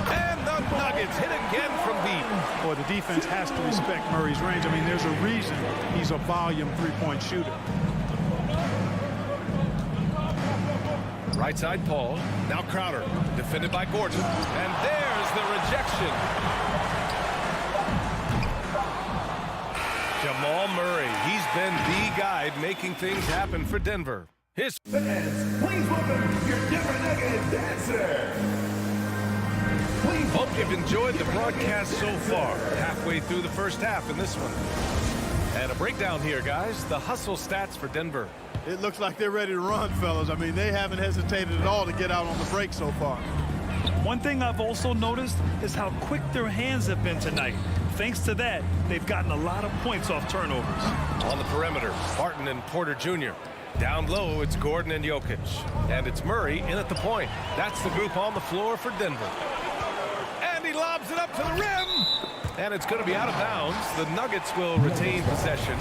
And the Nuggets hit again from deep. Boy, the defense has to respect Murray's range. I mean, there's a reason he's a volume three-point shooter. Right side, Paul. Now Crowder. Defended by Gordon. And there's the rejection. Jamal Murray. He's been the guy making things happen for Denver. His fans, please welcome your Denver Nuggets dancer. Hope you've enjoyed the broadcast so far. Halfway through the first half in this one. And a breakdown here, guys. The hustle stats for Denver. It looks like they're ready to run, fellas. I mean, they haven't hesitated at all to get out on the break so far. One thing I've also noticed is how quick their hands have been tonight. Thanks to that, they've gotten a lot of points off turnovers. On the perimeter, Barton and Porter Jr. Down low, it's Gordon and Jokic. And it's Murray in at the point. That's the group on the floor for Denver. And he lobs it up to the rim. And it's going to be out of bounds. The Nuggets will retain possession.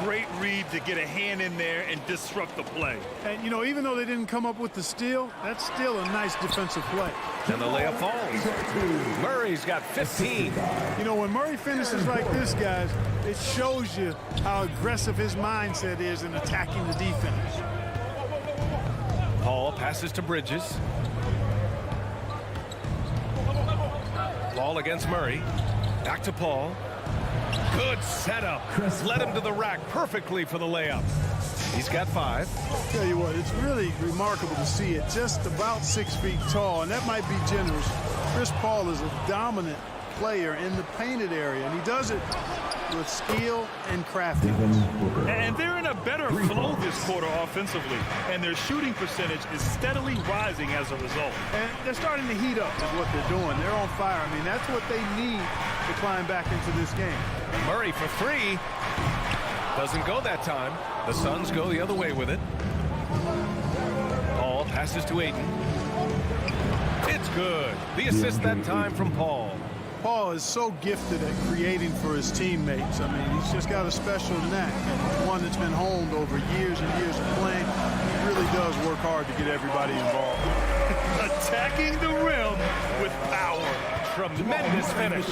Great read to get a hand in there and disrupt the play. And, you know, even though they didn't come up with the steal, that's still a nice defensive play. And the layup falls. Murray's got 15. You know, when Murray finishes like this, guys, it shows you how aggressive his mindset is in attacking the defense. Paul passes to Bridges. Paul against Murray. Back to Paul. Good setup. Led him to the rack perfectly for the layup. He's got 5. I'll tell you what, it's really remarkable to see it. Just about 6 feet tall, and that might be generous. Chris Paul is a dominant player in the painted area, and he does it with skill and craftiness. And they're in a better flow this quarter offensively, and their shooting percentage is steadily rising as a result. And they're starting to heat up is what they're doing. They're on fire. I mean, that's what they need to climb back into this game. Murray for 3. Doesn't go that time. The Suns go the other way with it. Paul passes to Ayton. It's good. The assist that time from Paul. Paul is so gifted at creating for his teammates. I mean, he's just got a special knack, one that's been honed over years and years of playing. He really does work hard to get everybody involved. Attacking the rim with power. Tremendous finish.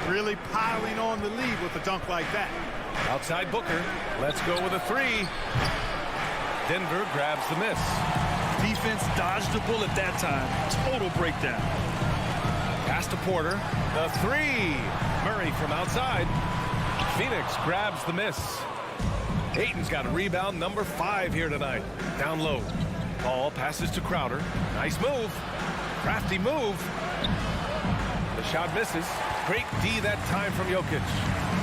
Really piling on the lead with a dunk like that. Outside Booker. Let's go with a 3. Denver grabs the miss. Defense dodged the bullet that time. Total breakdown. Pass to Porter. The 3. Murray from outside. Phoenix grabs the miss. Ayton's got a rebound number 5 here tonight. Down low. Paul passes to Crowder. Nice move. Crafty move. The shot misses. Great D that time from Jokic.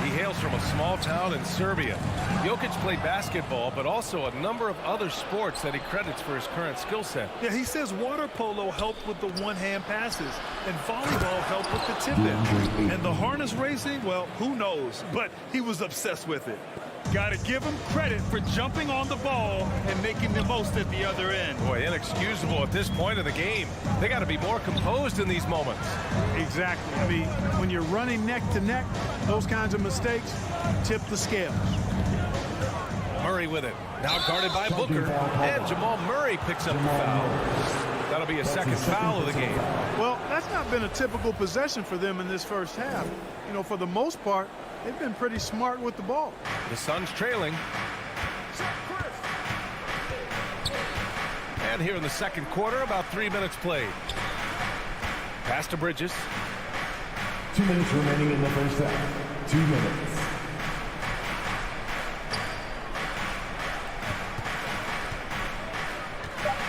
He hails from a small town in Serbia. Jokic played basketball, but also a number of other sports that he credits for his current skill set. Yeah, he says water polo helped with the one-hand passes, and volleyball helped with the tip-in. And the harness racing, well, who knows? But he was obsessed with it. Got to give him credit for jumping on the ball and making the most at the other end. Boy, inexcusable at this point of the game. They got to be more composed in these moments. Exactly. I mean, when you're running neck to neck, those kinds of mistakes tip the scales. Murray with it. Now guarded by Booker. And Jamal Murray picks up the foul. That'll be a second foul of the game. Well, that's not been a typical possession for them in this first half. You know, for the most part, they've been pretty smart with the ball. The Suns trailing. And here in the second quarter, about 3 minutes played. Pass to Bridges. 2 minutes remaining in the first half. 2 minutes.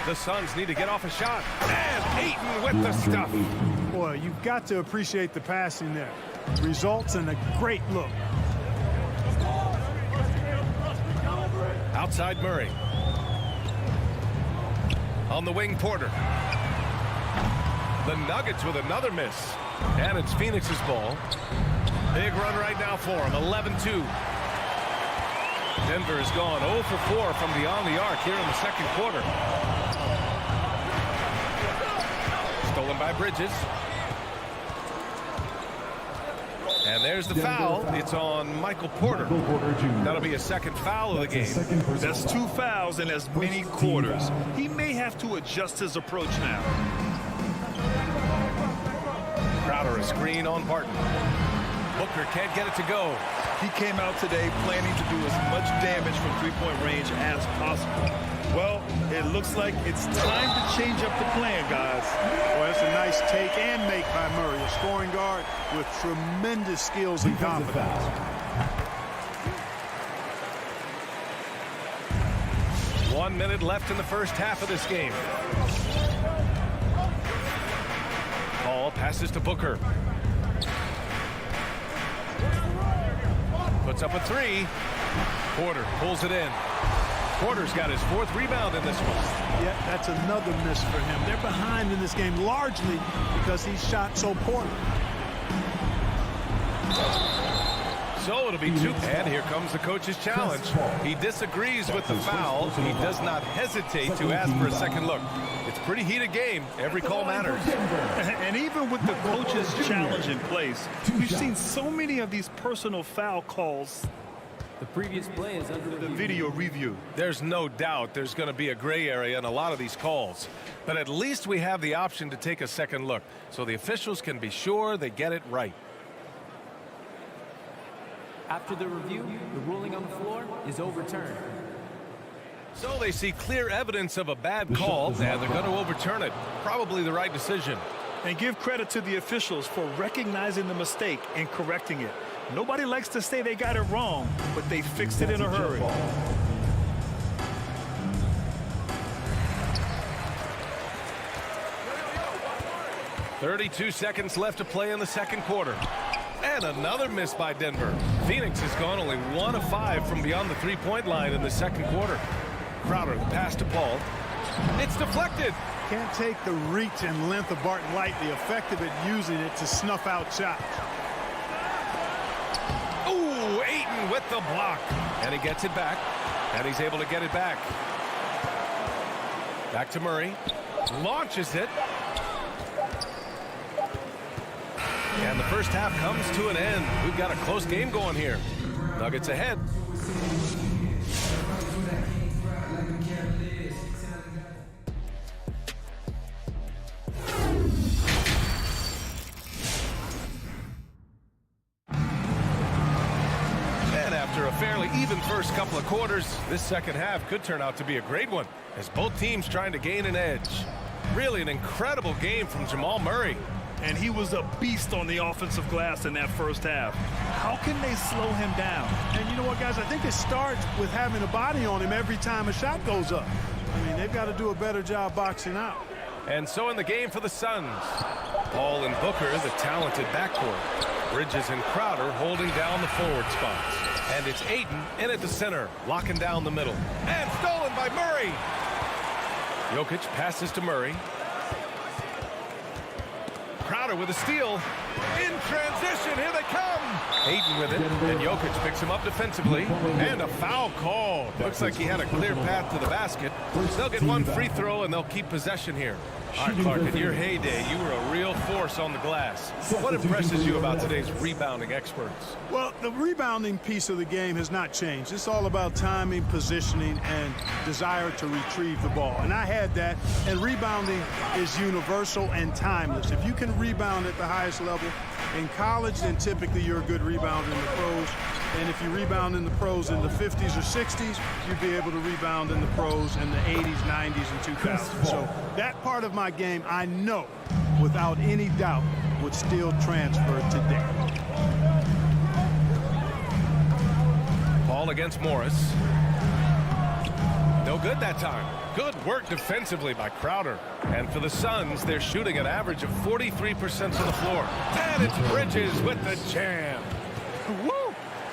The Suns need to get off a shot. And Ayton with the stuff. Boy, you've got to appreciate the passing there. Results in a great look. Outside Murray. On the wing, Porter. The Nuggets with another miss. And it's Phoenix's ball. Big run right now for him. 11-2. Denver has gone 0 for 4 from beyond the arc here in the second quarter. Stolen by Bridges. And there's the foul. It's on Michael Porter. That'll be a second foul of the game. That's 2 fouls in as many quarters. He may have to adjust his approach now. Crowder, a screen on Barton. Booker can't get it to go. He came out today planning to do as much damage from three-point range as possible. Well, it looks like it's time to change up the plan, guys. Well, it's a nice take and make by Murray, a scoring guard with tremendous skills and confidence. 1 minute left in the first half of this game. Ball passes to Booker. Puts up a three. Porter pulls it in. Porter's got his 4th rebound in this one. Yeah, that's another miss for him. They're behind in this game largely because he shot so poorly. So it'll be 2. And here comes the coach's challenge. He disagrees with the foul. He does not hesitate to ask for a second look. It's a pretty heated game. Every call matters. And even with the coach's challenge in place, we've seen so many of these personal foul calls. The previous play is under the video review. There's no doubt there's going to be a gray area in a lot of these calls. But at least we have the option to take a second look, so the officials can be sure they get it right. After the review, the ruling on the floor is overturned. So they see clear evidence of a bad call, and they're going to overturn it. Probably the right decision. And give credit to the officials for recognizing the mistake and correcting it. Nobody likes to say they got it wrong, but they fixed it in a hurry. .32 seconds left to play in the second quarter. And another miss by Denver. Phoenix has gone only 1 of 5 from beyond the three-point line in the second quarter. Crowder, the pass to Paul. It's deflected. Can't take the reach and length of Barton lightly, effective at using it to snuff out shots. Ooh, Ayton with the block. And he gets it back. And he's able to get it back. Back to Murray. Launches it. And the first half comes to an end. We've got a close game going here. Nuggets ahead. And after a fairly even first couple of quarters, this second half could turn out to be a great one, as both teams trying to gain an edge. Really an incredible game from Jamal Murray. And he was a beast on the offensive glass in that first half. How can they slow him down? And you know what, guys? I think it starts with having a body on him every time a shot goes up. I mean, they've got to do a better job boxing out. And so in the game for the Suns, Paul and Booker, the talented backcourt. Bridges and Crowder holding down the forward spots. And it's Ayton in at the center, locking down the middle. And stolen by Murray. Jokic passes to Murray. Crowder with a steal. In transition, here they come. Ayton with it, and Jokic picks him up defensively. And a foul call. Looks like he had a clear path to the basket. They'll get one free throw, and they'll keep possession here. All right, Clark, in your heyday, you were a real force on the glass. What impresses you about today's rebounding experts? Well, the rebounding piece of the game has not changed. It's all about timing, positioning, and desire to retrieve the ball. And I had that, and rebounding is universal and timeless. If you can rebound at the highest level in college, then typically you're a good rebounder in the pros. And if you rebound in the pros in the 50s or 60s, you'd be able to rebound in the pros in the 80s, 90s, and 2000s. So that part of my game, I know, without any doubt, would still transfer today. Ball against Morris. No good that time. Good work defensively by Crowder. And for the Suns, they're shooting an average of 43% to the floor. And it's Bridges with the jam. Woo!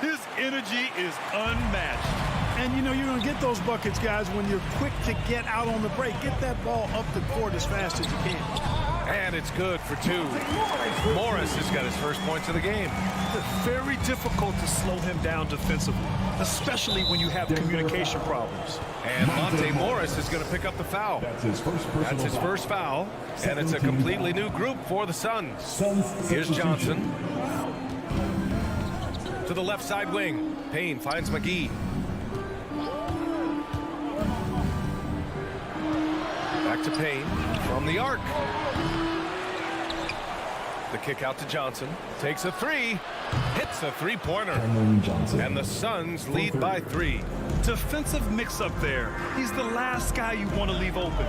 His energy is unmatched. And, you know, you're going to get those buckets, guys, when you're quick to get out on the break. Get that ball up the court as fast as you can. And it's good for 2. Morris has got his first points of the game. Very difficult to slow him down defensively, especially when you have communication problems. And Monte Morris is going to pick up the foul. That's his first foul. And it's a completely new group for the Suns. Here's Johnson. To the left side wing. Payne finds McGee. Back to Payne from the arc. The kick out to Johnson. Takes a 3. Hits a 3-pointer. And the Suns lead by 3. Defensive mix-up there. He's the last guy you want to leave open.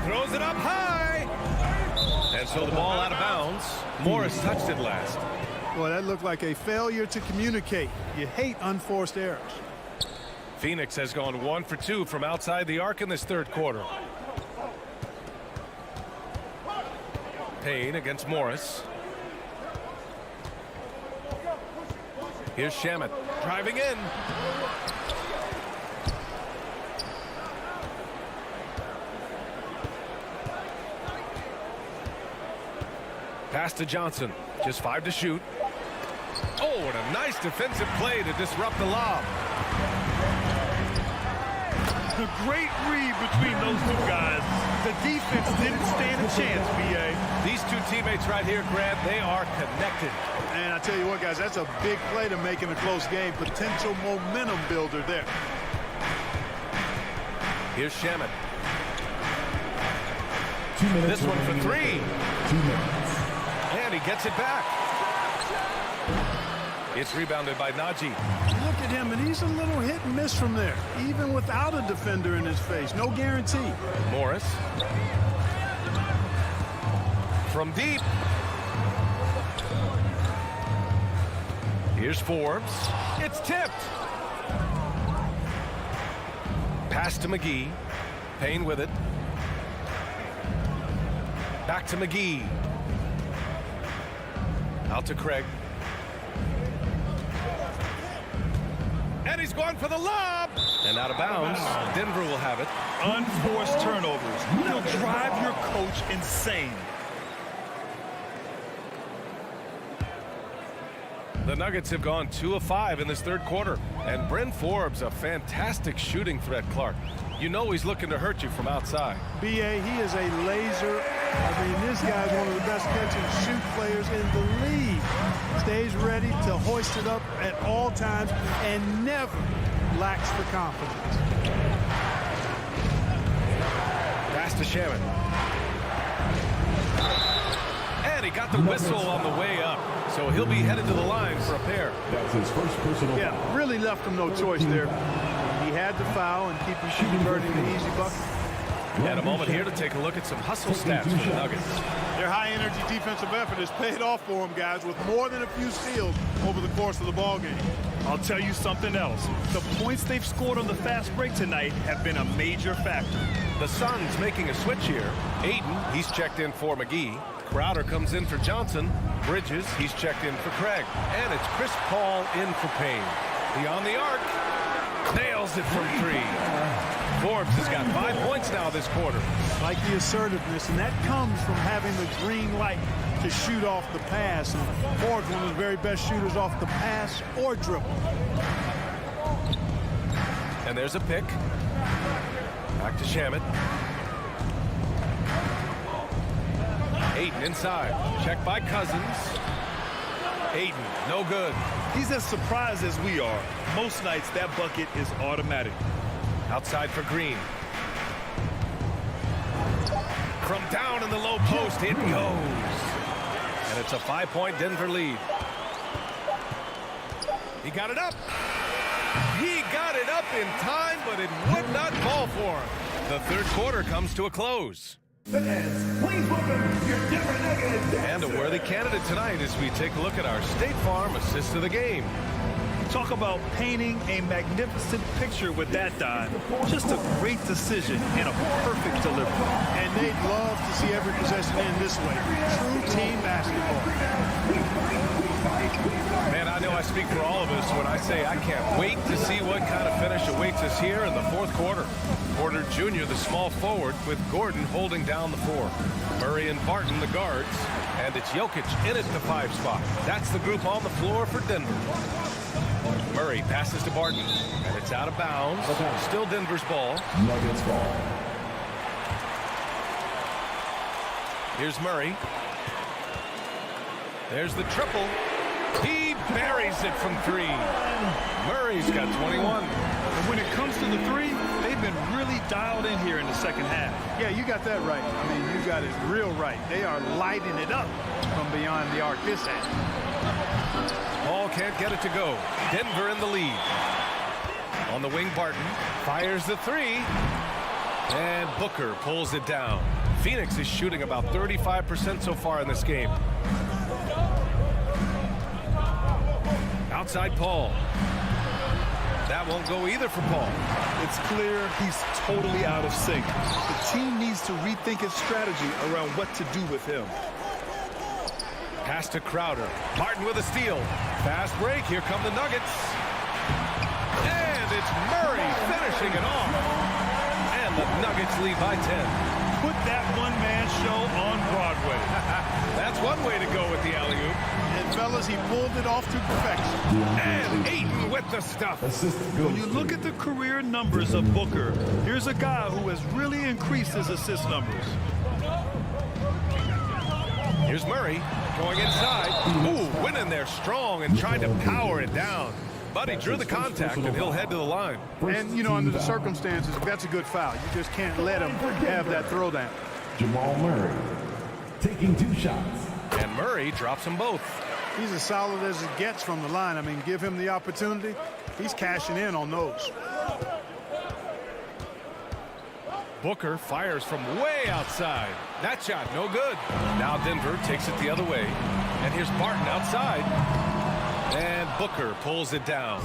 Throws it up high. And so the ball out of bounds. Morris touched it last. Well, that looked like a failure to communicate. You hate unforced errors. Phoenix has gone 1 for 2 from outside the arc in this third quarter. Payne against Morris. Here's Shamet driving in. Pass to Johnson. Just 5 to shoot. Oh, and a nice defensive play to disrupt the lob. A great read between those two guys. The defense didn't stand a chance, B.A. These two teammates right here, Grant, they are connected. And I tell you what, guys, that's a big play to make in a close game. Potential momentum builder there. Here's Shamet. This one for 3. 2 minutes. And he gets it back. It's rebounded by Najee. Look at him, and he's a little hit and miss from there, even without a defender in his face. No guarantee. Morris. From deep. Here's Forbes. It's tipped. Pass to McGee. Payne with it. Back to McGee. Out to Craig. And he's going for the lob. And out of bounds. Denver will have it. Unforced turnovers. They'll drive your coach insane. The Nuggets have gone 2 of 5 in this third quarter. And Bryn Forbes, a fantastic shooting threat, Clark. You know he's looking to hurt you from outside. B.A., he is a laser. I mean, this guy's one of the best catch-and-shoot players in the league. Stays ready to hoist it up at all times and never lacks for confidence. Pass to Shamet. And he got the whistle on the way up. So he'll be headed to the line for a pair. That's his first personal. Yeah, really left him no choice there. He had to foul and keep him shooting birdie the easy bucket. And a moment here to take a look at some hustle stats for the Nuggets. Their high-energy defensive effort has paid off for them, guys, with more than a few steals over the course of the ball game. I'll tell you something else. The points they've scored on the fast break tonight have been a major factor. The Suns making a switch here. Ayton, he's checked in for McGee. Crowder comes in for Johnson. Bridges, he's checked in for Craig. And it's Chris Paul in for Payne. Beyond the arc. Nails it from 3. Forbes has got 5 points now this quarter. Like the assertiveness, and that comes from having the green light to shoot off the pass. And Forbes, one of the very best shooters off the pass or dribble. And there's a pick. Back to Shamet. Ayton inside. Checked by Cousins. Ayton, no good. He's as surprised as we are. Most nights, that bucket is automatic. Outside for Green. From down in the low post, it goes. And it's a 5-point Denver lead. He got it up. He got it up in time, but it would not fall for him. The third quarter comes to a close. Please welcome your Denver Nuggets. And a worthy candidate tonight as we take a look at our State Farm assist of the game. Talk about painting a magnificent picture with that dive. Just a great decision and a perfect delivery. And they'd love to see every possession end this way. True team basketball. Man, I know I speak for all of us when I say I can't wait to see what kind of finish awaits us here in the fourth quarter. Porter Jr., the small forward, with Gordon holding down the 4. Murray and Barton, the guards. And it's Jokic in at the 5 spot. That's the group on the floor for Denver. Murray passes to Barton, and it's out of bounds. Still Denver's ball. Nuggets ball. Here's Murray. There's the triple. He buries it from 3. Murray's got 21. And when it comes to the 3, they've been really dialed in here in the second half. Yeah, you got that right. I mean, you got it real right. They are lighting it up from beyond the arc this half. Ball can't get it to go. Denver in the lead. On the wing, Barton fires the 3. And Booker pulls it down. Phoenix is shooting about 35% so far in this game. Outside Paul. That won't go either for Paul. It's clear he's totally out of sync. The team needs to rethink its strategy around what to do with him. Pass to Crowder. Martin with a steal. Fast break. Here come the Nuggets. And it's Murray finishing it off. And the Nuggets lead by 10. Put that one-man show on Broadway. That's one way to go with the alley-oop. And, fellas, he pulled it off to perfection. And Ayton with the stuff. When you look at the career numbers of Booker, here's a guy who has really increased his assist numbers. Here's Murray going inside. Ooh, went in there strong and tried to power it down. But he drew the contact, and he'll head to the line. And, you know, under the circumstances, that's a good foul. You just can't let him have that throwdown. Jamal Murray taking 2 shots. And Murray drops them both. He's as solid as it gets from the line. I mean, give him the opportunity. He's cashing in on those. Booker fires from way outside. That shot, no good. Now Denver takes it the other way. And here's Barton outside. And Booker pulls it down.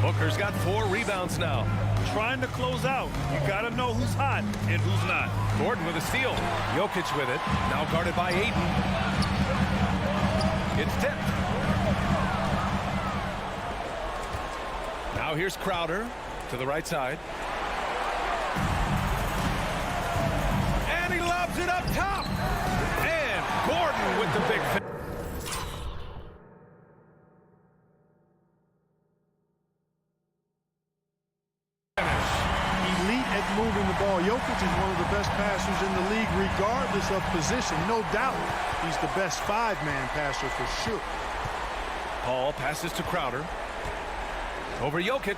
Booker's got 4 rebounds now. Trying to close out. You got to know who's hot and who's not. Gordon with a steal. Jokic with it. Now guarded by Ayton. It's tipped. Now here's Crowder to the right side. And he lobs it up top. And Gordon with the big finish. Moving the ball. Jokic is one of the best passers in the league regardless of position. No doubt he's the best 5-man passer for sure. Paul passes to Crowder. Over Jokic.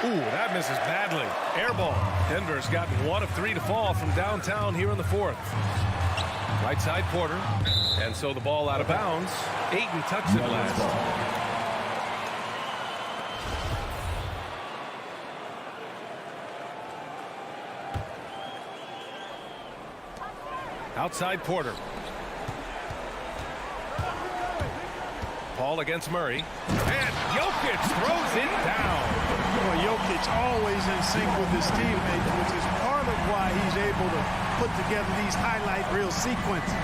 Ooh, that misses badly. Air ball. Denver's gotten 1 of 3 to fall from downtown here in the 4th. Right side Porter. And so the ball out of bounds. Ayton tucks it last. Outside Porter. Paul against Murray. And Jokic throws it down. Well, Jokic always in sync with his teammates, which is part of why he's able to put together these highlight reel sequences.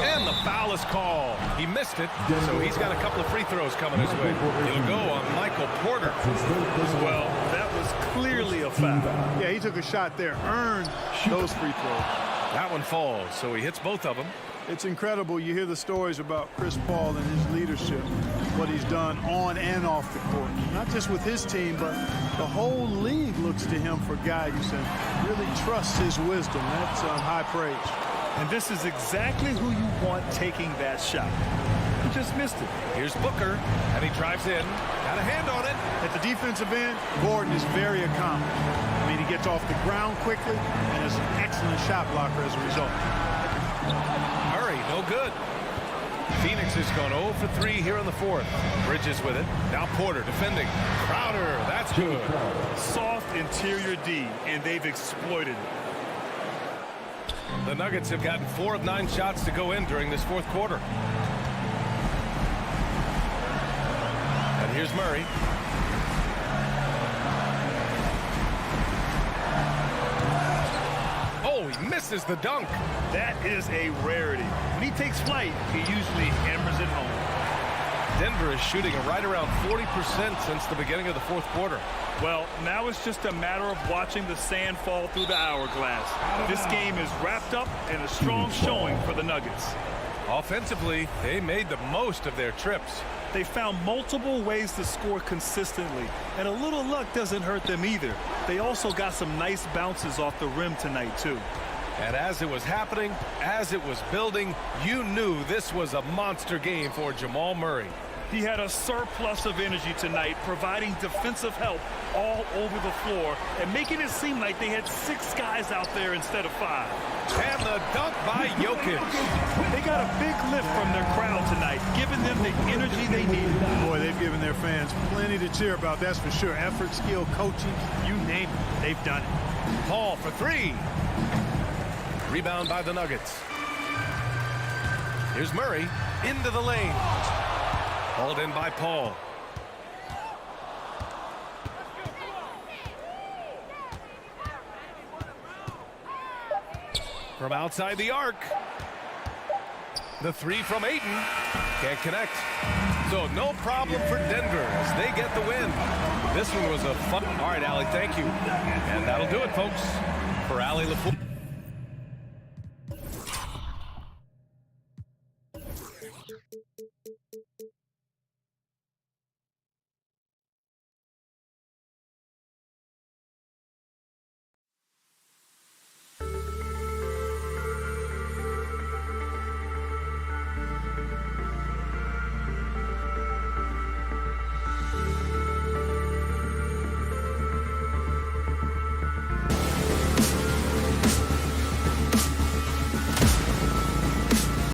And the foul is called. He missed it, so he's got a couple of free throws coming his way. It'll go on Michael Porter. Well, that was clearly a foul. Yeah, he took a shot there, earned those free throws. That one falls, so he hits both of them. It's incredible. You hear the stories about Chris Paul and his leadership, what he's done on and off the court. Not just with his team, but the whole league looks to him for guidance and really trusts his wisdom. That's high praise. And this is exactly who you want taking that shot. He just missed it. Here's Booker, and he drives in. Got a hand on it. At the defensive end, Gordon is very accomplished. I mean, he gets off the ground quickly and is an excellent shot blocker as a result. Murray, no good. Phoenix has gone 0 for 3 here in the 4th. Bridges with it. Now Porter defending. Crowder, that's good. Soft interior D, and they've exploited it. The Nuggets have gotten 4 of 9 shots to go in during this 4th quarter. And here's Murray. Oh, he misses the dunk. That is a rarity. When he takes flight, he usually hammers it home. Denver is shooting right around 40% since the beginning of the fourth quarter. Well, now it's just a matter of watching the sand fall through the hourglass. This game is wrapped up in a strong showing for the Nuggets. Offensively, they made the most of their trips. They found multiple ways to score consistently, and a little luck doesn't hurt them either. They also got some nice bounces off the rim tonight, too. And as it was happening, as it was building, you knew this was a monster game for Jamal Murray. He had a surplus of energy tonight, providing defensive help all over the floor and making it seem like they had 6 guys out there instead of 5. And the dunk by Jokic. They got a big lift from their crowd tonight, giving them the energy they needed. Boy, they've given their fans plenty to cheer about, that's for sure. Effort, skill, coaching, you name it, they've done it. Paul for 3. Rebound by the Nuggets. Here's Murray into the lane. Hauled in by Paul. From outside the arc. The 3 from Ayton. Can't connect. So no problem for Denver as they get the win. This one was a fun. All right, Allie, thank you. And that'll do it, folks. For Allie LaFleur.